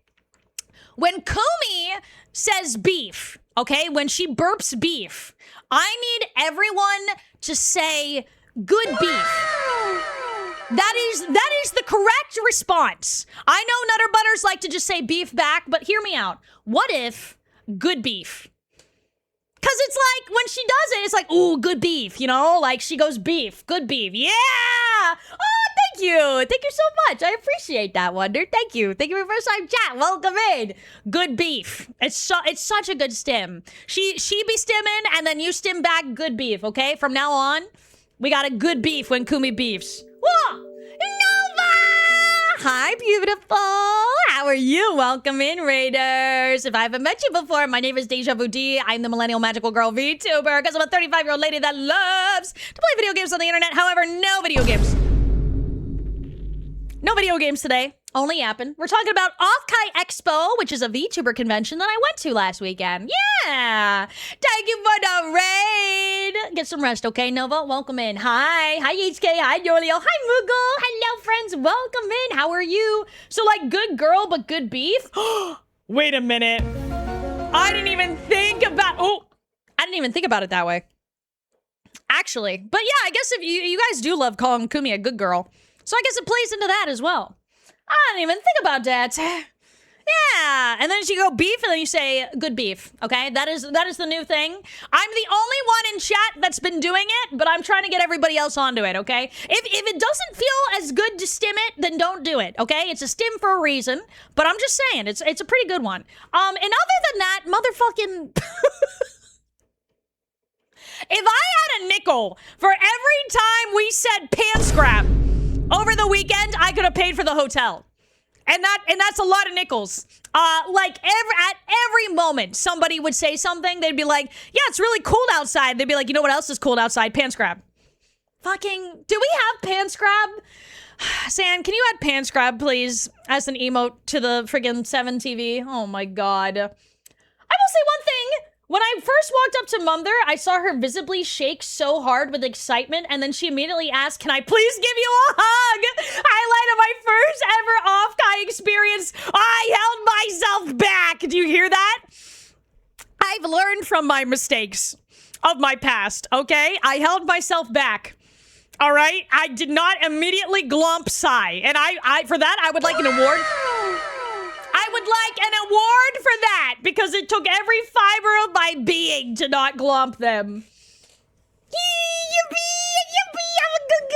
When Kumi says beef, okay, when she burps beef, I need everyone to say good beef. That is the correct response. I know Nutter Butters like to just say beef back, but hear me out. What if good beef? Because it's like, when she does it, it's like, ooh, good beef, you know? Like, she goes beef, good beef, yeah! Oh, thank you! Thank you so much. I appreciate that, Wonder. Thank you. Thank you for first time chat. Welcome in. Good beef. It's such a good stim. She be stimming, and then you stim back good beef, okay? From now on, we got a good beef when Kumi beefs. Whoa! Nova! Hi, beautiful. How are you? Welcome in, Raiders. If I haven't met you before, my name is Deja Vu D. I'm the millennial magical girl VTuber, because I'm a 35-year-old lady that loves to play video games on the internet. However, no video games. No video games today. Only yapping. We're talking about Offkai Expo, which is a VTuber convention that I went to last weekend. Yeah. Thank you for the raid. Get some rest, okay, Nova? Welcome in. Hi. Hi, HK. Hi, Yolio. Hi, Moogle. Hello, friends. Welcome in. How are you? So, like, good girl, but good beef? Wait a minute. I didn't even think about it that way. Actually. But yeah, I guess if you guys do love calling Kumi a good girl. So I guess it plays into that as well. I didn't even think about that. Yeah, and then you go beef, and then you say good beef. Okay, that is the new thing. I'm the only one in chat that's been doing it, but I'm trying to get everybody else onto it. Okay, if it doesn't feel as good to stim it, then don't do it. Okay, it's a stim for a reason. But I'm just saying, it's a pretty good one. And other than that, motherfucking. If I had a nickel for every time we said pants grab over the weekend, I could have paid for the hotel. And that's a lot of nickels. Like at every moment somebody would say something, they'd be like, yeah, it's really cold outside. They'd be like, you know what else is cold outside? Pants grab. Fucking, do we have pants grab? San, can you add pants grab, please, as an emote to the friggin' 7 TV? Oh my god. I will say one thing. When I first walked up to Mother, I saw her visibly shake so hard with excitement, and then she immediately asked, can I please give you a hug? Highlight of my first ever Offkai experience. I held myself back. Do you hear that? I've learned from my mistakes of my past, okay? I held myself back. All right? I did not immediately glomp sigh. And I for that, I would like an award. I would like an award for that because it took every fiber of my being to not glomp them. Yippee, yippee, have a good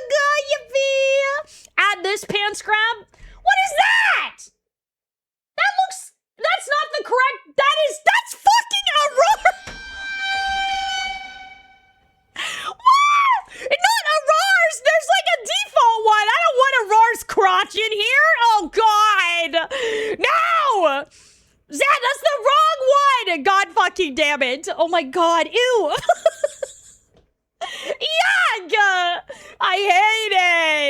girl, yippee. Add this pants grab. What is that? That's not the correct, that's fucking Aurora. What? Not Aurora's, there's like a default one. I don't want Aurora's crotch in here. Oh God. No! Zed, that's the wrong one! God fucking damn it. Oh my god, ew. Yuck! I hate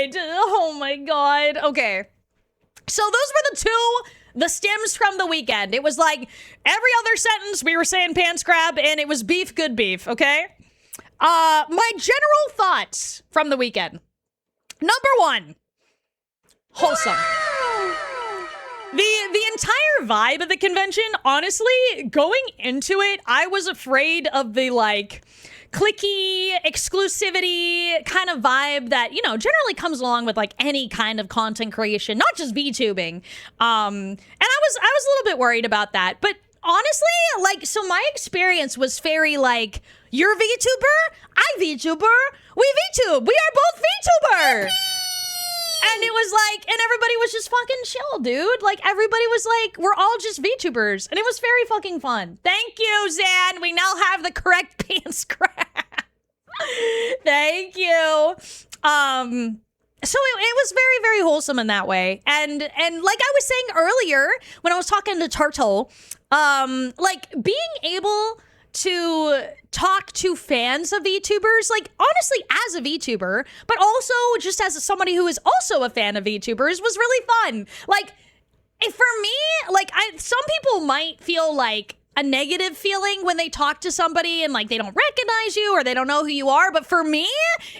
it. Oh my god. Okay. So those were the stems from the weekend. It was like every other sentence we were saying pants grab, and it was beef, good beef, okay? My general thoughts from the weekend. Number one, wholesome. The entire vibe of the convention, honestly, going into it, I was afraid of the, like, cliquey, exclusivity kind of vibe that, you know, generally comes along with, like, any kind of content creation, not just VTubing. And I was a little bit worried about that. But honestly, like, so my experience was very, like, you're a VTuber, I VTuber, we VTube, we are both VTuber. And it was like, and everybody was just fucking chill, dude. Like, everybody was like, we're all just VTubers. And it was very fucking fun. Thank you, Zan. We now have the correct pants grab. Thank you. So it was very, very wholesome in that way. And like I was saying earlier, when I was talking to Turtle, like, being able to talk to fans of VTubers, like, honestly, as a VTuber, but also just as somebody who is also a fan of VTubers, was really fun. Like, for me, like, some people might feel like a negative feeling when they talk to somebody and, like, they don't recognize you or they don't know who you are. But for me,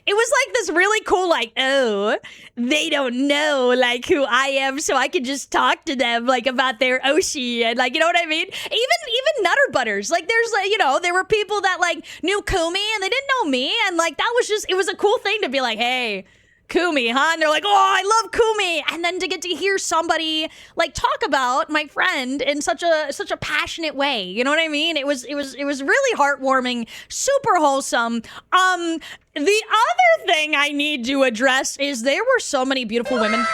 it was like this really cool, like, oh, they don't know, like, who I am, so I can just talk to them, like, about their Oshi and, like, you know what I mean? Even Nutter Butters, like, there's, like, you know, there were people that, like, knew Kumi and they didn't know me, and, like, that was just, it was a cool thing to be like, hey, Kumi, huh? And they're like, oh, I love Kumi. And then to get to hear somebody, like, talk about my friend in such a passionate way. You know what I mean? It was really heartwarming, super wholesome. The other thing I need to address is there were so many beautiful women.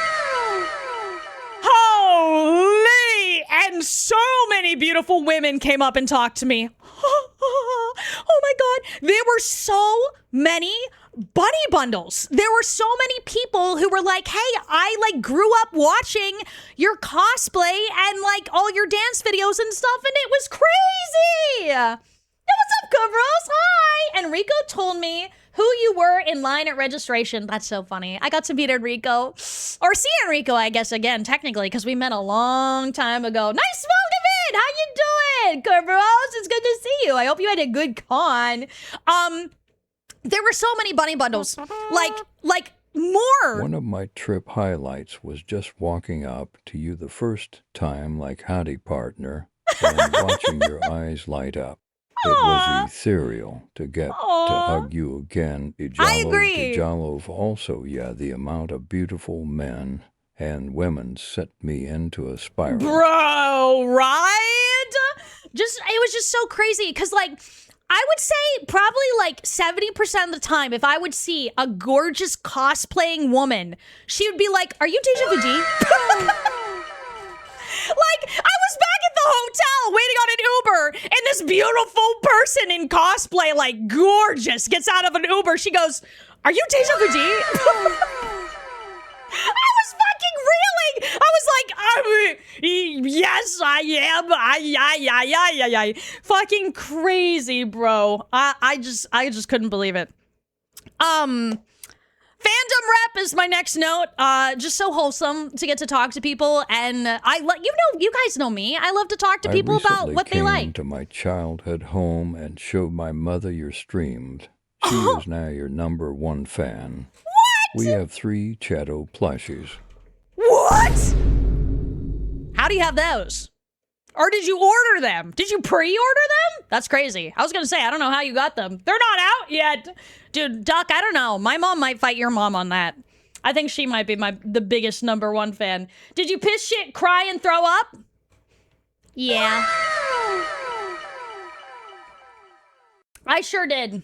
Holy! And so many beautiful women came up and talked to me. Oh my God. There were so many bunny bundles. There were so many people who were like, hey, I, like, grew up watching your cosplay and, like, all your dance videos and stuff, and it was crazy. Yo, what's up, Kubros? Hi. And Rico told me who you were in line at registration. That's so funny. I got to meet Enrico, or see Enrico, I guess, again, technically, because we met a long time ago. Nice welcome in. How you doing, Kubros? It's good to see you. I hope you had a good con. There were so many bunny bundles, like more. One of my trip highlights was just walking up to you the first time like howdy partner and watching your eyes light up. It was ethereal to get to hug you again. I agree. Jalov also, yeah, the amount of beautiful men and women set me into a spiral. Bro, right? It was just so crazy because, like, I would say probably like 70% of the time, if I would see a gorgeous cosplaying woman, she would be like, "Are you Deja Vu?" Like, I was back at the hotel waiting on an Uber, and this beautiful person in cosplay, like gorgeous, gets out of an Uber. She goes, "Are you Deja Vu?" I was fucking reeling. I was like, yes, I am. I. Fucking crazy, bro. I just couldn't believe it. Fandom rep is my next note. Just so wholesome to get to talk to people, and you guys know me. I love to talk to people about what they like. I recently came to my childhood home and showed my mother your streams. She is now your #1 fan. What? We have 3 Chatto plushies. What? How do you have those? Or did you order them? Did you pre-order them? That's crazy. I was gonna say, I don't know how you got them. They're not out yet. Dude, Duck, I don't know. My mom might fight your mom on that. I think she might be the biggest #1 fan. Did you piss, shit, cry, and throw up? Yeah. I sure did.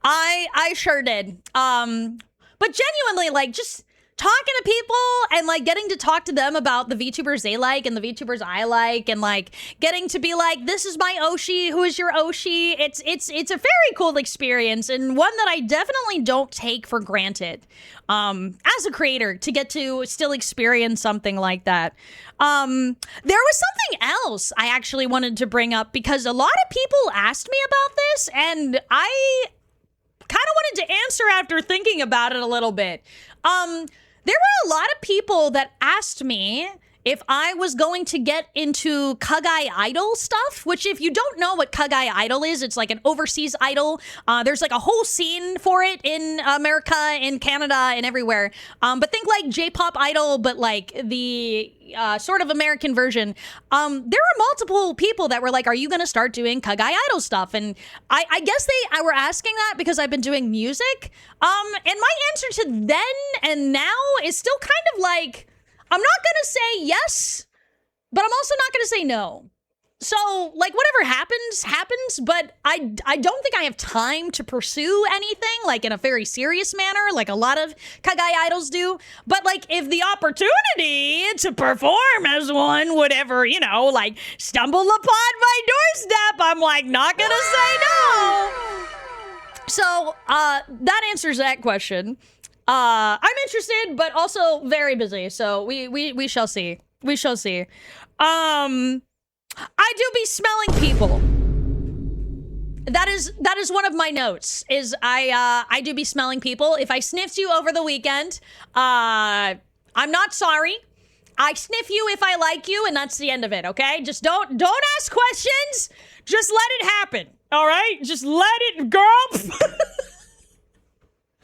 I sure did. But genuinely, like, just talking to people and like getting to talk to them about the VTubers they like and the VTubers I like, and like getting to be like, this is my Oshi, who is your Oshi? It's a very cool experience, and one that I definitely don't take for granted. As a creator, to get to still experience something like that. There was something else I actually wanted to bring up, because a lot of people asked me about this, and I kind of wanted to answer after thinking about it a little bit. There were a lot of people that asked me if I was going to get into Kagai Idol stuff, which, if you don't know what Kagai Idol is, it's like an overseas idol. There's like a whole scene for it in America, in Canada, and everywhere. But think like J-pop idol, but like the sort of American version. There were multiple people that were like, are you going to start doing Kagai Idol stuff? And I guess they were asking that because I've been doing music. And my answer to then and now is still kind of like, I'm not gonna say yes, but I'm also not gonna say no. So, like, whatever happens, happens, but I don't think I have time to pursue anything, like, in a very serious manner, like a lot of Kagai idols do. But, like, if the opportunity to perform as one would ever, you know, like, stumble upon my doorstep, I'm, like, not gonna say no. So, that answers that question. I'm interested, but also very busy. So we shall see. We shall see. I do be smelling people. That is one of my notes. Is I do be smelling people. If I sniffed you over the weekend, I'm not sorry. I sniff you if I like you, and that's the end of it. Okay, just don't ask questions. Just let it happen. All right, just let it, girl.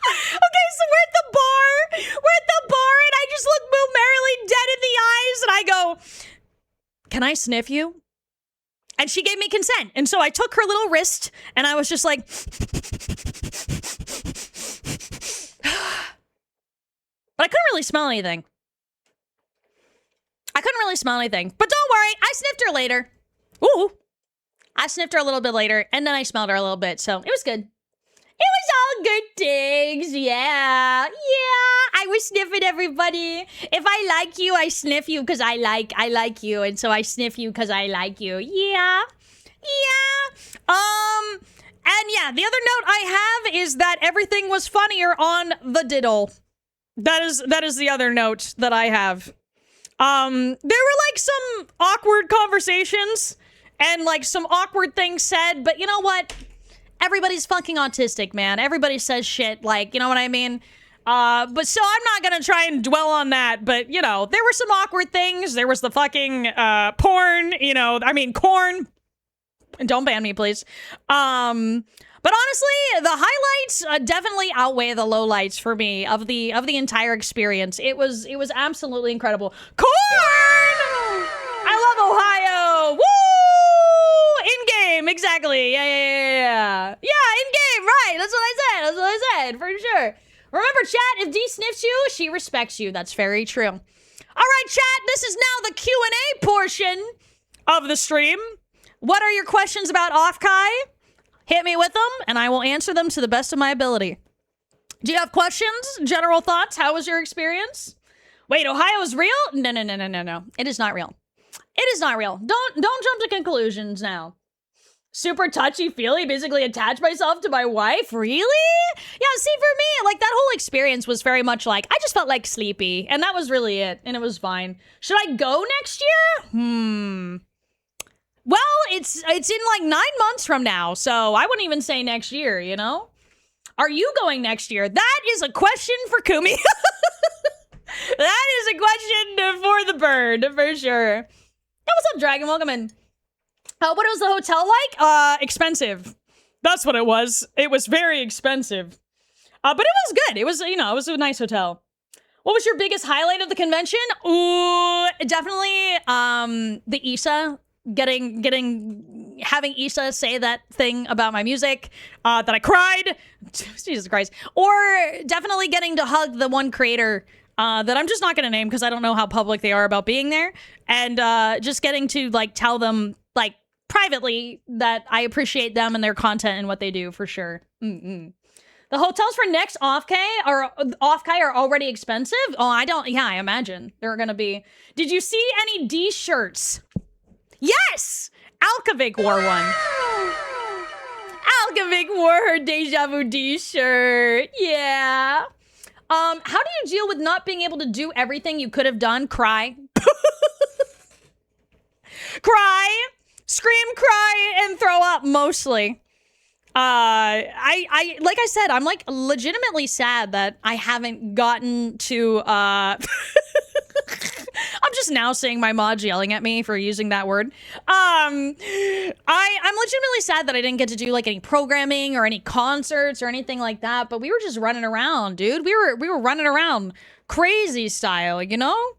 Okay, so we're at the bar, and I just look Boo Merrily dead in the eyes, and I go, can I sniff you? And she gave me consent, and so I took her little wrist, and I was just like, but I couldn't really smell anything. But don't worry, I sniffed her later. Ooh. I sniffed her a little bit later, and then I smelled her a little bit, so it was good. It was all good things, yeah. I was sniffing everybody. If I like you, I sniff you because I like you, and so I sniff you because I like you. Yeah. And yeah, the other note I have is that everything was funnier on the diddle. That is the other note that I have. There were like some awkward conversations and like some awkward things said, but you know what? Everybody's fucking autistic, man. Everybody says shit, like, you know what I mean? But so I'm not gonna try and dwell on that, but, you know, there were some awkward things. There was the fucking, porn, you know, I mean, corn. Don't ban me, please. But honestly, the highlights definitely outweigh the lowlights for me of the entire experience. It was absolutely incredible. Corn! I love Ohio! Woo! In-game, exactly. Yeah. Yeah, in-game, right. That's what I said, for sure. Remember, chat, if D sniffs you, she respects you. That's very true. All right, chat, this is now the Q&A portion of the stream. What are your questions about Offkai? Hit me with them, and I will answer them to the best of my ability. Do you have questions? General thoughts? How was your experience? Wait, Ohio's real? No. It is not real. It is not real. Don't jump to conclusions now. Super touchy-feely, basically attach myself to my wife? Really? Yeah, see, for me, like, that whole experience was very much like, I just felt like sleepy, and that was really it, and it was fine. Should I go next year? Well, it's in like 9 months from now, so I wouldn't even say next year, you know? Are you going next year? That is a question for Kumi. That is a question for the bird, for sure. Hey, what's up, Dragon? Welcome in. What was the hotel like? Expensive. That's what it was. It was very expensive. But it was good. It was, it was a nice hotel. What was your biggest highlight of the convention? Ooh, definitely the Issa. Having Issa say that thing about my music that I cried. Jesus Christ. Or definitely getting to hug the one creator that I'm just not going to name because I don't know how public they are about being there. And just getting to like tell them like privately that I appreciate them and their content and what they do for sure. The hotels for next Offkai are already expensive. Oh, I imagine they're going to be. Did you see any D shirts? Yes! Alkavik wore one. Alkavik wore her Deja Vu D shirt. Yeah. How do you deal with not being able to do everything you could have done? Cry. Cry. Scream, cry, and throw up, mostly. I like I said, I'm like legitimately sad that I haven't gotten to, I'm just now seeing my mod yelling at me for using that word. I'm legitimately sad that I didn't get to do like any programming or any concerts or anything like that, but we were just running around, dude. We were running around crazy style, you know?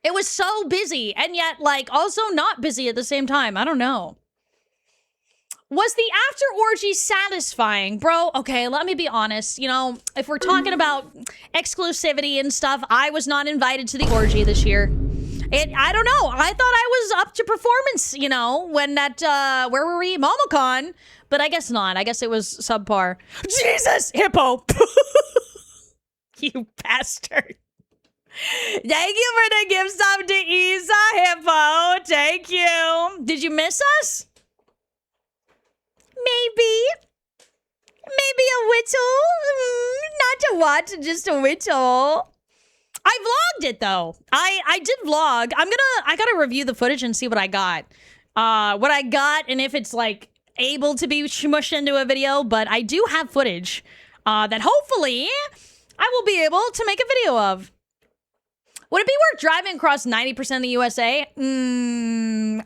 It was so busy and yet like also not busy at the same time. I don't know. Was the after orgy satisfying? Bro, okay, let me be honest. You know, if we're talking about exclusivity and stuff, I was not invited to the orgy this year. I don't know. I thought I was up to performance, you know, when that, where were we? MomoCon. But I guess not. I guess it was subpar. Jesus! Hippo! You bastard. Thank you for the gift sub to Isa, Hippo. Thank you. Did you miss us? Maybe a whittle. Not to watch, just a whittle. I vlogged it though. I did vlog. I gotta review the footage and see what I got. And if it's like able to be smushed into a video, but I do have footage that hopefully I will be able to make a video of. Would it be worth driving across 90% of the USA?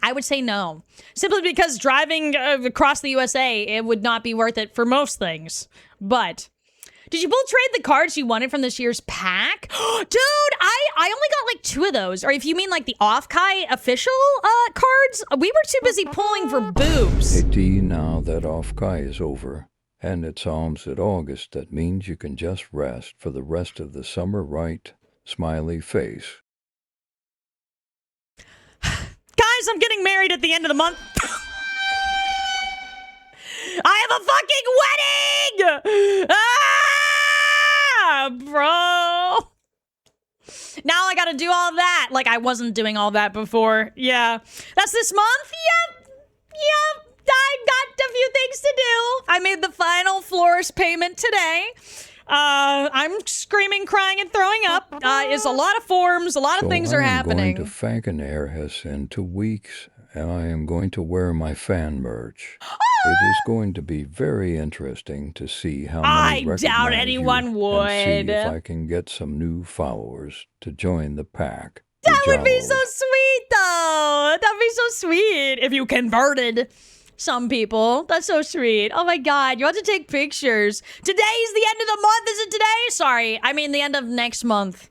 I would say no. Simply because driving across the USA, it would not be worth it for most things. But did you both trade the cards you wanted from this year's pack? Dude, I only got like 2 of those. Or if you mean like the Offkai official cards, we were too busy pulling for boobs. Hey D, now that Offkai is over, and it's almost at August, that means you can just rest for the rest of the summer, right? Smiley face. Guys, I'm getting married at the end of the month. I have a fucking wedding! Bro. Now I gotta do all that. Like I wasn't doing all that before. Yeah. That's this month? Yep. I got a few things to do. I made the final florist payment today. I'm screaming, crying, and throwing up. It's a lot of forms. A lot of things are happening. I'm going to Falconer in 2 weeks, and I am going to wear my fan merch. It is going to be very interesting to see how many recognize doubt anyone would. And see if I can get some new followers to join the pack. That would be so sweet, though. That would be so sweet if you converted some people. That's so sweet. Oh my God, you want to take pictures. Today's the end of the month, is it today? Sorry, I mean the end of next month.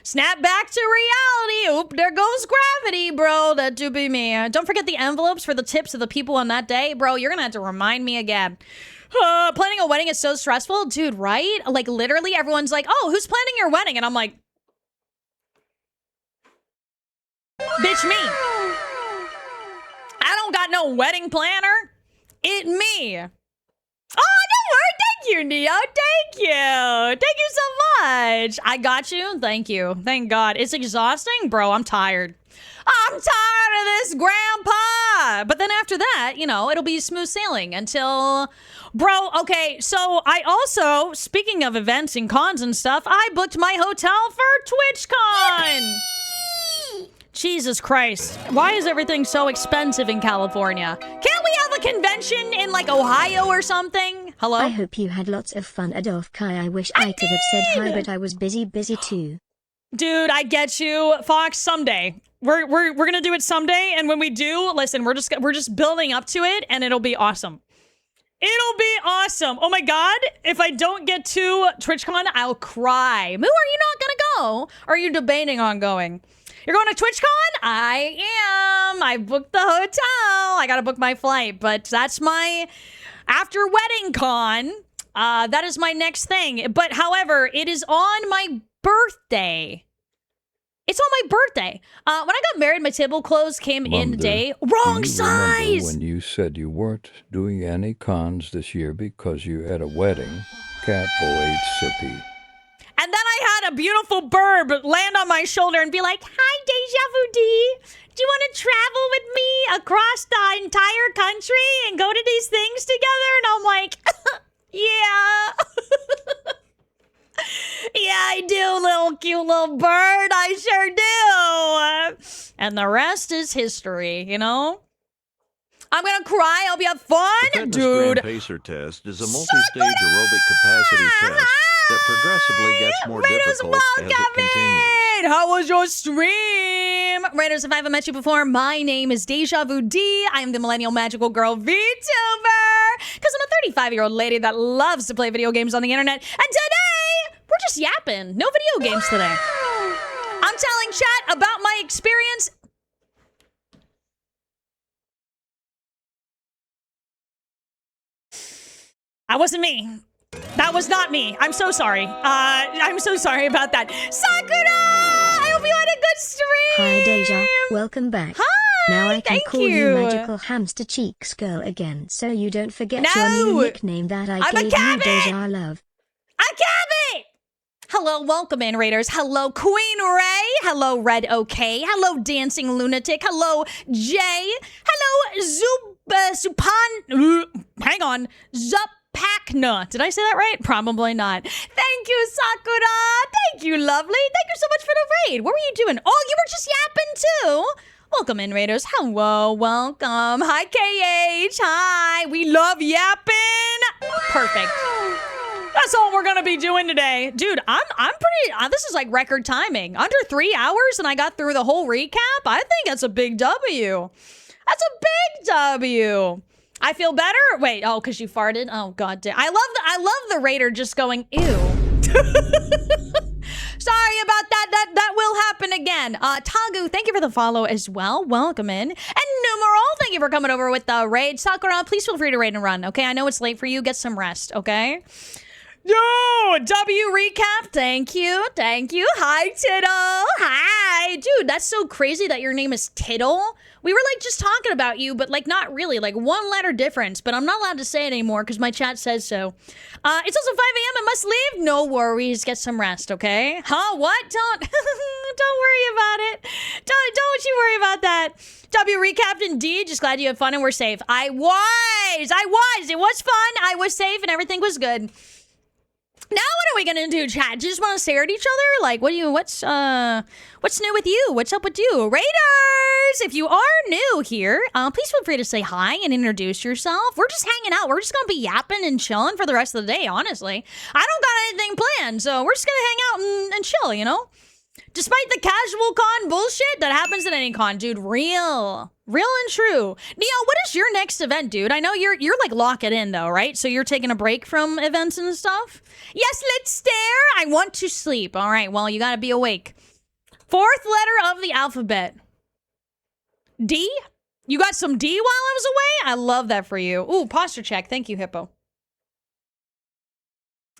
Snap back to reality. Oop, there goes gravity, bro. That do be me. Don't forget the envelopes for the tips of the people on that day. Bro, you're gonna have to remind me again. Planning a wedding is so stressful, dude, right? Like, literally, everyone's like, oh, who's planning your wedding? And I'm like, bitch, me. I don't got no wedding planner. It me. Oh, don't worry. Thank you, Neo. Thank you. Thank you so much. I got you. Thank you. Thank God. It's exhausting, bro. I'm tired. I'm tired of this, grandpa. But then after that, you know, it'll be smooth sailing until, bro, okay, so I also, speaking of events and cons and stuff, I booked my hotel for TwitchCon. Jesus Christ. Why is everything so expensive in California? Can't we have a convention in, like, Ohio or something? Hello? I hope you had lots of fun at Offkai. I wish I could have said hi, but I was busy too. Dude, I get you. Fox, someday. We're gonna do it someday, and when we do, listen, we're just building up to it, and it'll be awesome. It'll be awesome. Oh my God, if I don't get to TwitchCon, I'll cry. Moo, are you not gonna go? Or are you debating on going? You're going to TwitchCon? I am. I booked the hotel. I gotta book my flight, but that's my after wedding con. That is my next thing. But however, it is on my birthday. It's on my birthday. When I got married, my table clothes came in today. Wrong size! When you said you weren't doing any cons this year because you had a wedding, Cat 08 Sippy. And then I had a beautiful bird land on my shoulder and be like, hi, Deja Vu D. Do you want to travel with me across the entire country and go to these things together? And I'm like, yeah. Yeah, I do, little cute little bird. I sure do. And the rest is history, you know? I'm gonna cry. I'll be have fun, The Fitness dude. Grand Pacer test is a multi-stage aerobic capacity test that progressively gets more difficult as it continues. How was your stream? Raiders, if I haven't met you before, my name is Deja Vu D. I am the millennial magical girl VTuber. Because I'm a 35-year-old lady that loves to play video games on the internet. And today, we're just yapping. No video games today. I'm telling chat about my experience. That wasn't me. That was not me. I'm so sorry. I'm so sorry about that. Sakura! I hope you had a good stream! Hi Deja, welcome back. Hi! Now I can thank call you Magical Hamster Cheeks Girl again, so you don't forget your new nickname that I I'm a gave you, cabbie! Deja Love. A cabbie! Hello, welcome in, Raiders. Hello, Queen Ray. Hello, Red OK. Hello, Dancing Lunatic. Hello, Jay. Hello, hang on. Zupakna. Did I say that right? Probably not. Thank you, Sakura. Thank you, lovely. Thank you so much for the raid. What were you doing? Oh, you were just yapping too. Welcome in, Raiders. Hello, welcome. Hi, KH. Hi. We love yapping. Perfect. That's all we're gonna be doing today. Dude, I'm pretty, this is like record timing. Under 3 hours and I got through the whole recap? I think that's a big W. That's a big W. I feel better? Wait, oh, because you farted? Oh, god damn. I love the Raider just going, ew. Sorry about that. That will happen again. Tagu, thank you for the follow as well. Welcome in. And Numeral, thank you for coming over with the raid. Sakura, please feel free to raid and run, okay? I know it's late for you. Get some rest, okay? Yo, W recap. Thank you. Thank you. Hi, Tittle. Hi. Dude, that's so crazy that your name is Tittle. We were like just talking about you, but like not really, like one letter difference, but I'm not allowed to say it anymore because my chat says so. It's also 5 a.m. I must leave. No worries. Get some rest, okay? Huh? What? Don't worry about it. Don't you worry about that. W recapped indeed. Just glad you had fun and were safe. I was. It was fun. I was safe and everything was good. Now what are we gonna do, chat? Do you just want to stare at each other? Like, what's new with you? What's up with you? Raiders! If you are new here, please feel free to say hi and introduce yourself. We're just hanging out. We're just gonna be yapping and chilling for the rest of the day, honestly. I don't got anything planned, so we're just gonna hang out and chill, you know? Despite the casual con bullshit that happens at any con, dude, real and true. Neo, what is your next event, dude? I know you're like lock it in though, right? So you're taking a break from events and stuff? Yes, let's stare. I want to sleep. All right, well, you gotta be awake. Fourth letter of the alphabet. D? You got some D while I was away? I love that for you. Ooh, posture check. Thank you, Hippo.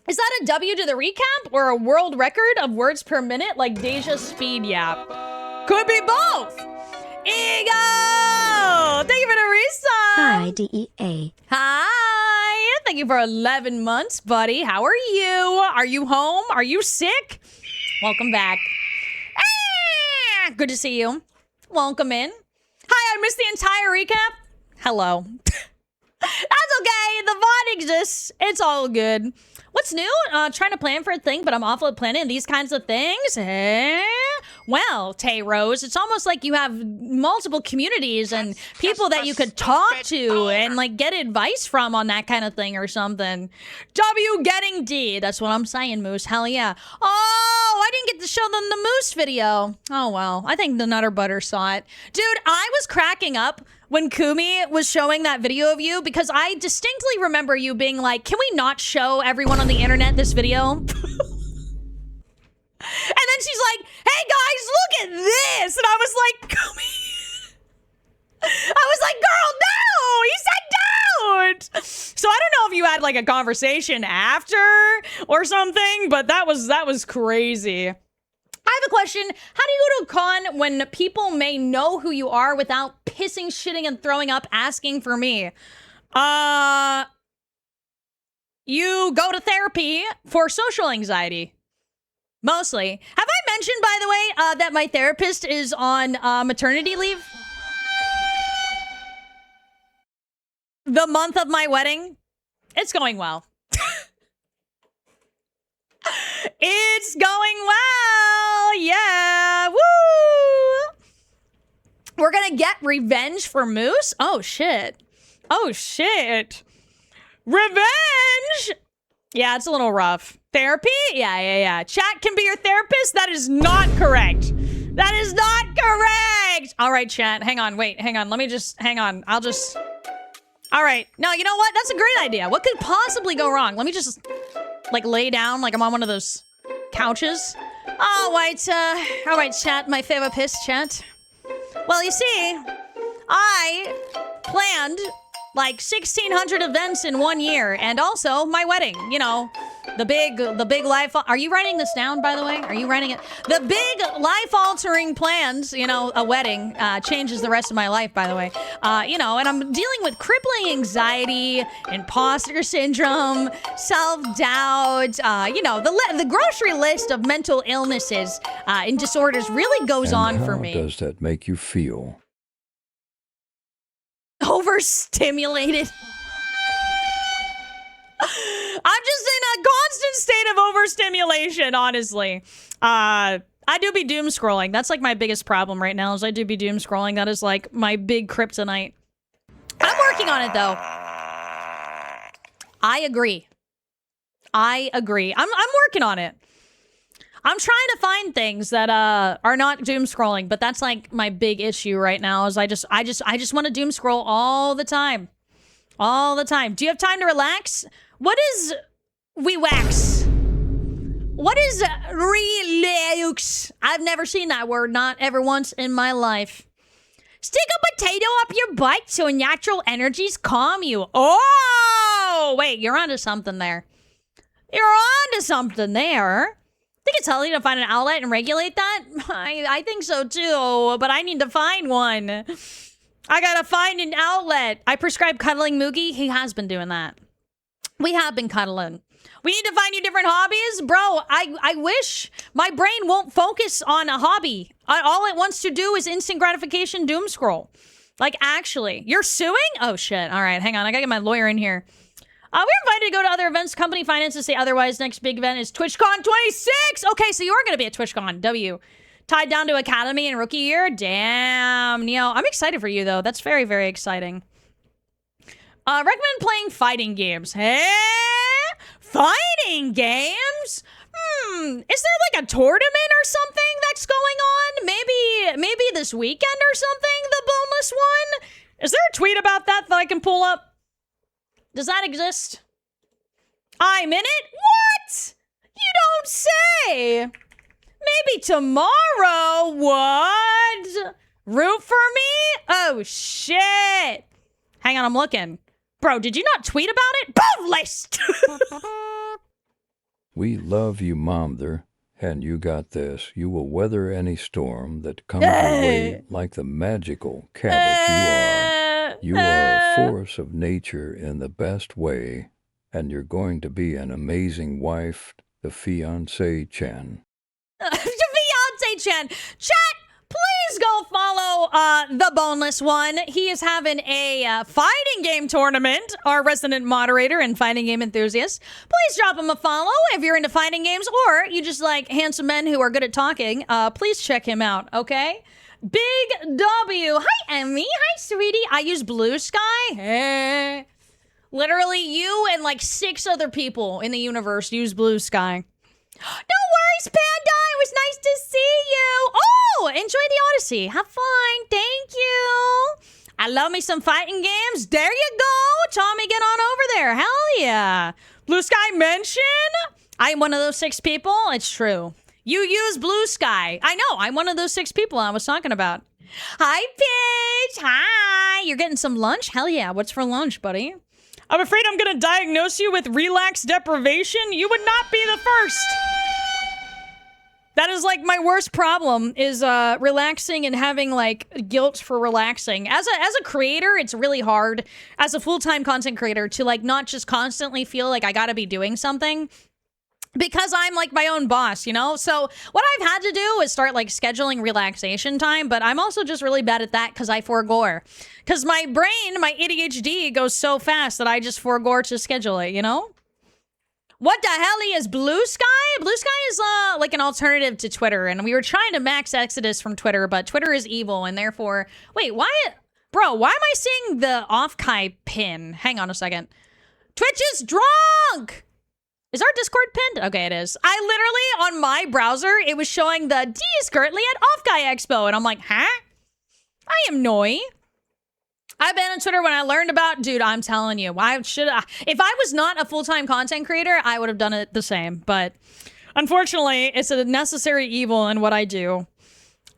Is that a W to the recap or a world record of words per minute like Deja Speed Yap? Could be both. Ego! Thank you for the resub. Hi, DEA. Hi. Thank you for 11 months, buddy. How are you? Are you home? Are you sick? Welcome back. Good to see you. Welcome in. Hi, I missed the entire recap. Hello. That's okay. The VOD exists. It's all good. What's new? Trying to plan for a thing, but I'm awful at planning these kinds of things. Well, Tay Rose, it's almost like you have multiple communities and people that you could talk to and like get advice from on that kind of thing or something. W getting D. That's what I'm saying, Moose. Hell yeah. Oh, I didn't get to show them the Moose video. Oh, well. I think the Nutter Butter saw it. Dude, I was cracking up when Kumi was showing that video of you because I distinctly remember you being like, can we not show everyone on the internet this video? And then she's like, hey guys, look at this. And I was like, Kumi. I was like, girl, no, you said don't. So I don't know if you had like a conversation after or something, but that was crazy. I have a question. How do you go to a con when people may know who you are without pissing, shitting, and throwing up asking for me? You go to therapy for social anxiety. Mostly. Have I mentioned, by the way, that my therapist is on maternity leave? The month of my wedding? It's going well. It's going well. Yeah. Woo. We're going to get revenge for Moose. Oh, shit. Oh, shit. Revenge. Yeah, it's a little rough. Therapy? Yeah. Chat can be your therapist? That is not correct. That is not correct. All right, chat. Hang on. Wait, hang on. Let me just, hang on. All right. No, you know what? That's a great idea. What could possibly go wrong? Let me just, like, lay down like I'm on one of those couches. All right, chat. My therapist, chat. Well, you see, I planned like 1,600 events in 1 year, and also my wedding. You know, the big life. Are you writing this down, by the way? Are you writing it? The big life-altering plans. You know, a wedding changes the rest of my life, by the way. You know, and I'm dealing with crippling anxiety, imposter syndrome, self-doubt. You know, the grocery list of mental illnesses and disorders really goes on for me. How does that make you feel? Overstimulated. I'm just in a constant state of overstimulation, honestly. I do be doom scrolling. That's like my biggest problem right now is I do be doom scrolling. That is like my big kryptonite. I'm working on it though. I agree. I'm working on it. I'm trying to find things that are not doom scrolling, but that's like my big issue right now is I just want to doom scroll all the time. All the time. Do you have time to relax? What is wax? What is relax? I've never seen that word, not ever once in my life. Stick a potato up your butt so natural energies calm you. Oh, wait, you're onto something there. You're onto something there. I think it's healthy to find an outlet and regulate that. I think so too, but I need to find one. I gotta find an outlet. I prescribe cuddling Moogie. He has been doing that. We have been cuddling. We need to find you different hobbies. Bro, I wish my brain won't focus on a hobby. All it wants to do is instant gratification doom scroll. Like, actually. You're suing? Oh, shit. All right, hang on. I gotta get my lawyer in here. We're invited to go to other events. Company finances say otherwise. Next big event is TwitchCon 26. Okay, so you are going to be at TwitchCon. W. Tied down to Academy in rookie year. Damn, Neo. I'm excited for you, though. That's very, very exciting. Recommend playing fighting games. Hey? Fighting games? Is there like a tournament or something that's going on? Maybe this weekend or something? The boneless one? Is there a tweet about that I can pull up? Does that exist? I'm in it? What? You don't say. Maybe tomorrow. What? Root for me? Oh, shit. Hang on, I'm looking. Bro, did you not tweet about it? Boneless! We love you, Momther, and you got this. You will weather any storm that comes your way like the magical cabbage you are. You are a force of nature in the best way, and you're going to be an amazing wife, the fiancé Chan. Fiance Chan. Chat, please go follow the Boneless One. He is having a fighting game tournament, our resident moderator and fighting game enthusiast. Please drop him a follow if you're into fighting games, or you just like handsome men who are good at talking. Please check him out, okay? Big W. Hi, Emmy. Hi, sweetie. I use Blue Sky. Hey. Literally, you and like 6 other people in the universe use Blue Sky. No worries, Panda. It was nice to see you. Oh, enjoy the Odyssey. Have fun. Thank you. I love me some fighting games. There you go. Tommy, get on over there. Hell yeah. Blue Sky mention? I'm one of those 6 people. It's true. You use Blue Sky. I know. I'm one of those 6 people I was talking about. Hi, Paige. Hi. You're getting some lunch? Hell yeah. What's for lunch, buddy? I'm afraid I'm going to diagnose you with relapse deprivation. You would not be the first. That is like my worst problem is relaxing and having like guilt for relaxing. As a creator, it's really hard as a full-time content creator to like not just constantly feel like I got to be doing something. Because I'm like my own boss, you know? So what I've had to do is start like scheduling relaxation time, but I'm also just really bad at that because I forego. Because my brain, my ADHD goes so fast that I just forego to schedule it, you know? What the hell is Blue Sky? Blue Sky is like an alternative to Twitter, and we were trying to max Exodus from Twitter, but Twitter is evil, and therefore... Wait, why... Bro, why am I seeing the Offkai pin? Hang on a second. Twitch is drunk! Is our Discord pinned? Okay, it is. I literally, on my browser, it was showing the D is currently at Offkai Expo. And I'm like, huh? I am Noi. I've been on Twitter when I learned about, dude, I'm telling you, if I was not a full-time content creator, I would have done it the same. But unfortunately, it's a necessary evil in what I do.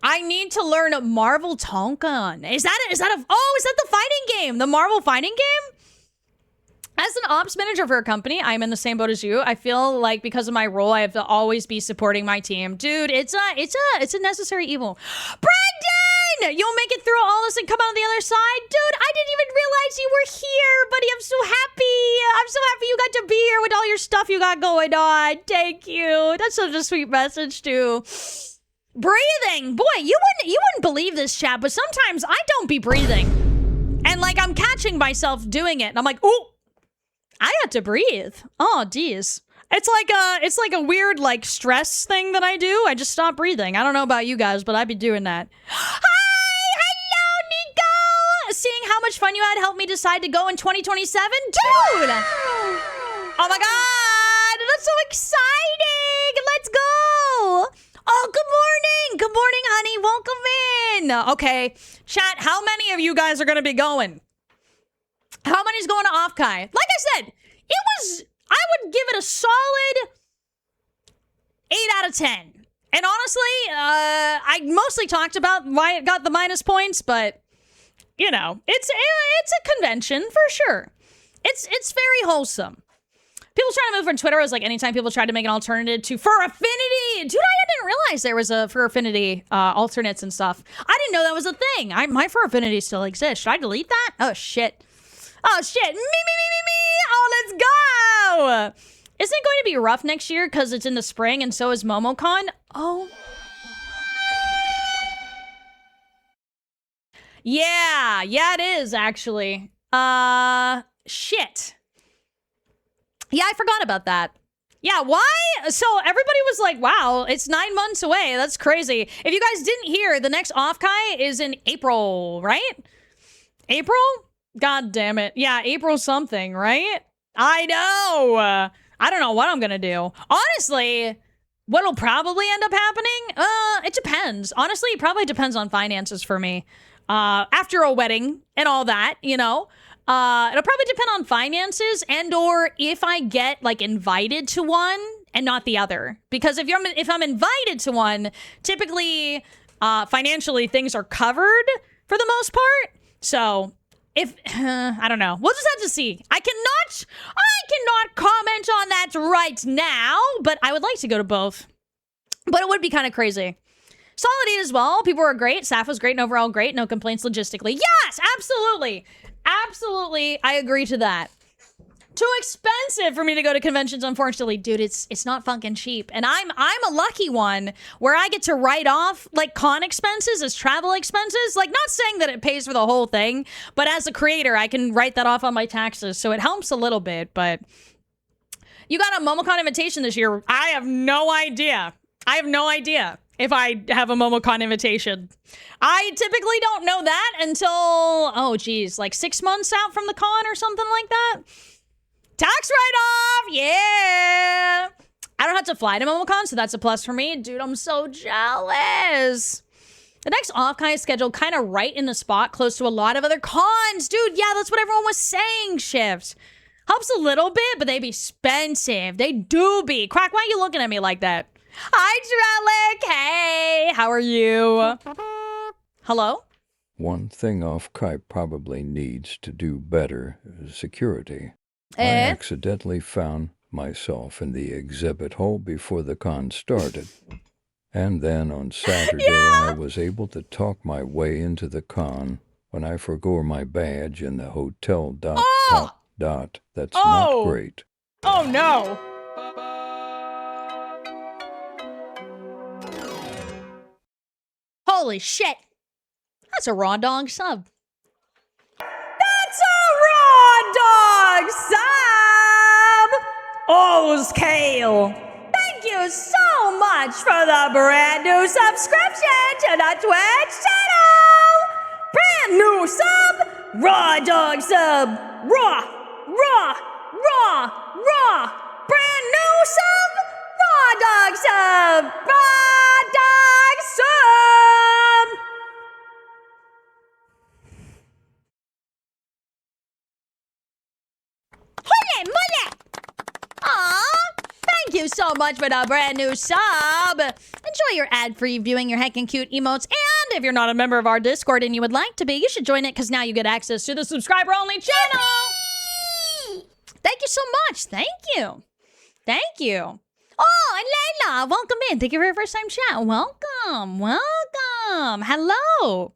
I need to learn Marvel Tonkan. Is that the fighting game? The Marvel fighting game? As an ops manager for a company, I'm in the same boat as you. I feel like because of my role, I have to always be supporting my team. Dude, it's a necessary evil. Brandon! You'll make it through all this and come out on the other side? Dude, I didn't even realize you were here, buddy. I'm so happy. I'm so happy you got to be here with all your stuff you got going on. Thank you. That's such a sweet message, too. Breathing. Boy, you wouldn't believe this, chat, but sometimes I don't be breathing. And like I'm catching myself doing it. And I'm like, ooh. I had to breathe. Oh, geez. It's like a weird like stress thing that I do. I just stop breathing. I don't know about you guys, but I'd be doing that. Hi! Hello, Nico! Seeing how much fun you had helped me decide to go in 2027? Dude! Oh my god! That's so exciting! Let's go! Oh, good morning! Good morning, honey. Welcome in! Okay, chat, how many of you guys are gonna be going? How many's going to Offkai? Like I said, I would give it a solid 8 out of 10. And honestly, I mostly talked about why it got the minus points, but, you know, it's a convention for sure. It's very wholesome. People trying to move from Twitter was like anytime people tried to make an alternative to Fur Affinity. Dude, I didn't realize there was a Fur Affinity alternates and stuff. I didn't know that was a thing. My Fur Affinity still exists. Should I delete that? Oh, shit. Oh, shit. Me. Oh, let's go. Isn't it going to be rough next year because it's in the spring and so is MomoCon? Oh. Yeah, it is, actually. Shit. Yeah, I forgot about that. Yeah, why? So everybody was like, wow, it's 9 months away. That's crazy. If you guys didn't hear, the next Offkai is in April, right? April? God damn it. Yeah, April something, right? I know. I don't know what I'm gonna do. Honestly, what'll probably end up happening? It depends. Honestly, it probably depends on finances for me. After a wedding and all that, you know? It'll probably depend on finances and or if I get like invited to one and not the other. Because if I'm invited to one, typically financially things are covered for the most part. So if I don't know. We'll just have to see. I cannot comment on that right now, but I would like to go to both. But it would be kind of crazy. Solid 8 as well. People were great. Staff was great and overall great. No complaints logistically. Yes, absolutely. Absolutely. I agree to that. Too expensive for me to go to conventions, unfortunately. Dude, it's not fucking cheap. And I'm a lucky one where I get to write off like con expenses as travel expenses. Like, not saying that it pays for the whole thing, but as a creator, I can write that off on my taxes. So it helps a little bit, but you got a MomoCon invitation this year. I have no idea. If I have a MomoCon invitation. I typically don't know that until, oh geez, like 6 months out from the con or something like that. Tax write-off, yeah. I don't have to fly to MomoCon, so that's a plus for me. Dude, I'm so jealous. The next Offkai is scheduled kind of right in the spot, close to a lot of other cons. Dude, yeah, that's what everyone was saying, Shift. Helps a little bit, but they be expensive. They do be. Quack, why are you looking at me like that? Hi, Trellick. Hey, how are you? Hello? One thing Offkai probably needs to do better is security. I accidentally found myself in the exhibit hall before the con started. And then on Saturday, I was able to talk my way into the con when I forgot my badge in the hotel ... That's not great. Oh, no. Holy shit. That's a raw dog sub. That's a raw dog sub! Kale. Thank you so much for the brand new subscription to the Twitch channel! Brand new sub! Raw dog sub! Raw! Brand new sub! Raw dog sub! Raw dog sub! Mole! Aw! Thank you so much for the brand new sub! Enjoy your ad-free viewing your heckin' cute emotes, and if you're not a member of our Discord and you would like to be, you should join it, because now you get access to the subscriber-only channel! Thank you so much! Thank you! Thank you! Oh, and Layla, welcome in. Thank you for your first time chat. Welcome. Hello.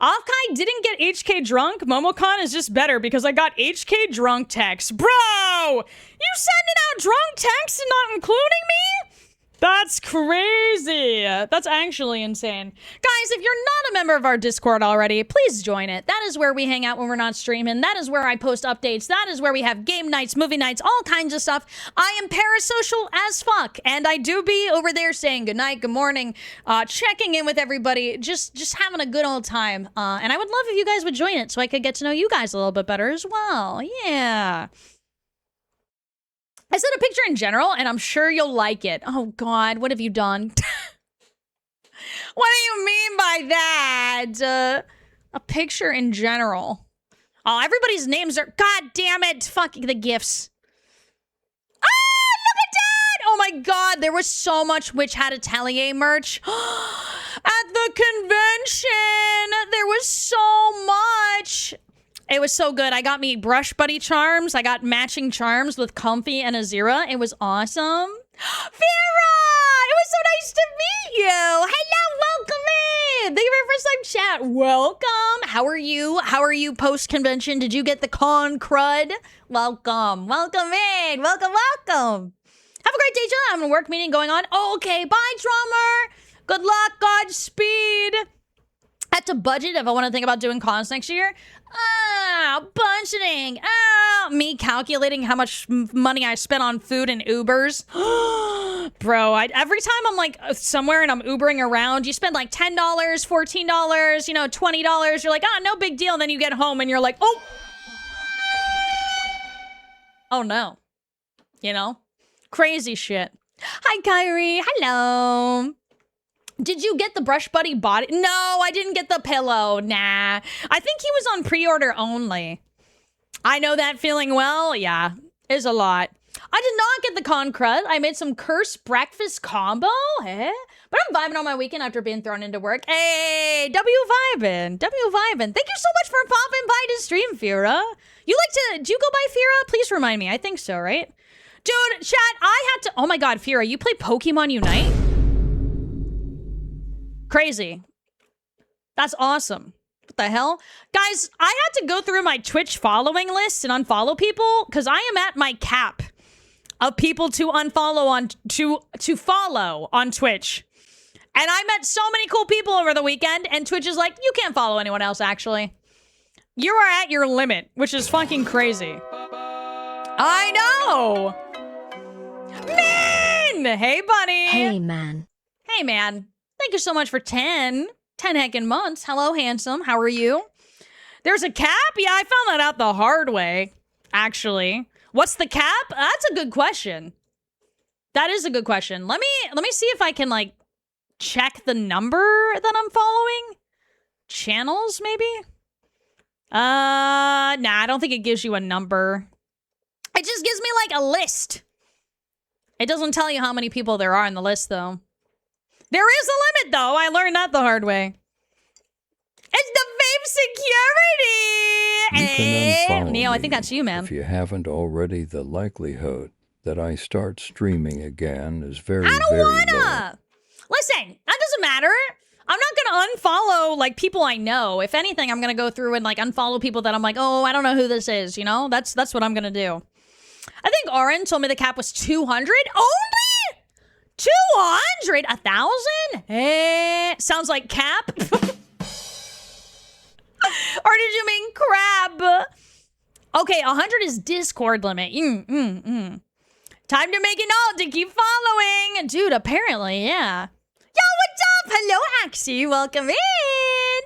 Offkai didn't get HK drunk. MomoCon is just better because I got HK drunk text. Bro, you sending out drunk texts and not including me? That's crazy. That's actually insane. Guys, if you're not a member of our Discord already, please join it. That is where we hang out when we're not streaming. That is where I post updates. That is where we have game nights, movie nights, all kinds of stuff. I am parasocial as fuck, and I do be over there saying good night, good morning, checking in with everybody, just having a good old time. And I would love if you guys would join it so I could get to know you guys a little bit better as well. Yeah. I said a picture in general, and I'm sure you'll like it. Oh, God, what have you done? What do you mean by that? A picture in general. Oh, everybody's names are... God damn it. Fuck the gifts. Ah, look at that! Oh, my God, there was so much Witch Hat Atelier merch. At the convention, there was so much... It was so good. I got me Brush Buddy charms. I got matching charms with Comfy and Azira. It was awesome. Vera! It was so nice to meet you. Hello, welcome in. Thank you for your first time chat. Welcome. How are you? How are you post-convention? Did you get the con crud? Welcome. Welcome in. Welcome. Have a great day, Jill. I'm in a work meeting going on. Okay, bye, drummer. Good luck. Godspeed. I have to budget if I want to think about doing cons next year. Budgeting. Me calculating how much money I spent on food and Ubers. Bro, every time I'm like somewhere and I'm Ubering around, you spend like $10, $14, $20. You're like, no big deal. And then you get home and you're like, oh no. Crazy shit. Hi, Kyrie. Hello. Did you get the Brush Buddy body? No, I didn't get the pillow. Nah. I think he was on pre-order only. I know that feeling well. Yeah, is a lot. I did not get the con crud. I made some cursed breakfast combo. Eh? But I'm vibing on my weekend after being thrown into work. Hey, W vibing. W vibing. Thank you so much for popping by to stream, Fira. Do you go by Fira? Please remind me. I think so, right? Dude, chat, I had to, oh my God, Fira, you play Pokemon Unite? Crazy. That's awesome. What the hell? Guys, I had to go through my Twitch following list and unfollow people because I am at my cap of people to unfollow on, to follow on Twitch. And I met so many cool people over the weekend, and Twitch is like, you can't follow anyone else, actually. You are at your limit, which is fucking crazy. I know! Man! Hey, bunny! Hey, man. Hey, man. Thank you so much for 10 heckin' months. Hello, handsome. How are you? There's a cap? Yeah, I found that out the hard way, actually. What's the cap? That's a good question. That is a good question. Let me see if I can, like, check the number that I'm following. Channels, maybe? Nah, I don't think it gives you a number. It just gives me, like, a list. It doesn't tell you how many people there are in the list, though. There is a limit, though. I learned that the hard way. It's the vape security! You can unfollow Neo, I think me that's you, man. If you haven't already, the likelihood that I start streaming again is very, very low. Listen, that doesn't matter. I'm not gonna unfollow, like, people I know. If anything, I'm gonna go through and, like, unfollow people that I'm like, oh, I don't know who this is, you know? That's what I'm gonna do. I think Oren told me the cap was 200. Only 200? 1,000? Eh, sounds like cap. Or did you mean crab? Okay, 100 is Discord limit. Time to make a note to keep following. Dude, apparently, yeah. Yo, what's up? Hello, Axie. Welcome in.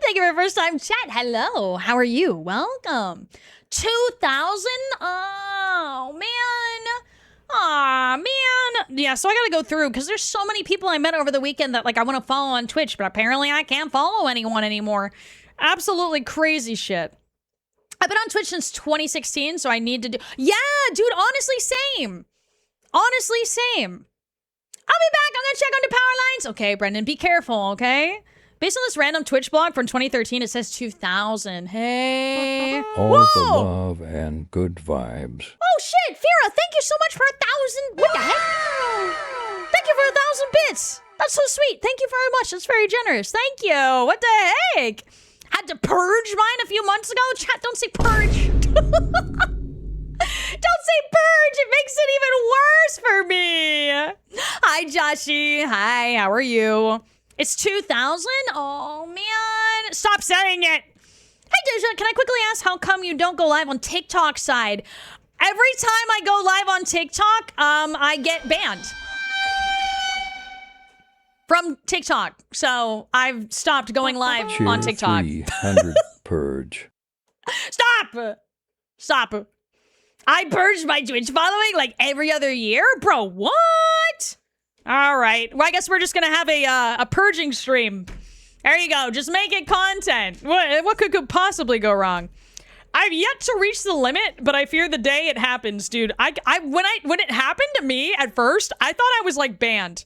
Thank you for your first time chat. Hello. How are you? Welcome. 2,000? Oh, man. Aw, man. Yeah, so I gotta go through because there's so many people I met over the weekend that, like, I want to follow on Twitch, but apparently I can't follow anyone anymore. Absolutely crazy shit. I've been on Twitch since 2016, so I need to do... Yeah, dude, honestly, same. Honestly, same. I'll be back. I'm gonna check on the power lines. Okay, Brendan, be careful, okay? Based on this random Twitch blog from 2013, it says 2,000. Hey. All Whoa! the love and good vibes. Oh, shit. Fira, thank you so much for 1,000. What the heck? Thank you for 1,000 bits. That's so sweet. Thank you very much. That's very generous. Thank you. What the heck? Had to purge mine a few months ago. Chat, don't say purge. Don't say purge. It makes it even worse for me. Hi, Joshy. Hi, how are you? It's 2,000? Oh, man. Stop saying it. Hey, Deja, can I quickly ask how come you don't go live on TikTok side? Every time I go live on TikTok, I get banned from TikTok. So I've stopped going live on TikTok. 300 purge. Stop. I purged my Twitch following like every other year? Bro, what? All right. Well, I guess we're just going to have a purging stream. There you go. Just make it content. What could possibly go wrong? I've yet to reach the limit, but I fear the day it happens, dude. When it happened to me at first, I thought I was like banned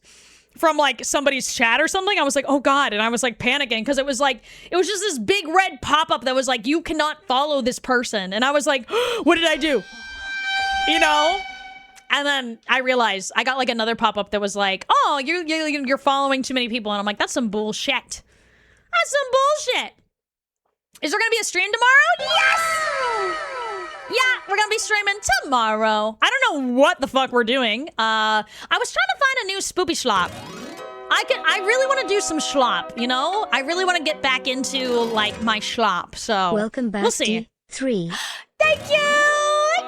from like somebody's chat or something. I was like, oh God. And I was like panicking because it was just this big red pop-up that was like, you cannot follow this person. And I was like, what did I do? You know? And then I realized I got like another pop-up that was like, oh, you're following too many people. And I'm like, that's some bullshit. That's some bullshit. Is there gonna be a stream tomorrow? Yes! Yeah, we're gonna be streaming tomorrow. I don't know what the fuck we're doing. I was trying to find a new spoopy schlop. I really want to do some schlop, you know? I really want to get back into like my schlop. So Welcome back we'll see. to 3. Thank you!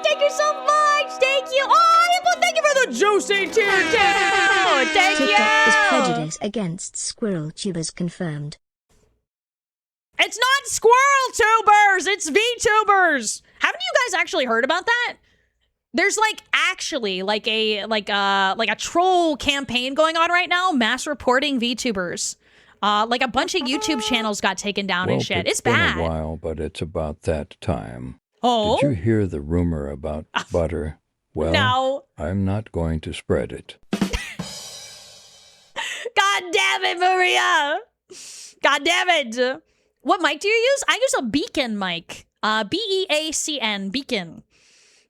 Thank you so much! Thank you! Oh, well, thank you for the juicy tier too! Thank you! TikTok is prejudice against squirrel tubers confirmed. It's not squirrel tubers! It's VTubers! Haven't you guys actually heard about that? There's like actually like a troll campaign going on right now, mass reporting VTubers. Like a bunch of YouTube channels got taken down and shit. It's bad. Been a while, but it's about that time. Oh? Did you hear the rumor about butter? Well, No. I'm not going to spread it. God damn it, Maria. God damn it. What mic do you use? I use a beacon mic. B-E-A-C-N, beacon.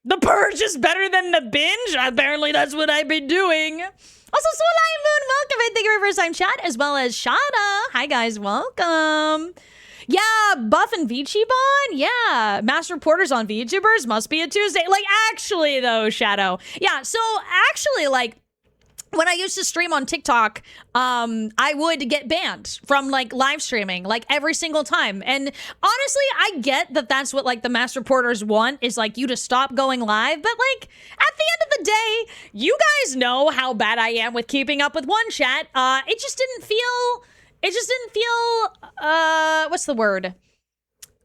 The purge is better than the binge? Apparently that's what I've been doing. Also, Solar Moon, welcome in. Thank you for your first time chat, as well as Shada. Hi, guys. Welcome. Yeah, Buff and Vichibon. Yeah, Master Reporters on VTubers. Must be a Tuesday. Like, actually, though, Shadow. Yeah, so actually, like, when I used to stream on TikTok, I would get banned from like live streaming like every single time. And honestly, I get that that's what like the Master Reporters want is like you to stop going live. But like at the end of the day, you guys know how bad I am with keeping up with one chat. It just didn't feel, what's the word?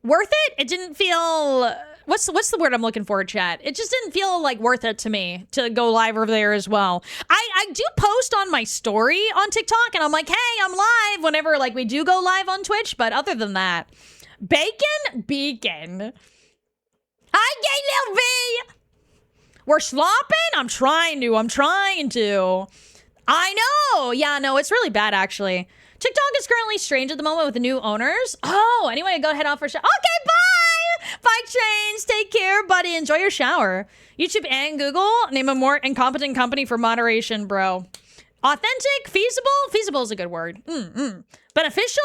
Worth it? It didn't feel... What's the word I'm looking for, chat? It just didn't feel like worth it to me to go live over there as well. I do post on my story on TikTok, and I'm like, hey, I'm live whenever like we do go live on Twitch. But other than that, Beacon. Hi, gay little V. We're slopping. I'm trying to. I know. Yeah, no, it's really bad actually. TikTok is currently strange at the moment with the new owners. Oh, anyway, go head off for shower. Okay, bye. Bye, Chains. Take care, buddy. Enjoy your shower. YouTube and Google, name a more incompetent company for moderation, bro. Authentic, feasible. Feasible is a good word. Beneficial.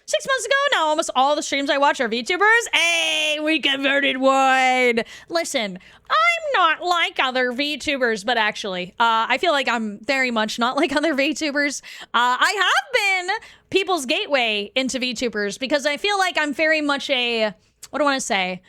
6 months ago, now almost all the streams I watch are VTubers. Hey, we converted one. Listen, I'm not like other VTubers, but actually, I feel like I'm very much not like other VTubers. I have been people's gateway into VTubers because I feel like I'm very much a, what do I want to say?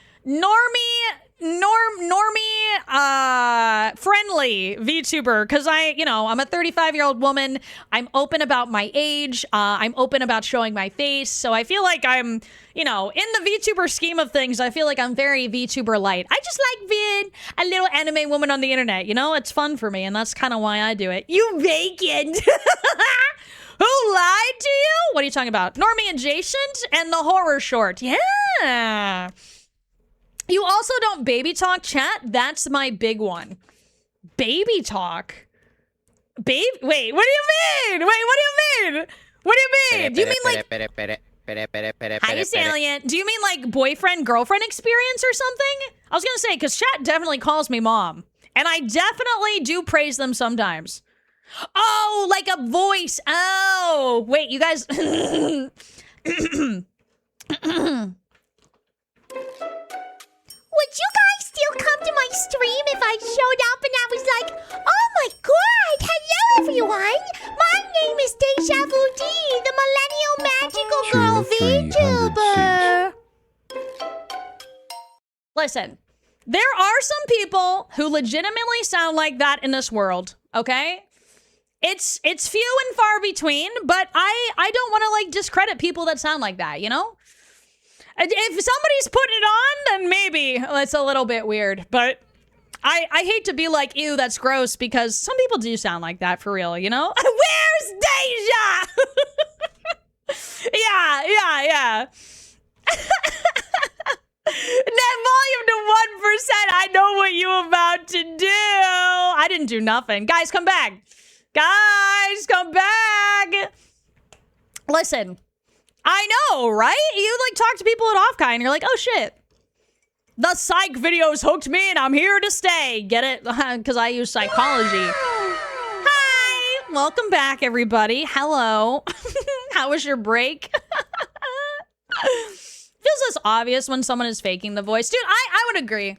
Friendly VTuber, because I'm a 35-year-old woman. I'm open about my age. I'm open about showing my face. So I feel like I'm, in the VTuber scheme of things, I feel like I'm very VTuber light. I just like being a little anime woman on the internet. It's fun for me, and that's kind of why I do it. You vacant. Who lied to you? What are you talking about? Normie Adjacent and the horror short. Yeah. You also don't baby talk, chat? That's my big one. Baby talk? Wait, what do you mean? What do you mean? Do you mean like... Hi, Salient. Do you mean like boyfriend-girlfriend experience or something? I was gonna say, because chat definitely calls me mom. And I definitely do praise them sometimes. Oh, like a voice. Oh, wait, you guys... Would you guys still come to my stream if I showed up and I was like, oh my god, hello everyone, my name is Deja Vu D, the Millennial Magical Girl VTuber. Listen, there are some people who legitimately sound like that in this world, okay? It's few and far between, but I don't want to like discredit people that sound like that, If somebody's putting it on, then maybe it's a little bit weird. But I hate to be like, ew, that's gross, because some people do sound like that for real, Where's Deja? Yeah. Net volume to 1%. I know what you about to do. I didn't do nothing. Guys, come back. Listen. I know, right? You like talk to people at Offkai and you're like, oh shit. The psych videos hooked me and I'm here to stay. Get it? Because I use psychology. Hi! Welcome back, everybody. Hello. How was your break? Feels less obvious when someone is faking the voice. Dude, I would agree.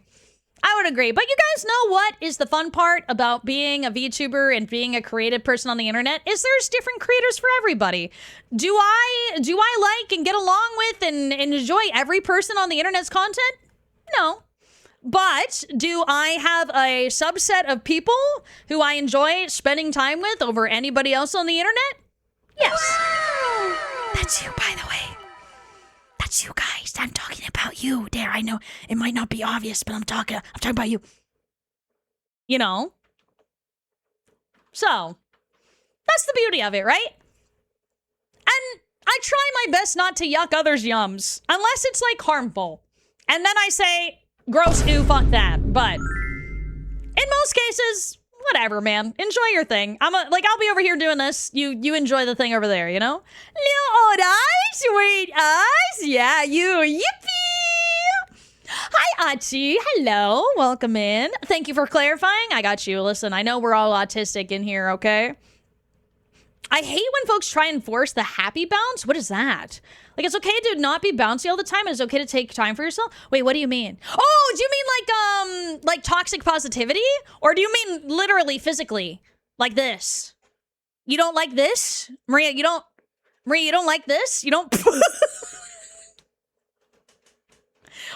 But you guys know what is the fun part about being a VTuber and being a creative person on the internet? Is there's different creators for everybody. Do I like and get along with and enjoy every person on the internet's content? No. But do I have a subset of people who I enjoy spending time with over anybody else on the internet? Yes. That's you, by the way. That's you guys. I'm talking about you. There, I know it might not be obvious, but I'm talking about you. So, that's the beauty of it, right? And I try my best not to yuck others' yums, unless it's like harmful. And then I say, gross, ew, fuck that. But in most cases, whatever, man. Enjoy your thing. I'll be over here doing this. You enjoy the thing over there, you know? Little old eyes, sweet eyes. Yeah, you. Yippee. Hi, Achi. Hello. Welcome in. Thank you for clarifying. I got you. Listen, I know we're all autistic in here, okay? I hate when folks try and force the happy bounce. What is that? Like, it's okay to not be bouncy all the time, and it's okay to take time for yourself? Wait, what do you mean? Oh, do you mean like toxic positivity? Or do you mean literally, physically? Like this? You don't like this? Maria, you don't like this? You don't...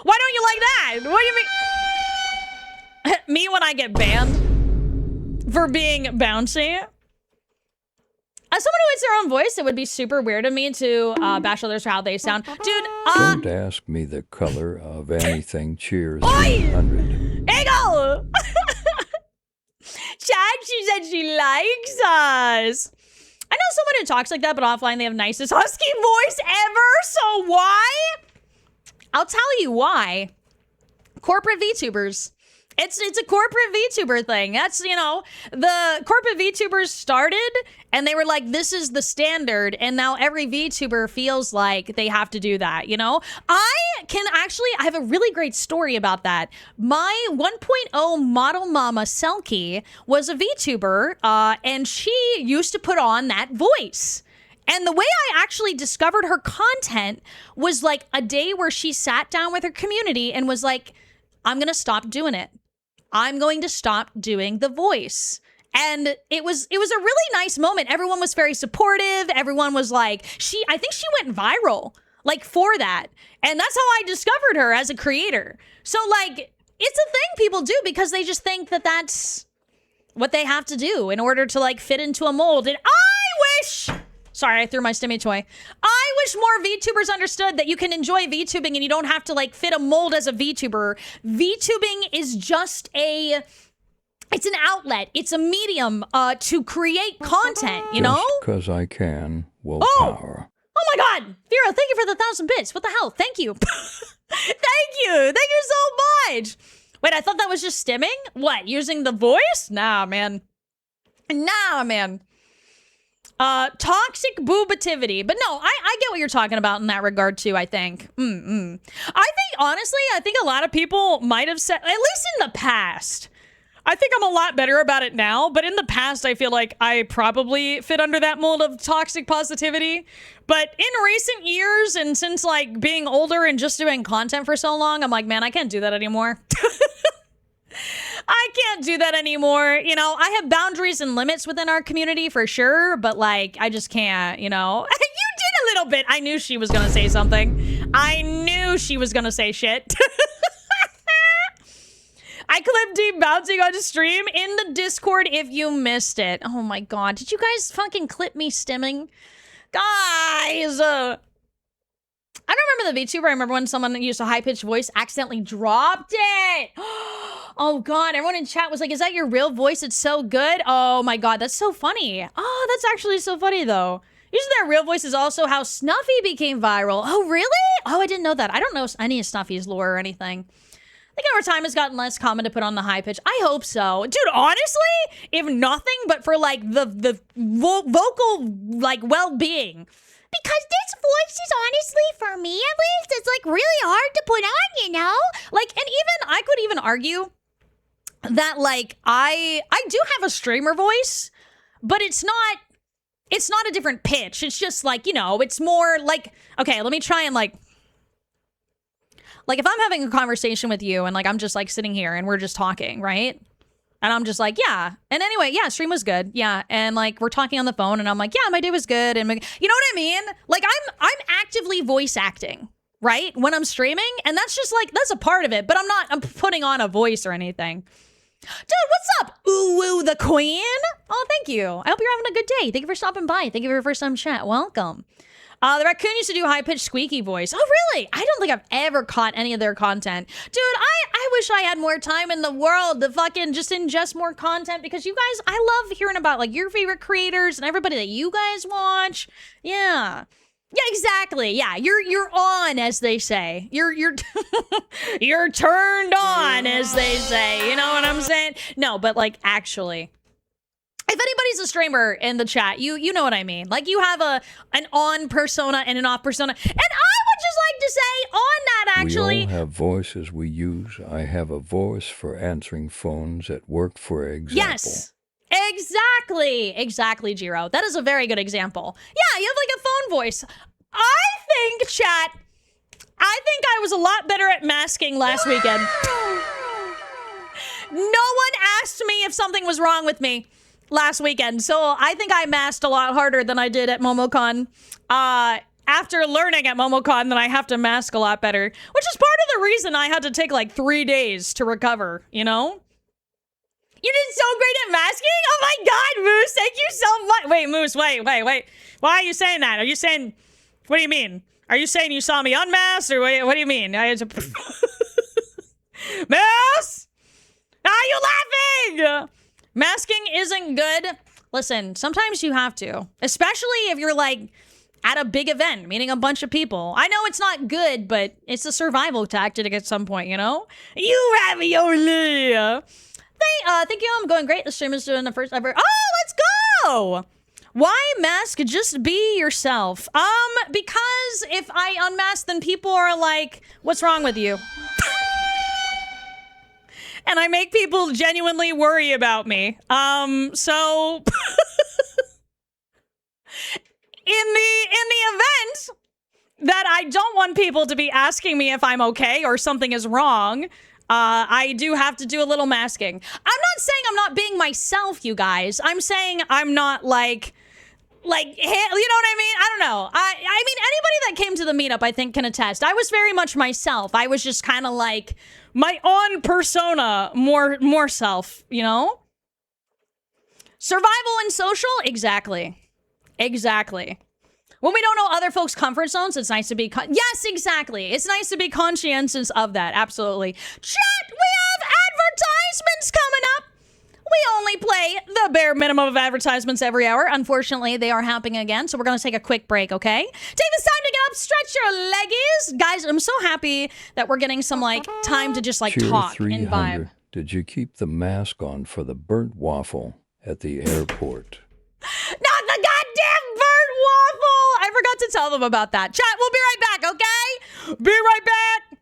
Why don't you like that? What do you mean? Me when I get banned for being bouncy? As someone who hates their own voice, it would be super weird of me to bash others for how they sound. Dude, Don't ask me the color of anything. Cheers. 100. Eagle! Chad, she said she likes us. I know someone who talks like that, but offline they have nicest husky voice ever. So why? I'll tell you why. Corporate VTubers. It's a corporate VTuber thing. That's, you know, the corporate VTubers started and they were like, this is the standard. And now every VTuber feels like they have to do that, you know? I have a really great story about that. My 1.0 model mama, Selkie, was a VTuber, and she used to put on that voice. And the way I actually discovered her content was like a day where she sat down with her community and was like, I'm going to stop doing it. I'm going to stop doing the voice. And it was a really nice moment. Everyone was very supportive. Everyone was like, I think she went viral like for that. And that's how I discovered her as a creator. So like, it's a thing people do because they just think that that's what they have to do in order to like fit into a mold. And I wish... Sorry, I threw my stimmy toy. I wish more VTubers understood that you can enjoy VTubing and you don't have to like fit a mold as a VTuber. VTubing is just it's an outlet. It's a medium to create content, you know? Just because I can, willpower. Oh my God. Vera, thank you for the 1,000 bits. What the hell? Thank you. Thank you so much. Wait, I thought that was just stimming? What, using the voice? Nah, man. Toxic boobativity. But no, I get what you're talking about in that regard too, I think. Honestly, I think a lot of people might have said, at least in the past, I think I'm a lot better about it now, but in the past, I feel like I probably fit under that mold of toxic positivity. But in recent years, and since like being older and just doing content for so long, I'm like, man, I can't do that anymore. I can't do that anymore. You know, I have boundaries and limits within our community for sure, but like, I just can't, you know. You did a little bit. I knew she was going to say something. I knew she was going to say shit. I clipped Deep bouncing on stream in the Discord if you missed it. Oh my God. Did you guys fucking clip me stimming? Guys! I don't remember the VTuber. I remember when someone used a high-pitched voice accidentally dropped it. Oh God, everyone in chat was like, is that your real voice? It's so good. Oh my God, that's so funny. Oh, that's actually so funny though. Using their real voice is also how Snuffy became viral. Oh, really? Oh, I didn't know that. I don't know any of Snuffy's lore or anything. I think over time it's gotten less common to put on the high pitch. I hope so. Dude, honestly, if nothing but for like the vocal like well-being. Because this voice is honestly, for me at least, it's like really hard to put on, you know? Like, and even, I could even argue that like, I do have a streamer voice, but it's not a different pitch. It's just like, you know, it's more like, okay, let me try and like if I'm having a conversation with you and like, I'm just like sitting here and we're just talking, right? And I'm just like, yeah. And anyway, yeah, stream was good. Yeah. And like, we're talking on the phone and I'm like, yeah, my day was good. And you know what I mean? Like I'm actively voice acting, right? When I'm streaming. And that's just like, that's a part of it, but I'm putting on a voice or anything. Dude, what's up? Ooh, the queen. Oh, thank you. I hope you're having a good day. Thank you for stopping by. Thank you for your first time chat. Welcome. The raccoon used to do high-pitched squeaky voice. Oh, really? I don't think I've ever caught any of their content. Dude, I wish I had more time in the world to fucking just ingest more content because you guys, I love hearing about like your favorite creators and everybody that you guys watch. Yeah. Yeah, exactly. Yeah, you're on, as they say. You're you're turned on, as they say. You know what I'm saying? No, but like actually, if anybody's a streamer in the chat, you know what I mean. Like you have an on persona and an off persona, and I would just like to say on that actually. We all have voices we use. I have a voice for answering phones at work, for example. Yes. Exactly, Jiro. That is a very good example. Yeah, you have like a phone voice. I think, chat, I was a lot better at masking last weekend. No one asked me if something was wrong with me last weekend, so I think I masked a lot harder than I did at MomoCon. After learning at MomoCon that I have to mask a lot better, which is part of the reason I had to take like 3 days to recover, you know? You did so great at masking? Oh my god, Moose, thank you so much. Wait, Moose, wait. Why are you saying that? Are you saying, what do you mean? Are you saying you saw me unmasked, or what do you mean? Moose? Are you laughing? Masking isn't good. Listen, sometimes you have to, especially if you're like at a big event, meeting a bunch of people. I know it's not good, but it's a survival tactic at some point, you know? You ravioli! Thank you. I'm going great. The stream is doing the first ever. Oh, let's go. Why mask? Just be yourself. Because if I unmask, then people are like, what's wrong with you? And I make people genuinely worry about me. So in the event that I don't want people to be asking me if I'm okay or something is wrong, I do have to do a little masking. I'm not saying I'm not being myself, you guys. I'm saying I'm not like, you know what I mean? I don't know. I mean, anybody that came to the meetup, I think, can attest. I was very much myself. I was just kind of like my own persona, more self, you know? Survival and social? Exactly. When we don't know other folks' comfort zones, it's nice to be... yes, exactly. It's nice to be conscientious of that. Absolutely. Chat, we have advertisements coming up. We only play the bare minimum of advertisements every hour. Unfortunately, they are happening again, so we're going to take a quick break, okay? Take this time to get up, stretch your leggies. Guys, I'm so happy that we're getting some, like, time to just, like, Cheer talk 300. and vibe. Did you keep the mask on for the burnt waffle at the airport? Not the goddamn bird waffle! I forgot to tell them about that. Chat, we'll be right back, okay? Be right back!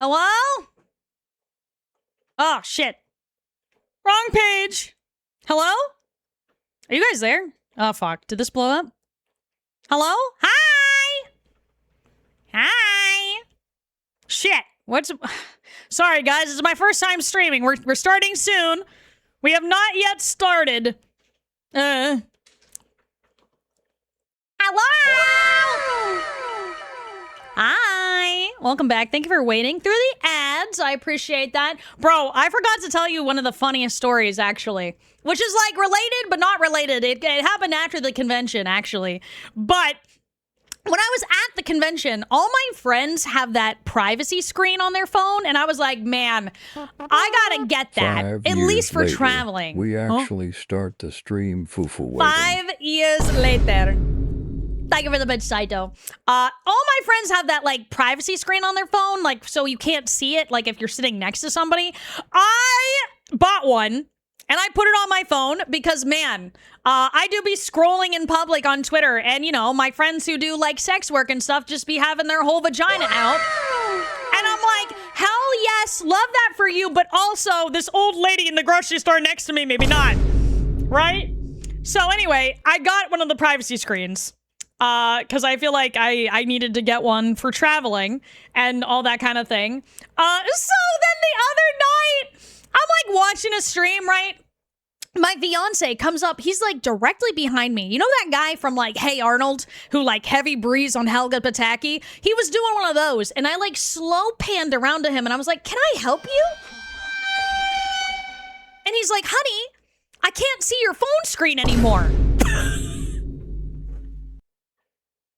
Hello? Oh, shit. Wrong page. Hello? Are you guys there? Oh, fuck. Did this blow up? Hello? Hi! Hi! Shit. What's... Sorry, guys. This is my first time streaming. We're starting soon. We have not yet started. Hello? Hi. Welcome back. Thank you for waiting through the ads. I appreciate that. Bro, I forgot to tell you one of the funniest stories, actually. Which is, like, related, but not related. It happened after the convention, actually. But when I was at the convention, all my friends have that privacy screen on their phone. And I was like, man, I gotta get that. 5 At years least for later, traveling. We actually start the stream fufu waiting. 5 years later. Thank you for the bit, Saito. All my friends have that, like, privacy screen on their phone, like, so you can't see it, like, if you're sitting next to somebody. I bought one, and I put it on my phone because, man, I do be scrolling in public on Twitter, and, you know, my friends who do, like, sex work and stuff just be having their whole vagina out. And I'm like, hell yes, love that for you, but also this old lady in the grocery store next to me, maybe not. Right? So anyway, I got one of the privacy screens. Because I feel like I needed to get one for traveling and all that kind of thing. So then the other night, I'm like watching a stream, right? My fiance comes up. He's like directly behind me. You know that guy from like Hey Arnold who like heavy breeze on Helga Pataki? He was doing one of those, and I like slow panned around to him, and I was like, "Can I help you?" And he's like, "Honey, I can't see your phone screen anymore."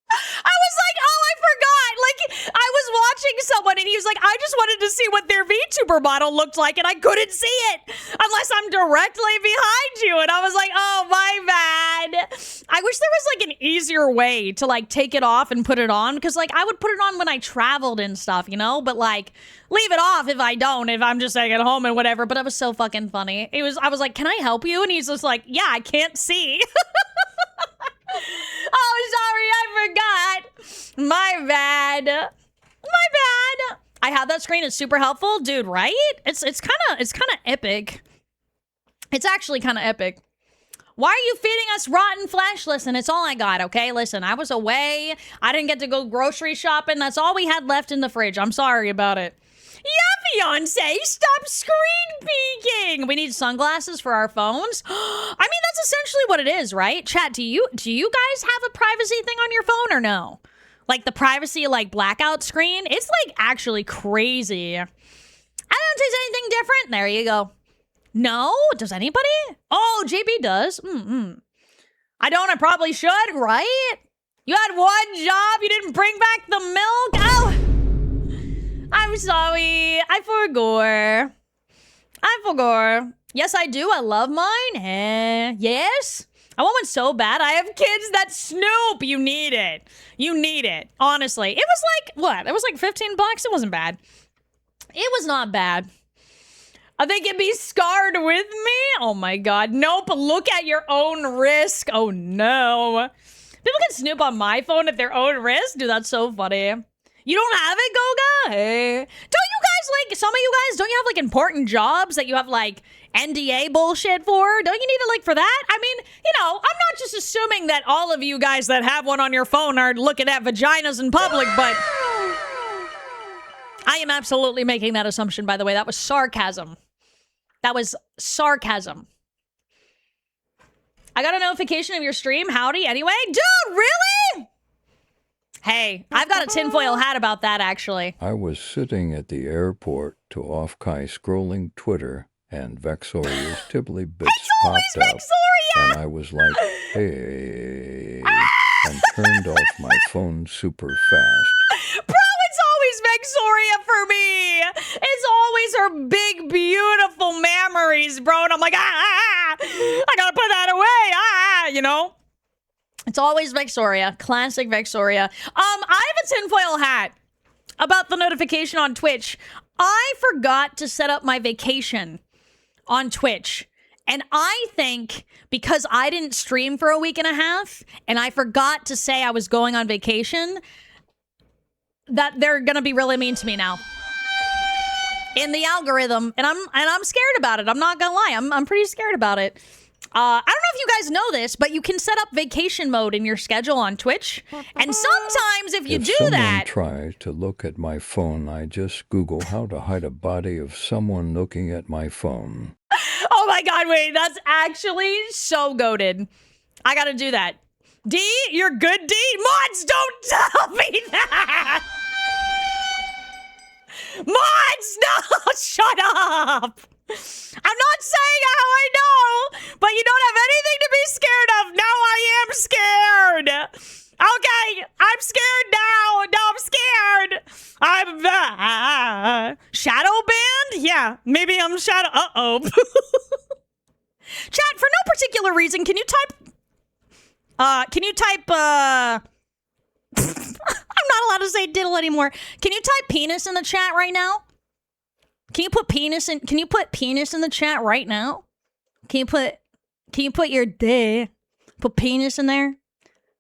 I was like, oh, I forgot. Like, I was watching someone and he was like, I just wanted to see what their VTuber model looked like and I couldn't see it unless I'm directly behind you. And I was like, oh, my bad. I wish there was like an easier way to like take it off and put it on, because like I would put it on when I traveled and stuff, you know, but like leave it off if I'm just like at home and whatever. But it was so fucking funny. I was like, can I help you? And he's just like, yeah, I can't see. Oh, sorry, I forgot. My bad. I have that screen. It's super helpful, dude. Right? It's kind of epic. It's actually kind of epic. Why are you feeding us rotten flesh? Listen, it's all I got. Okay, listen. I was away. I didn't get to go grocery shopping. That's all we had left in the fridge. I'm sorry about it. Yeah, fiance, stop screen peeking. We need sunglasses for our phones. I mean, that's essentially what it is, right? Chat, do you guys have a privacy thing on your phone or no? Like the privacy, like blackout screen? It's like actually crazy. I don't taste anything different. There you go. No? Does anybody? Oh, JB does. I don't. I probably should, right? You had one job. You didn't bring back the milk. Oh. I'm sorry. I forgot. Yes, I do. I love mine. Yes. I want one so bad. I have kids that snoop. You need it. Honestly. It was like, what? It was like $15. It wasn't bad. It was not bad. I think it'd be scarred with me. Oh my God. Nope. Look at your own risk. Oh no. People can snoop on my phone at their own risk. Dude, that's so funny. You don't have it, Goga? Hey. Don't you guys, like, some of you guys, don't you have, like, important jobs that you have, like, NDA bullshit for? Don't you need it, like, for that? I mean, you know, I'm not just assuming that all of you guys that have one on your phone are looking at vaginas in public, but I am absolutely making that assumption, by the way. That was sarcasm. I got a notification of your stream. Howdy, anyway. Dude, really? Hey, I've got a tinfoil hat about that, actually. I was sitting at the airport to Offkai scrolling Twitter, and Vexoria's Tibbly Bits popped up. Vexoria! And I was like, hey, and turned off my phone super fast. Bro, it's always Vexoria for me. It's always her big, beautiful memories, bro. And I'm like, I gotta put that away, you know? It's always Vexoria. Classic Vexoria. I have a tinfoil hat about the notification on Twitch. I forgot to set up my vacation on Twitch. And I think because I didn't stream for a week and a half and I forgot to say I was going on vacation, that they're going to be really mean to me now. in the algorithm, and I'm scared about it. I'm not gonna lie. I'm pretty scared about it. I don't know if you guys know this, but you can set up vacation mode in your schedule on Twitch. And sometimes if you do that... If someone tries to look at my phone, I just Google how to hide a body of someone looking at my phone. Oh my god, wait, that's actually so goated. I gotta do that. D, you're good, D? Mods, don't tell me that! Mods, no! Shut up! I'm not saying how I know, but you don't have anything to be scared of. Now I am scared. Okay, I'm scared now. No, I'm scared. I'm shadow banned? Yeah, maybe I'm shadow. Uh-oh. Chat, for no particular reason, can you type I'm not allowed to say diddle anymore. Can you type penis in the chat right now? Can you put penis in the chat right now? Can you put your put penis in there?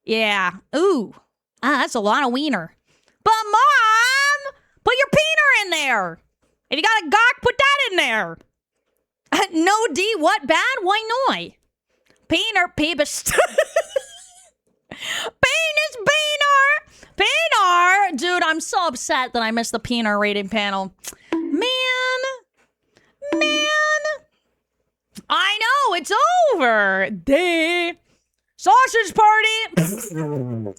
Yeah. Ooh. That's a lot of wiener. But Mom, put your peener in there. If you got a gawk, put that in there. No D, what bad? Why not? Peener, peebus. Penis, peener. Dude, I'm so upset that I missed the peener rating panel. Man. I know, it's over. Day. Sausage party. Not fucking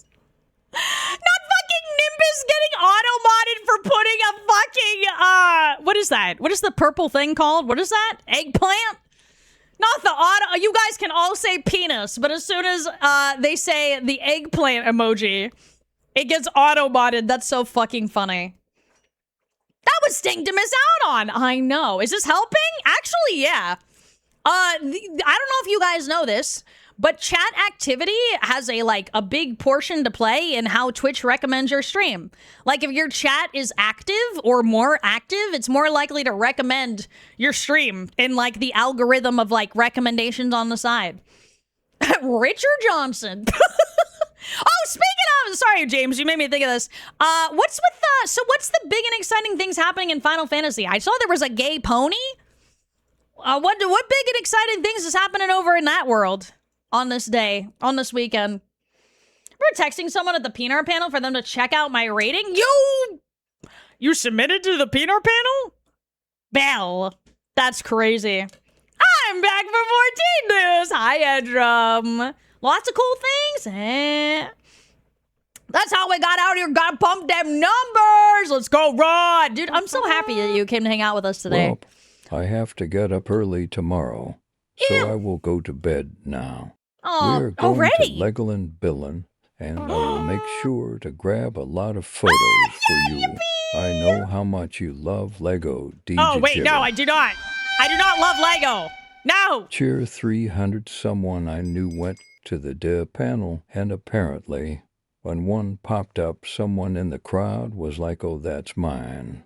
Nimbus getting auto-modded for putting a fucking, what is that? What is the purple thing called? What is that? Eggplant? Not the auto, you guys can all say penis, but as soon as, they say the eggplant emoji, it gets auto-modded. That's so fucking funny. That was Sting to miss out on. I know. Is this helping? Actually, yeah. I don't know if you guys know this, but chat activity has a big portion to play in how Twitch recommends your stream. Like if your chat is active or more active, it's more likely to recommend your stream in the algorithm of recommendations on the side. Richard Johnson. Oh, speaking of, sorry, James, you made me think of this. What's the big and exciting things happening in Final Fantasy? I saw there was a gay pony. What big and exciting things is happening over in that world on this weekend? We're texting someone at the PNR panel for them to check out my rating. You submitted to the PNR panel? Bell. That's crazy. I'm back for 14 news. Hi, Edrum. Lots of cool things. That's how we got out here. Gotta pump them numbers. Let's go, Rod. Dude, I'm so happy that you came to hang out with us today. Well, I have to get up early tomorrow, so I will go to bed now. Oh, We're going already? to Legoland Billin', and I will make sure to grab a lot of photos for you. I know how much you love Lego, DJ. Oh, wait, no, I do not. I do not love Lego. No. Cheer 300 someone I knew went to the DIA panel, and apparently, when one popped up, someone in the crowd was like, oh, that's mine.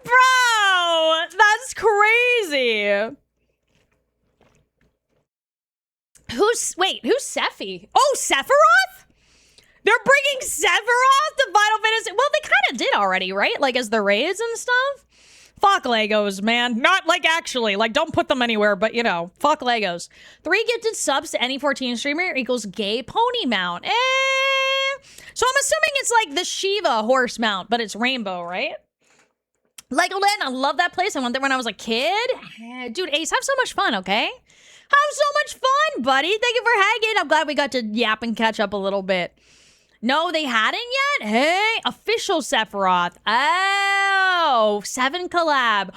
Bro, that's crazy. Who's Sephi? Oh, Sephiroth? They're bringing Sephiroth to Final Fantasy. Well, they kind of did already, right? As the raids and stuff. Fuck Legos, man. Not actually. Don't put them anywhere, but fuck Legos. 3 gifted subs to any 14 streamer equals gay pony mount. So I'm assuming it's the Shiva horse mount, but it's rainbow, right? Legoland, I love that place. I went there when I was a kid. Dude, Ace, have so much fun, okay? Have so much fun, buddy. Thank you for hanging. I'm glad we got to yap and catch up a little bit. No, they hadn't yet? Hey, official Sephiroth. Oh, 7 collab.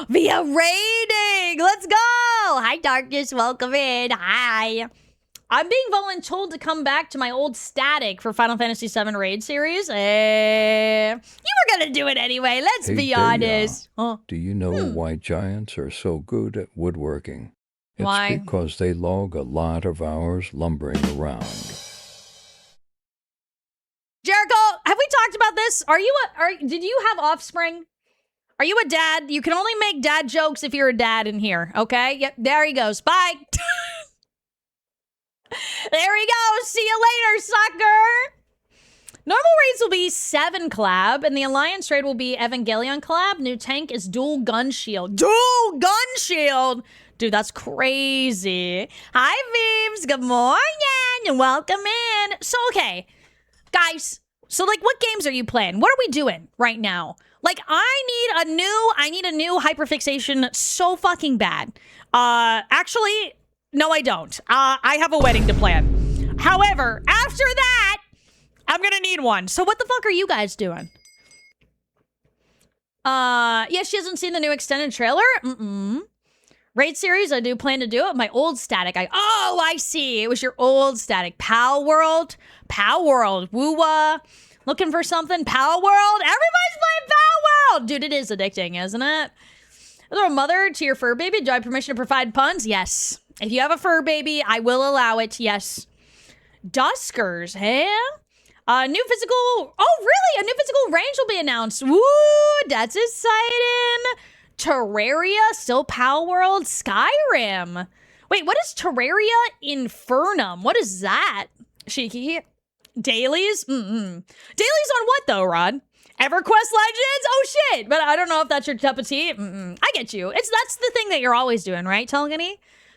Via rating. Let's go. Hi, Darkness. Welcome in. Hi. I'm being voluntold to come back to my old static for Final Fantasy VII Raid series. You were going to do it anyway. Let's be honest. Do you know why giants are so good at woodworking? It's Why? Because they log a lot of hours lumbering around. Jericho, have we talked about this? Did you have offspring? Are you a dad? You can only make dad jokes if you're a dad in here, okay? Yep, there he goes. Bye. There he goes. See you later, sucker. Normal raids will be 7 collab, and the Alliance raid will be Evangelion collab. New tank is dual gun shield. Dual gun shield! Dude, that's crazy. Hi, Veeves. Good morning. And welcome in. So, okay. Guys, so, like, what games are you playing? What are we doing right now? Like, I need a new hyperfixation so fucking bad. Actually, no, I don't. I have a wedding to plan. However, after that, I'm gonna need one. So what the fuck are you guys doing? Yeah, she hasn't seen the new extended trailer? Raid series, I do plan to do it. My old static. Oh, I see. It was your old static. Pal World. Pal World. Woo-wah. Looking for something? Pal World? Everybody's playing Pal World! Dude, it is addicting, isn't it? Is there a mother to your fur baby? Do I have permission to provide puns? Yes. If you have a fur baby, I will allow it. Yes. Duskers, hey? New physical... Oh, really? A new physical range will be announced. Woo! That's exciting. Terraria, still Pal World, Skyrim. Wait, what is Terraria Infernum? What is that? Shiki? Dailies? Dailies on what, though, Rod? EverQuest Legends? Oh, shit. But I don't know if that's your cup of tea. I get you. That's the thing that you're always doing, right, Telegany?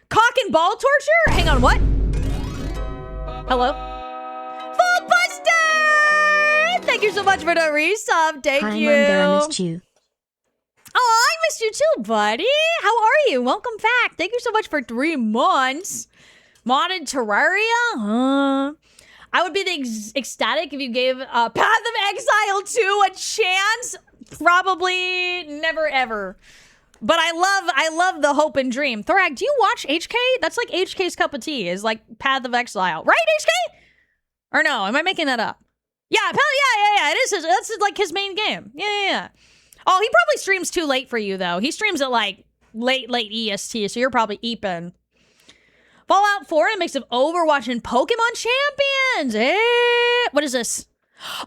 Cock and ball torture? Hang on, what? Hello? Full Buster! Thank you so much for the resub. Thank you. Hi, Manga, I missed you. Oh, I missed you too, buddy. How are you? Welcome back. Thank you so much for 3 months. Modded Terraria? I would be ecstatic if you gave Path of Exile 2 a chance. Probably never ever. But I love the hope and dream. Thorak, do you watch HK? That's like HK's cup of tea, is like Path of Exile. Right, HK? Or no, am I making that up? Yeah, yeah, it is. That's like his main game. Yeah. Oh, he probably streams too late for you, though. He streams at, like, late EST, so you're probably eeping. Fallout 4, a mix of Overwatch and Pokemon Champions. What is this?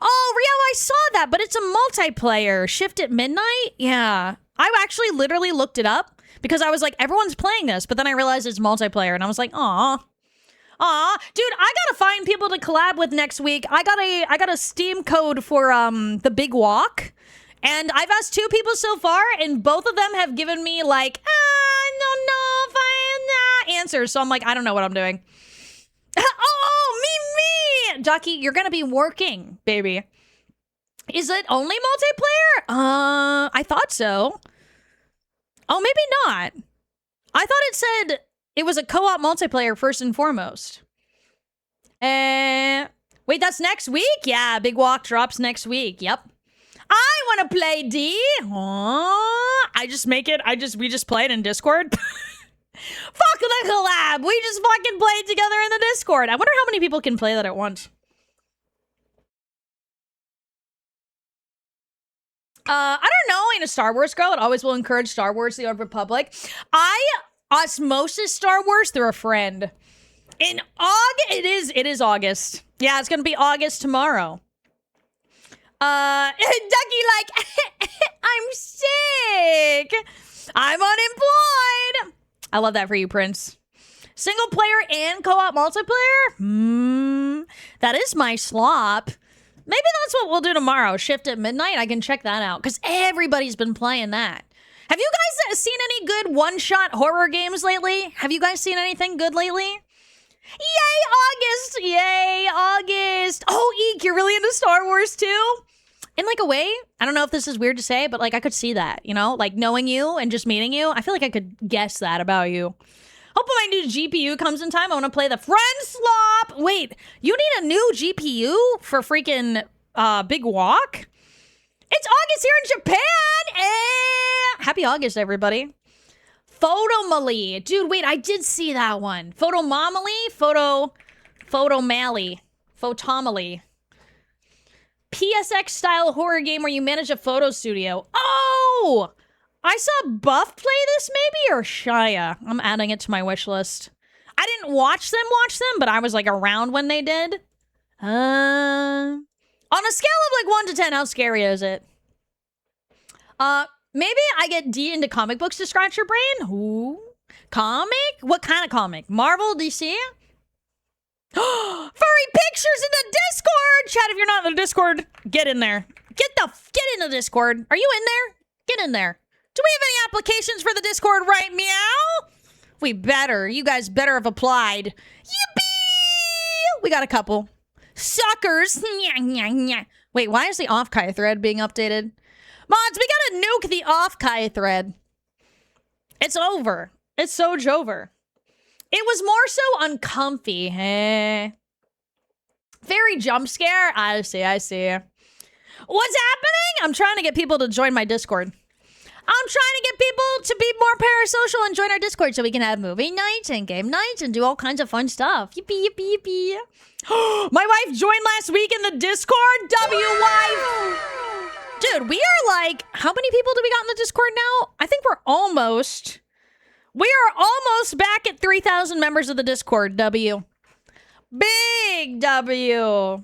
Oh, Rio, I saw that, but it's a multiplayer. Shift at midnight? Yeah. I actually literally looked it up because I was like, everyone's playing this, but then I realized it's multiplayer, and I was like, aw. Dude, I gotta find people to collab with next week. I got a Steam code for, the Big Walk. And I've asked 2 people so far, and both of them have given me, like, I don't know if I am answers. So I'm like, I don't know what I'm doing. Oh, me! Jockey, you're gonna be working, baby. Is it only multiplayer? I thought so. Oh, maybe not. I thought it said it was a co-op multiplayer first and foremost. Wait, that's next week? Yeah, Big Walk drops next week. Yep. I want to play D. We just play it in Discord. Fuck the collab. We just fucking play it together in the Discord. I wonder how many people can play that at once. I don't know. Ain't a Star Wars girl. It always will encourage Star Wars, the Old Republic. I osmosis Star Wars through a friend. In August, it is August. Yeah, it's gonna be August tomorrow. Ducky, like, I'm sick. I'm unemployed. I love that for you, Prince. Single player and co-op multiplayer? That is my slop. Maybe that's what we'll do tomorrow. Shift at midnight. I can check that out because everybody's been playing that. Have you guys seen any good one-shot horror games lately? Have you guys seen anything good lately? Yay, August! Yay, August! Oh, Eek, you're really into Star Wars too? In like a way, I don't know if this is weird to say, but like I could see that, you know? Like knowing you and just meeting you, I feel like I could guess that about you. Hoping my new GPU comes in time. I want to play the Friend Slop. Wait, you need a new GPU for freaking Big Walk? It's August here in Japan! Happy August, everybody. Photomally. Dude, wait, I did see that one. Photomally? Photomally. Photomally. PSX style horror game where you manage a photo studio. Oh! I saw Buff play this maybe, or Shia. I'm adding it to my wish list. I didn't watch them, but I was like around when they did. On a scale of like 1 to 10, how scary is it? Maybe I get D into comic books to scratch your brain. Ooh. Comic? What kind of comic? Marvel, DC? Furry pictures in the Discord! Chat, if you're not in the Discord, get in there. Get in the Discord. Are you in there? Get in there. Do we have any applications for the Discord right meow? We better. You guys better have applied. Yippee! We got a couple. Suckers. Wait, why is the Offkai thread being updated? Mods, we gotta nuke the Offkai thread. It's over. It's so over. It was more so uncomfy. Very jump scare. I see. What's happening? I'm trying to get people to join my Discord. I'm trying to get people to be more parasocial and join our Discord so we can have movie nights and game nights and do all kinds of fun stuff. Yippee, yippee, yippee. My wife joined last week in the Discord. W-wife. Dude, we are like, how many people do we got in the Discord now? I think we are almost back at 3,000 members of the Discord, W. Big W.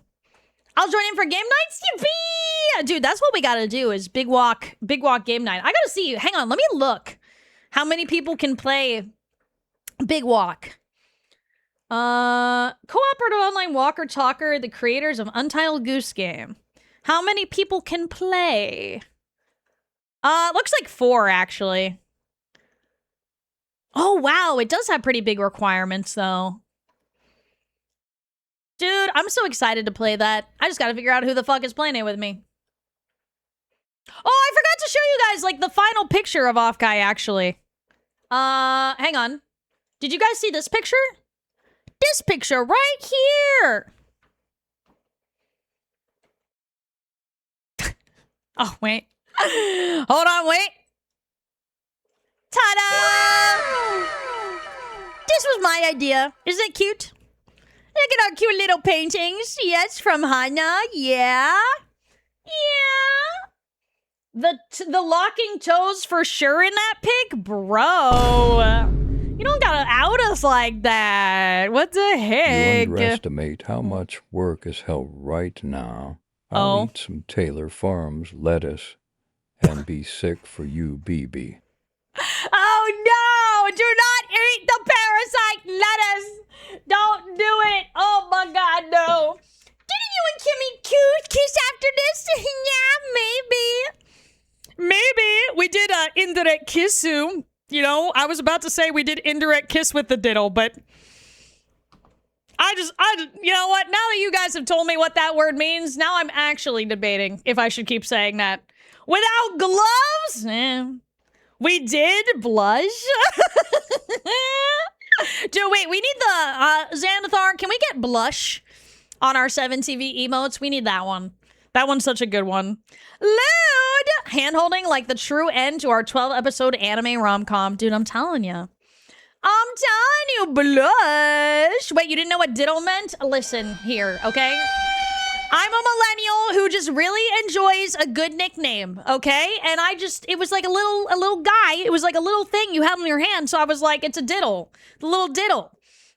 I'll join in for game nights. Yippee! Dude, that's what we gotta do is big walk game night. I gotta see. Hang on, let me look. How many people can play Big Walk? Cooperative online walker talker, the creators of Untitled Goose Game. How many people can play? Looks like 4 actually. Oh wow, it does have pretty big requirements though. Dude, I'm so excited to play that. I just gotta figure out who the fuck is playing it with me. Oh, I forgot to show you guys, like, the final picture of Offkai, actually. Hang on. Did you guys see this picture? This picture right here! Oh, wait. Hold on, wait. Ta-da! This was my idea. Isn't it cute? Look at our cute little paintings. Yes, from Hannah. Yeah. The locking toes for sure in that pic? Bro. You don't gotta out us like that. What the heck? You underestimate how much work is held right now. I'll eat some Taylor Farms lettuce and be sick for you, BB. Oh no! Do not eat the parasite lettuce! Don't do it! Oh my god, no! Didn't you and Kimmy kiss after this? Yeah, maybe. Maybe. We did indirect kissu. You know, I was about to say we did indirect kiss with the diddle, but I you know what? Now that you guys have told me what that word means, now I'm actually debating if I should keep saying that. Without gloves? We did blush. Dude, wait, we need the Xanathar. Can we get blush on our 7TV emotes? We need that one. That one's such a good one. Lude! Hand-holding like the true end to our 12-episode anime rom-com. Dude, I'm telling you. I'm telling you, blush. Wait, you didn't know what diddle meant? Listen here, okay? I'm a millennial who just really enjoys a good nickname, okay? And it was like a little guy. It was like a little thing you had in your hand. So I was like, it's a diddle. The little diddle.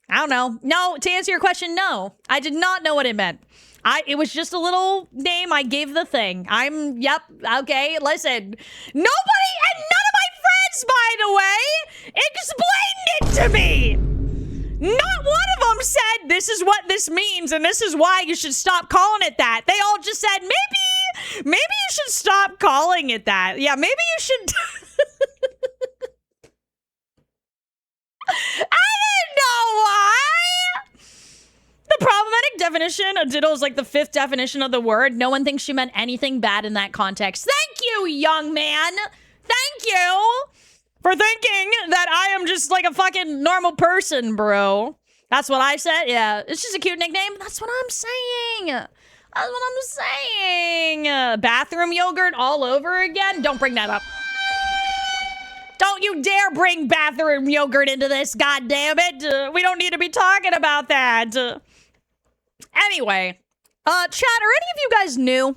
I don't know. No, to answer your question, no. I did not know what it meant. It was just a little name I gave the thing. Yep, okay, listen. Nobody, and none of my friends, by the way, explained it to me. Not one of them said, this is what this means, and this is why you should stop calling it that. They all just said, maybe you should stop calling it that. Yeah, maybe you should. I didn't know why. The problematic definition of diddle is like the 5th definition of the word. No one thinks she meant anything bad in that context. Thank you, young man. Thank you for thinking that I am just like a fucking normal person, bro. That's what I said. Yeah, it's just a cute nickname. That's what I'm saying. That's what I'm saying. Bathroom yogurt all over again? Don't bring that up. Don't you dare bring bathroom yogurt into this, goddammit. We don't need to be talking about that. Anyway, chat, are any of you guys new?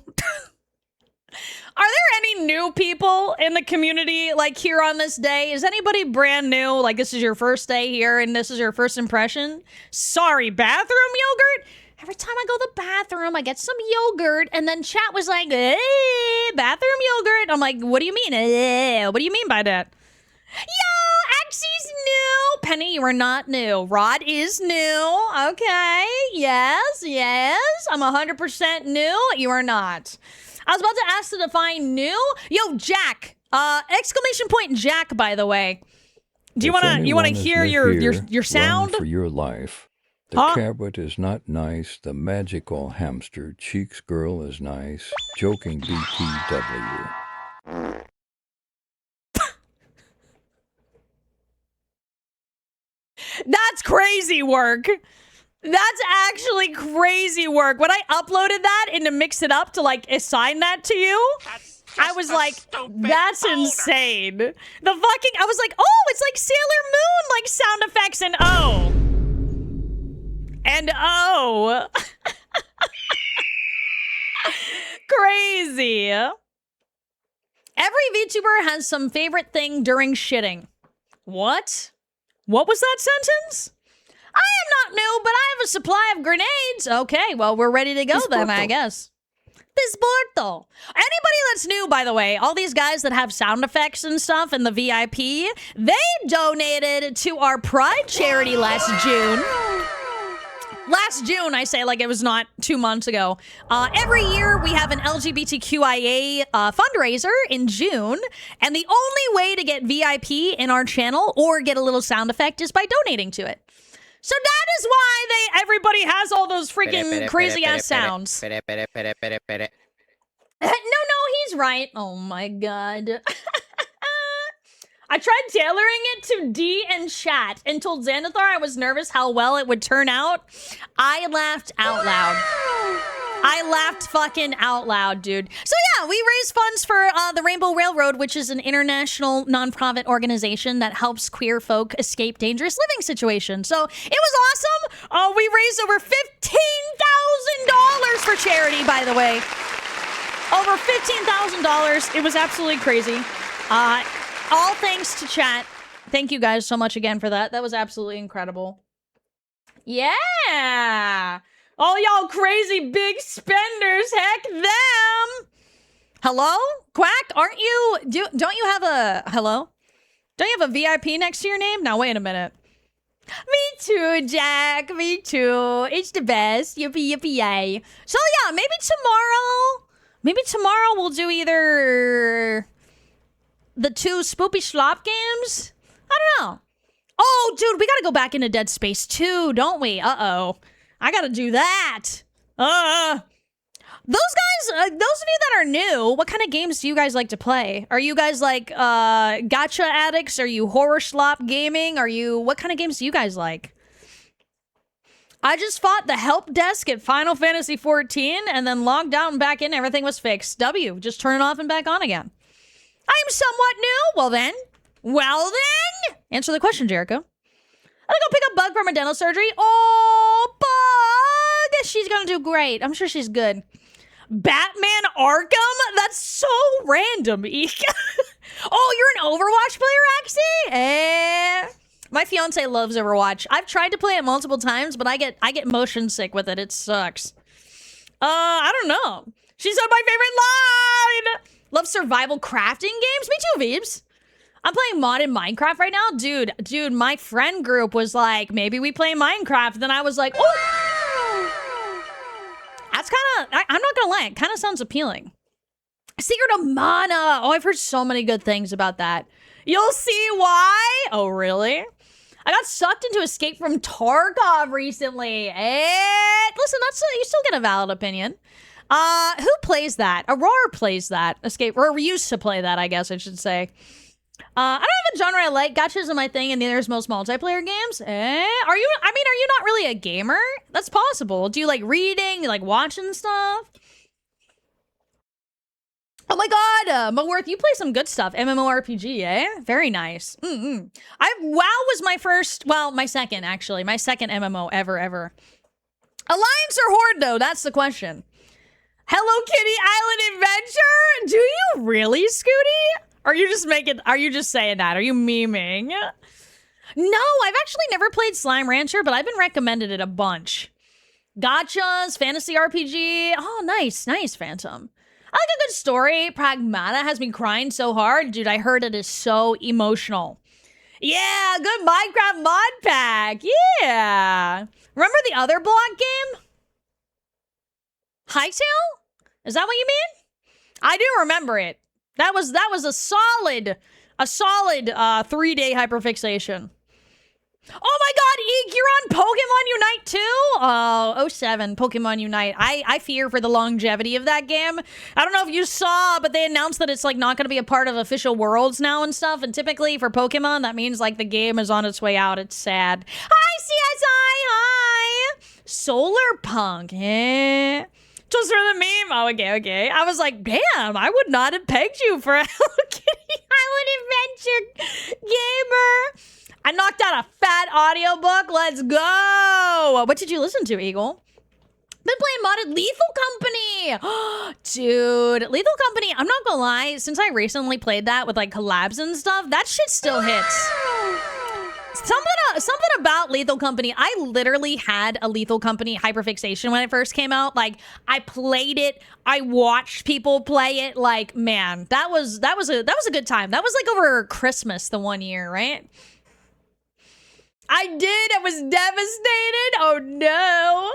Are there any new people in the community, like, here on this day? Is anybody brand new? Like, this is your first day here and this is your first impression? Sorry, bathroom yogurt? Every time I go to the bathroom, I get some yogurt, and then chat was like, hey, bathroom yogurt. I'm like, what do you mean? What do you mean by that? Yo, Axie's new. Penny, you are not new. Rod is new. Okay. Yes. I'm 100% new. You are not. I was about to ask to define new. Yo, Jack. Exclamation point Jack, by the way. Do you want to hear your sound? Run for your life. The Cabot is not nice. The magical hamster cheeks girl is nice. Joking BTW. That's crazy work. That's actually crazy work. When I uploaded that and to mix it up to like assign that to you, I was like, that's insane. I was like, oh, it's like Sailor Moon, like sound effects and oh. And oh. Crazy. Every VTuber has some favorite thing during shitting. What? What was that sentence? I am not new, but I have a supply of grenades. Okay, well, we're ready to go then, I guess. Disporto. Anybody that's new, by the way, all these guys that have sound effects and stuff in the VIP, they donated to our Pride charity last June. Last June, I say, like it was not 2 months ago. Every year, we have an LGBTQIA fundraiser in June, and the only way to get VIP in our channel or get a little sound effect is by donating to it. So that is why everybody has all those freaking crazy-ass sounds. No, he's right. Oh, my God. I tried tailoring it to D and chat and told Xanathar I was nervous how well it would turn out. I laughed out loud. I laughed fucking out loud, dude. So yeah, we raised funds for the Rainbow Railroad, which is an international nonprofit organization that helps queer folk escape dangerous living situations. So it was awesome. We raised over $15,000 for charity, by the way. Over $15,000. It was absolutely crazy. All thanks to chat. Thank you guys so much again for that. That was absolutely incredible. Yeah. All y'all crazy big spenders, heck them. Hello? Quack, aren't you, don't you have a, hello? Don't you have a VIP next to your name? Now, wait a minute. Me too, Jack, me too. It's the best. Yippee, yippee, yay. So yeah, maybe tomorrow we'll do either the 2 Spoopy Schlop games? I don't know. Oh, dude, we gotta go back into Dead Space 2, don't we? Uh-oh. I gotta do that. Those guys, those of you that are new, what kind of games do you guys like to play? Are you guys like gacha addicts? Are you horror slop gaming? What kind of games do you guys like? I just fought the help desk at Final Fantasy XIV and then logged out and back in. Everything was fixed. W, just turn it off and back on again. I am somewhat new. Well then. Answer the question, Jericho. I'm gonna go pick up Bug from her dental surgery. Oh, Bug! She's gonna do great. I'm sure she's good. Batman Arkham? That's so random, Eek. Oh, you're an Overwatch player, Axie? My fiance loves Overwatch. I've tried to play it multiple times, but I get motion sick with it. It sucks. I don't know. She said my favorite line! Love survival crafting games? Me too, Veebs. I'm playing modded Minecraft right now. Dude, my friend group was like, maybe we play Minecraft. Then I was like, oh. That's kind of, I'm not gonna lie, it kind of sounds appealing. Secret of Mana. Oh, I've heard so many good things about that. You'll see why. Oh, really? I got sucked into Escape from Tarkov recently. Listen, you still get a valid opinion. Who plays that? Aurora plays that. Escape, or used to play that, I guess I should say. I don't have a genre I like. Gotcha isn't my thing, and neither is most multiplayer games. Are you not really a gamer? That's possible. Do you like reading? You like watching stuff? Oh my god, Moworth, you play some good stuff. MMORPG, eh? Very nice. WoW was my second, actually. My second MMO ever. Alliance or Horde, though? That's the question. Hello Kitty Island Adventure? Do you really, Scooty? Are you just saying that? Are you memeing? No, I've actually never played Slime Rancher, but I've been recommended it a bunch. Gotchas, fantasy RPG. Oh, nice, Phantom. I like a good story. Pragmata has me crying so hard. Dude, I heard it is so emotional. Yeah, good Minecraft mod pack. Yeah. Remember the other block game? Hightail? Is that what you mean? I do remember it. That was a solid 3-day hyperfixation. Oh my god, Eek, you're on Pokemon Unite too? Oh, 07, Pokemon Unite. I fear for the longevity of that game. I don't know if you saw, but they announced that it's like not going to be a part of official worlds now and stuff. And typically for Pokemon, that means like the game is on its way out. It's sad. Hi, CSI, hi! Solar Punk, eh? Just for the meme. Oh, okay. I was like, damn, I would not have pegged you for Hello Kitty. I would Adventure Gamer. I knocked out a fat audiobook. Let's go. What did you listen to, Eagle? Been playing modded Lethal Company. Dude, Lethal Company, I'm not gonna lie, since I recently played that with like collabs and stuff, that shit still hits. Something about Lethal Company. I literally had a Lethal Company hyperfixation when it first came out. Like, I played it, I watched people play it. Like, man, that was a good time. That was like over Christmas the one year, right? I did. I was devastated. Oh no.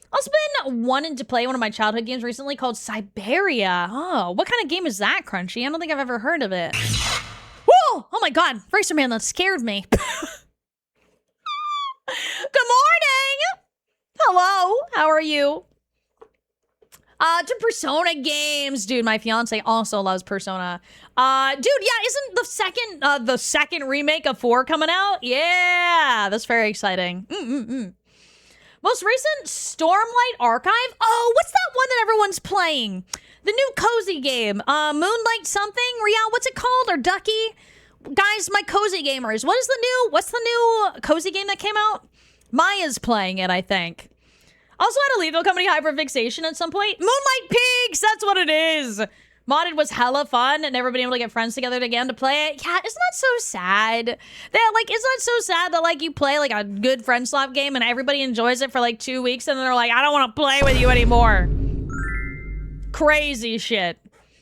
I've also been wanting to play one of my childhood games recently called Siberia. Oh, what kind of game is that, Crunchy? I don't think I've ever heard of it. Whoa! Oh my god, Racer Man, that scared me. Good morning! Hello, how are you? To Persona games. Dude, my fiance also loves Persona. Dude, yeah, isn't the second remake of 4 coming out? Yeah, that's very exciting. Most recent Stormlight Archive? Oh, what's that one that everyone's playing? The new cozy game. Moonlight something? Rial, what's it called? Or Ducky? Guys, my cozy gamers. What's the new cozy game that came out? Maya's playing it, I think. Also had a Lethal Company hyperfixation at some point. Moonlight Peaks, that's what it is. Modded was hella fun and never been able to get friends together again to play it. Yeah, isn't that so sad? Isn't that so sad that like you play like a good friend swap game and everybody enjoys it for like 2 weeks and then they're like, I don't want to play with you anymore. Crazy shit.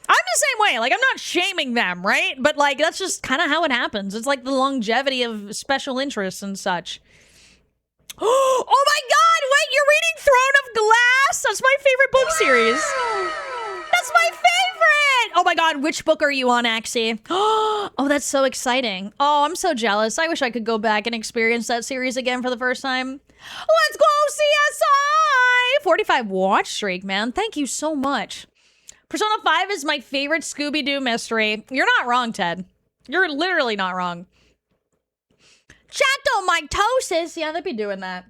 I'm the same way. Like, I'm not shaming them, right? But like, that's just kind of how it happens. It's like the longevity of special interests and such. Oh my god, wait, you're reading Throne of Glass? That's my favorite book series. That's my favorite! Oh my god, which book are you on, Axie? Oh, that's so exciting. Oh, I'm so jealous. I wish I could go back and experience that series again for the first time. Let's go, CSI! 45 watch streak, man. Thank you so much. Persona 5 is my favorite Scooby-Doo mystery. You're not wrong, Ted. You're literally not wrong. Chatomitosis. Yeah, they'd be doing that.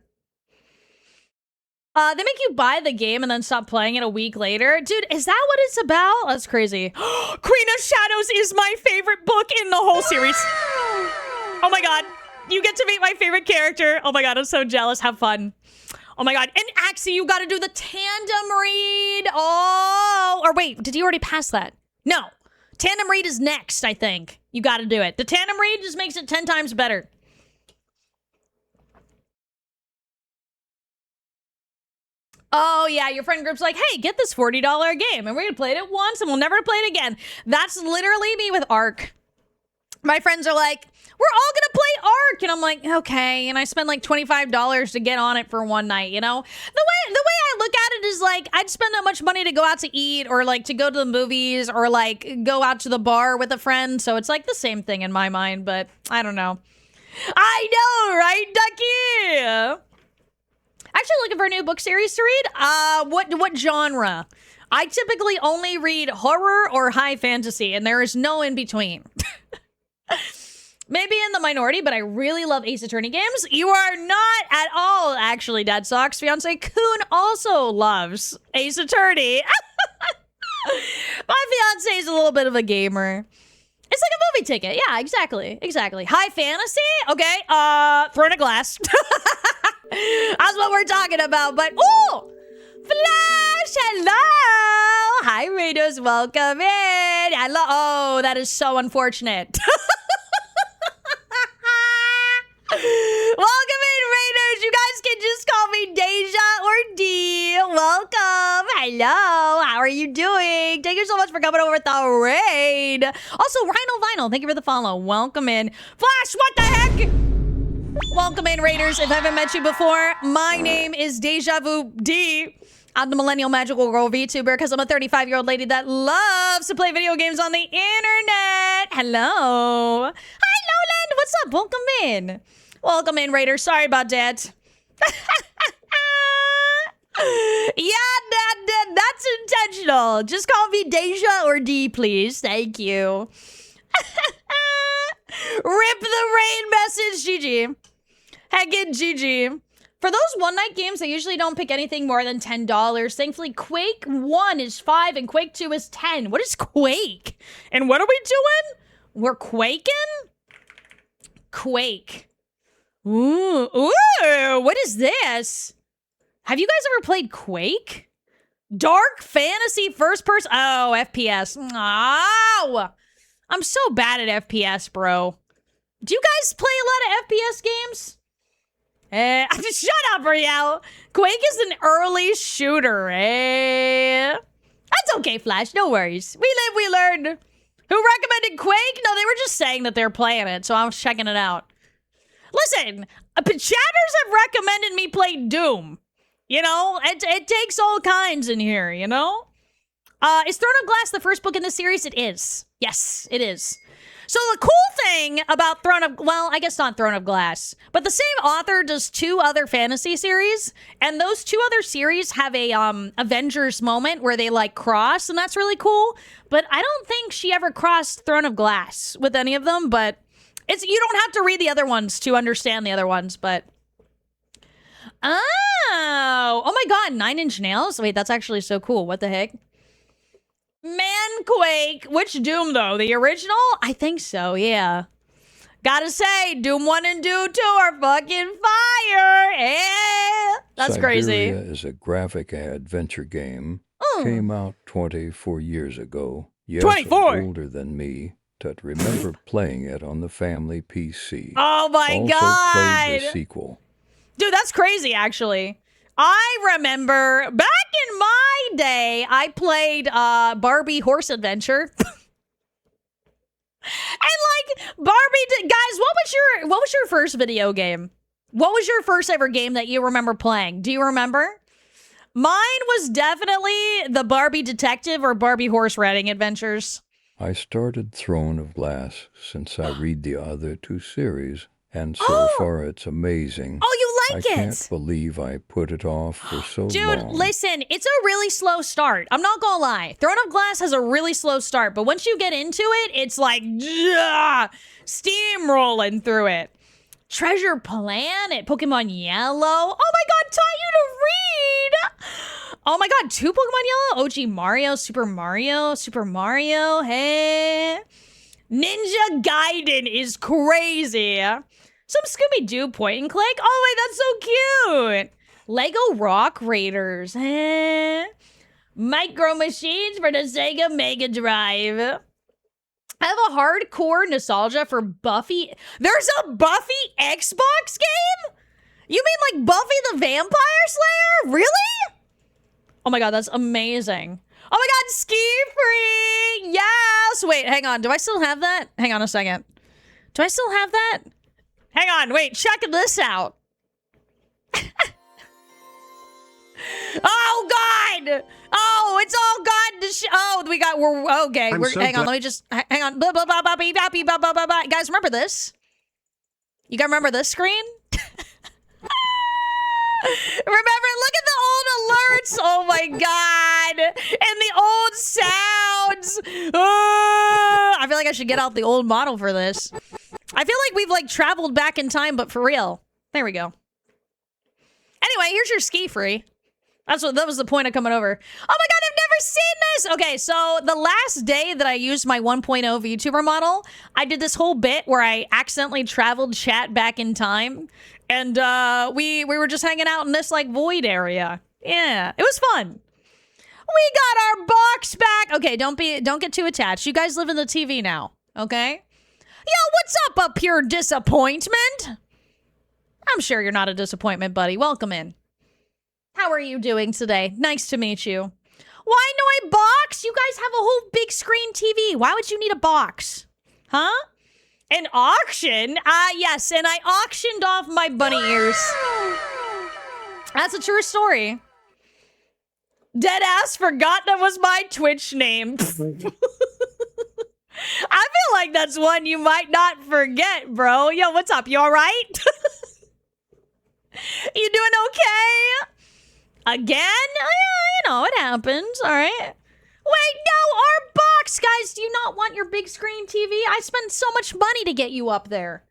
They make you buy the game and then stop playing it a week later. Dude, is that what it's about? That's crazy. Queen of Shadows is my favorite book in the whole series. Oh my god. You get to meet my favorite character. Oh my god, I'm so jealous. Have fun. Oh my god. And Axie, you gotta do the tandem read. Oh. Or wait, did you already pass that? No. Tandem read is next, I think. You gotta do it. The tandem read just makes it 10 times better. Oh, yeah, your friend group's like, hey, get this $40 game, and we're gonna play it once, and we'll never play it again. That's literally me with Ark. My friends are like, we're all gonna play Ark, and I'm like, okay, and I spend like $25 to get on it for one night, you know? The way I look at it is like, I'd spend that much money to go out to eat, or like to go to the movies, or like go out to the bar with a friend, so it's like the same thing in my mind, but I don't know. I know, right, Ducky? Actually looking for a new book series to read. What genre? I typically only read horror or high fantasy, and there is no in between. Maybe in the minority, but I really love Ace Attorney games. You are not at all, actually, Dad Socks. Fiance Coon also loves Ace Attorney. My fiance is a little bit of a gamer. It's like a movie ticket. Yeah, exactly. High fantasy? Okay, Throne of Glass. That's what we're talking about, but ooh! Flash, hello! Hi, Raiders, welcome in. Hello. Oh, that is so unfortunate. Welcome in, Raiders. You guys can just call me Deja or D. Welcome. Hello. How are you doing? Thank you so much for coming over with the raid. Also, Rhino Vinyl, thank you for the follow. Welcome in. Flash, what the heck? Welcome in, Raiders. If I haven't met you before, my name is Deja Vu D. I'm the Millennial Magical Girl VTuber because I'm a 35-year-old lady that loves to play video games on the internet. Hello. Hi, Lowland. What's up? Welcome in. Welcome in, Raiders. Sorry about that. Yeah, that's intentional. Just call me Deja or D, please. Thank you. Rip the rain message, GG. Heck it, GG. For those one-night games, I usually don't pick anything more than $10. Thankfully, Quake 1 is $5 and Quake 2 is $10. What is Quake? And what are we doing? We're quaking? Quake. Ooh, what is this? Have you guys ever played Quake? Dark fantasy first person. Oh, FPS. Oh, I'm so bad at FPS, bro. Do you guys play a lot of FPS games? Shut up, Riel. Quake is an early shooter. That's okay, Flash. No worries. We live, we learn. Who recommended Quake? No, they were just saying that they're playing it, so I was checking it out. Listen, chatters have recommended me play Doom. You know, it takes all kinds in here, you know? Is Throne of Glass the first book in the series? It is. Yes, it is. So the cool thing about I guess not Throne of Glass, but the same author does 2 other fantasy series, and those 2 other series have a Avengers moment where they like cross, and that's really cool. But I don't think she ever crossed Throne of Glass with any of them, but you don't have to read the other ones to understand the other ones, but oh my god, 9 Inch Nails? Wait, that's actually so cool. What the heck? Man, Quake. Which Doom, though? The original? I think so, yeah. Gotta say, Doom 1 and Doom 2 are fucking fire. That's crazy. Siberia is a graphic adventure game. Came out 24 years ago. Yes, 24? Older than me. To remember playing it on the family PC. Oh my god. Also played the sequel. Dude, that's crazy, actually. I remember back in my day, I played Barbie Horse Adventure. And like Barbie, guys, what was your first video game? What was your first ever game that you remember playing? Do you remember? Mine was definitely the Barbie Detective or Barbie Horse Riding Adventures. I started Throne of Glass since I read the other 2 series, and so far it's amazing. Oh, you like it? I can't believe I put it off for so long. Dude, listen, it's a really slow start. I'm not gonna lie. Throne of Glass has a really slow start, but once you get into it, it's like steamrolling through it. Treasure Planet, Pokemon Yellow. Oh my god, taught you to read. Oh my god, 2 Pokemon Yellow? OG Mario, Super Mario, hey. Ninja Gaiden is crazy. Some Scooby-Doo point and click. Oh wait, that's so cute. Lego Rock Raiders, Micro Machines for the Sega Mega Drive. I have a hardcore nostalgia for Buffy. There's a Buffy Xbox game? You mean like Buffy the Vampire Slayer? Really? Oh my god, that's amazing. Oh my god, Ski Free! Yes! Wait, hang on. Do I still have that? Hang on a second. Do I still have that? Hang on, wait, check this out. Oh god! Oh, it's all gone to we're okay. Hang on, let me just hang on. Blah, blah, blah, blah, blah, blah, blah, blah, blah, blah. Guys, remember this? You guys remember this screen? Remember, look at the old alerts. Oh my god. And the old sounds. I feel like I should get out the old model for this. I feel like we've like traveled back in time, but for real. There we go. Anyway, here's your ski free. That was the point of coming over. Oh my god, I've never seen this! Okay, so the last day that I used my 1.0 VTuber model, I did this whole bit where I accidentally traveled chat back in time. And we were just hanging out in this like void area. Yeah, it was fun. We got our box back. Okay, don't get too attached. You guys live in the TV now, okay? Yo, what's up here, disappointment? I'm sure you're not a disappointment, buddy. Welcome in. How are you doing today? Nice to meet you. Why no a box? You guys have a whole big screen TV. Why would you need a box? Huh? An auction? Yes, and I auctioned off my bunny ears. That's a true story. Deadass forgot that was my Twitch name. I feel like that's one you might not forget, bro. Yo, what's up? You all right? You doing okay? Again? Yeah, you know, it happens, all right? Wait, no, our box! Guys, do you not want your big screen TV? I spend so much money to get you up there.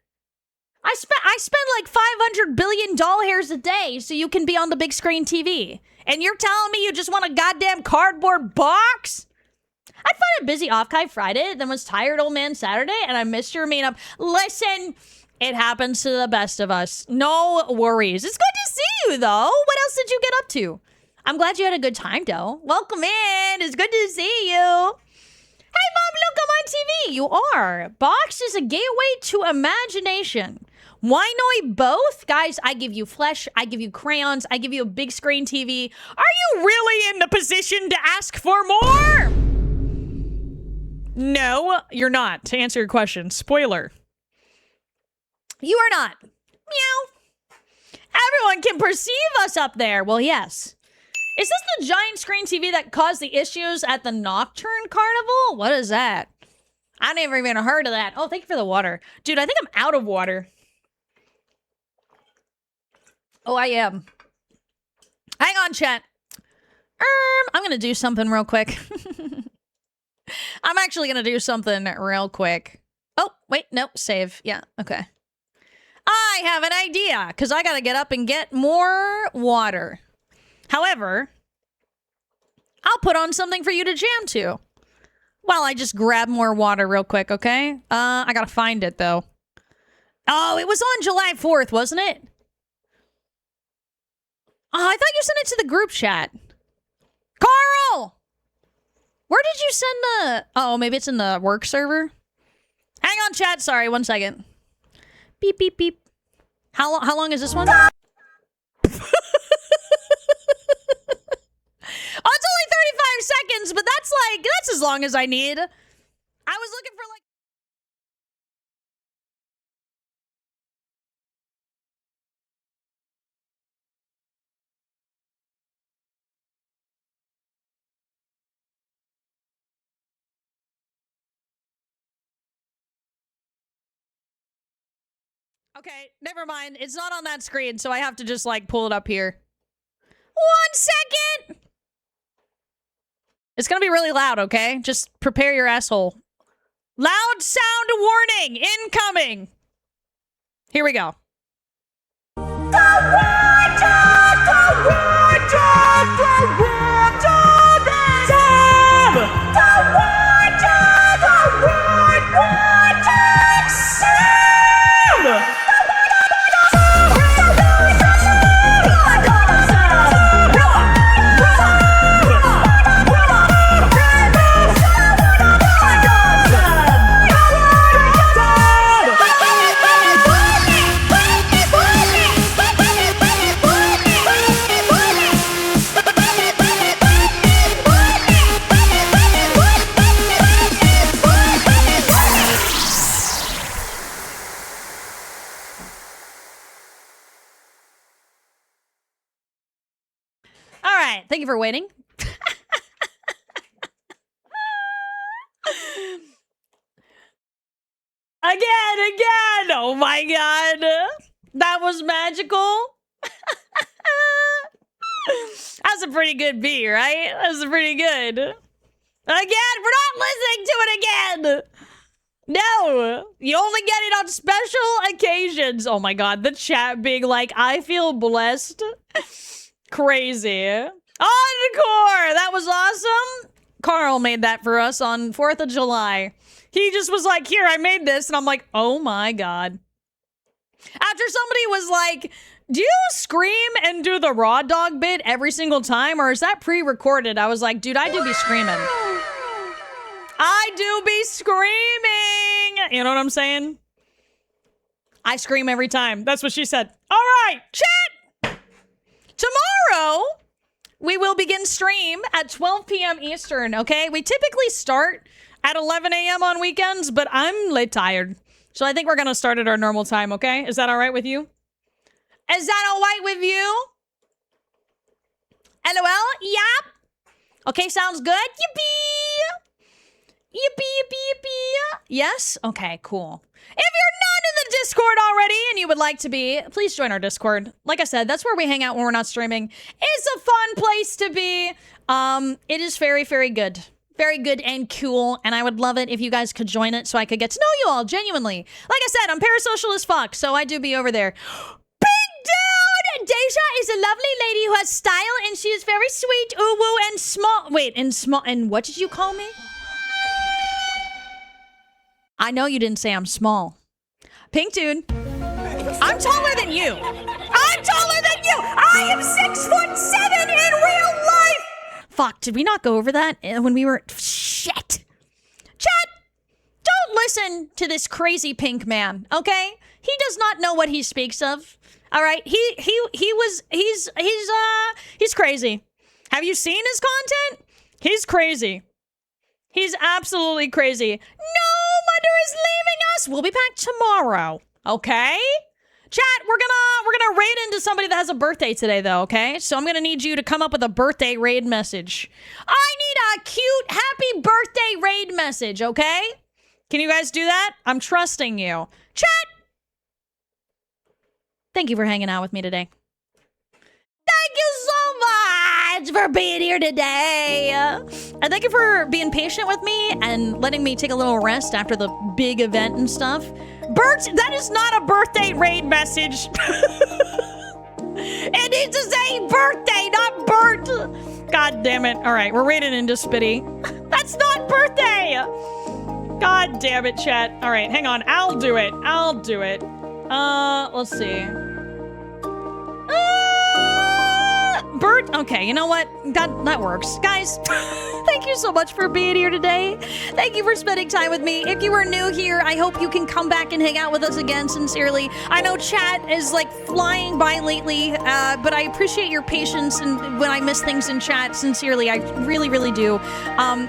I spend like 500 billion doll hairs a day so you can be on the big screen TV. And you're telling me you just want a goddamn cardboard box? I found a busy Offkai Friday, then was tired old man Saturday, and I missed your meetup. Listen, it happens to the best of us. No worries. It's good to see you, though. What else did you get up to? I'm glad you had a good time, though. Welcome in. It's good to see you. Hey, Mom, look on my TV. You are. Box is a gateway to imagination. Why not both? Guys, I give you flesh, I give you crayons, I give you a big screen TV. Are you really in the position to ask for more? No, you're not. To answer your question, spoiler. You are not. Meow. Everyone can perceive us up there. Well, yes. Is this the giant screen TV that caused the issues at the Nocturne Carnival? What is that? I never even heard of that. Oh, thank you for the water. Dude, I think I'm out of water. Oh, I am. Hang on, chat. I'm going to do something real quick. I'm actually going to do something real quick. Oh, wait, nope, save. Yeah, okay. I have an idea, because I got to get up and get more water. However, I'll put on something for you to jam to. While I just grab more water real quick, okay? I got to find it, though. Oh, it was on July 4th, wasn't it? Oh, I thought you sent it to the group chat. Carl! Where did you send the... Oh, maybe it's in the work server? Hang on, chat. Sorry, 1 second. Beep, beep, beep. How long is this one? Oh, it's only 35 seconds, but that's as long as I need. I was looking for like... Okay, never mind. It's not on that screen, so I have to just, like, pull it up here. 1 second! It's gonna be really loud, okay? Just prepare your asshole. Loud sound warning! Incoming! Here we go. All right, thank you for waiting. Again! Oh my god! That was magical! That's a pretty good beat, right? That's pretty good. Again, we're not listening to it again! No! You only get it on special occasions. Oh my god, the chat being like, I feel blessed. Crazy. Encore! That was awesome! Carl made that for us on 4th of July. He just was like, here, I made this. And I'm like, oh my god. After somebody was like, do you scream and do the raw dog bit every single time? Or is that pre-recorded? I was like, dude, I do be screaming. I do be screaming. You know what I'm saying? I scream every time. That's what she said. All right, chat. Tomorrow, we will begin stream at 12 p.m. Eastern, okay? We typically start at 11 a.m. on weekends, but I'm late tired. So I think we're going to start at our normal time, okay? Is that all right with you? Is that all right with you? LOL? Yep. Okay, sounds good. Yippee! Yippee, yippee, yippee. Yes? Okay, cool. If you're not in the Discord already and you would like to be, please join our Discord. Like I said, that's where we hang out when we're not streaming. It's a fun place to be. It is very, very good. Very good and cool, and I would love it if you guys could join it so I could get to know you all, genuinely. Like I said, I'm parasocial as fuck, so I do be over there. Big dude! Deja is a lovely lady who has style, and she is very sweet, ooh-woo, and small. Wait, and what did you call me? I know you didn't say I'm small. Pink dude, I'm taller than you. I'm taller than you! I am 6'7" in real life! Fuck, did we not go over that when we were... Shit! Chat, don't listen to this crazy pink man, okay? He does not know what he speaks of. All right, he's crazy. Have you seen his content? He's crazy. He's absolutely crazy. No, Mother is leaving us. We'll be back tomorrow, okay? Chat, we're gonna raid into somebody that has a birthday today, though, okay? So I'm gonna need you to come up with a birthday raid message. I need a cute, happy birthday raid message, okay? Can you guys do that? I'm trusting you. Chat! Thank you for hanging out with me today. Thank you so much for being here today. And thank you for being patient with me and letting me take a little rest after the big event and stuff. Bert, that is not a birthday raid message. It needs to say birthday, not Bert. God damn it. All right, we're raiding into Spitty. That's not birthday. God damn it, chat. All right, hang on. I'll do it. Let's see. Bert? Okay, you know what? That works. Guys, thank you so much for being here today. Thank you for spending time with me. If you are new here, I hope you can come back and hang out with us again, sincerely. I know chat is like flying by lately, but I appreciate your patience and when I miss things in chat, sincerely. I really, really do.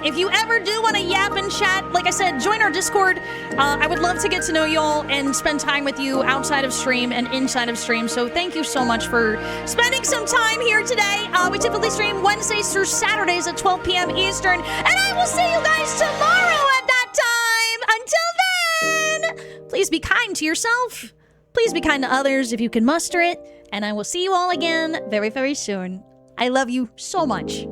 If you ever do want to yap in chat, like I said, join our Discord. I would love to get to know y'all and spend time with you outside of stream and inside of stream. So thank you so much for spending some time here today. We typically stream Wednesdays through Saturdays at 12 p.m. Eastern, and I will see you guys tomorrow at that time. Until then, please be kind to yourself. Please be kind to others if you can muster it, and I will see you all again very, very soon. I love you so much.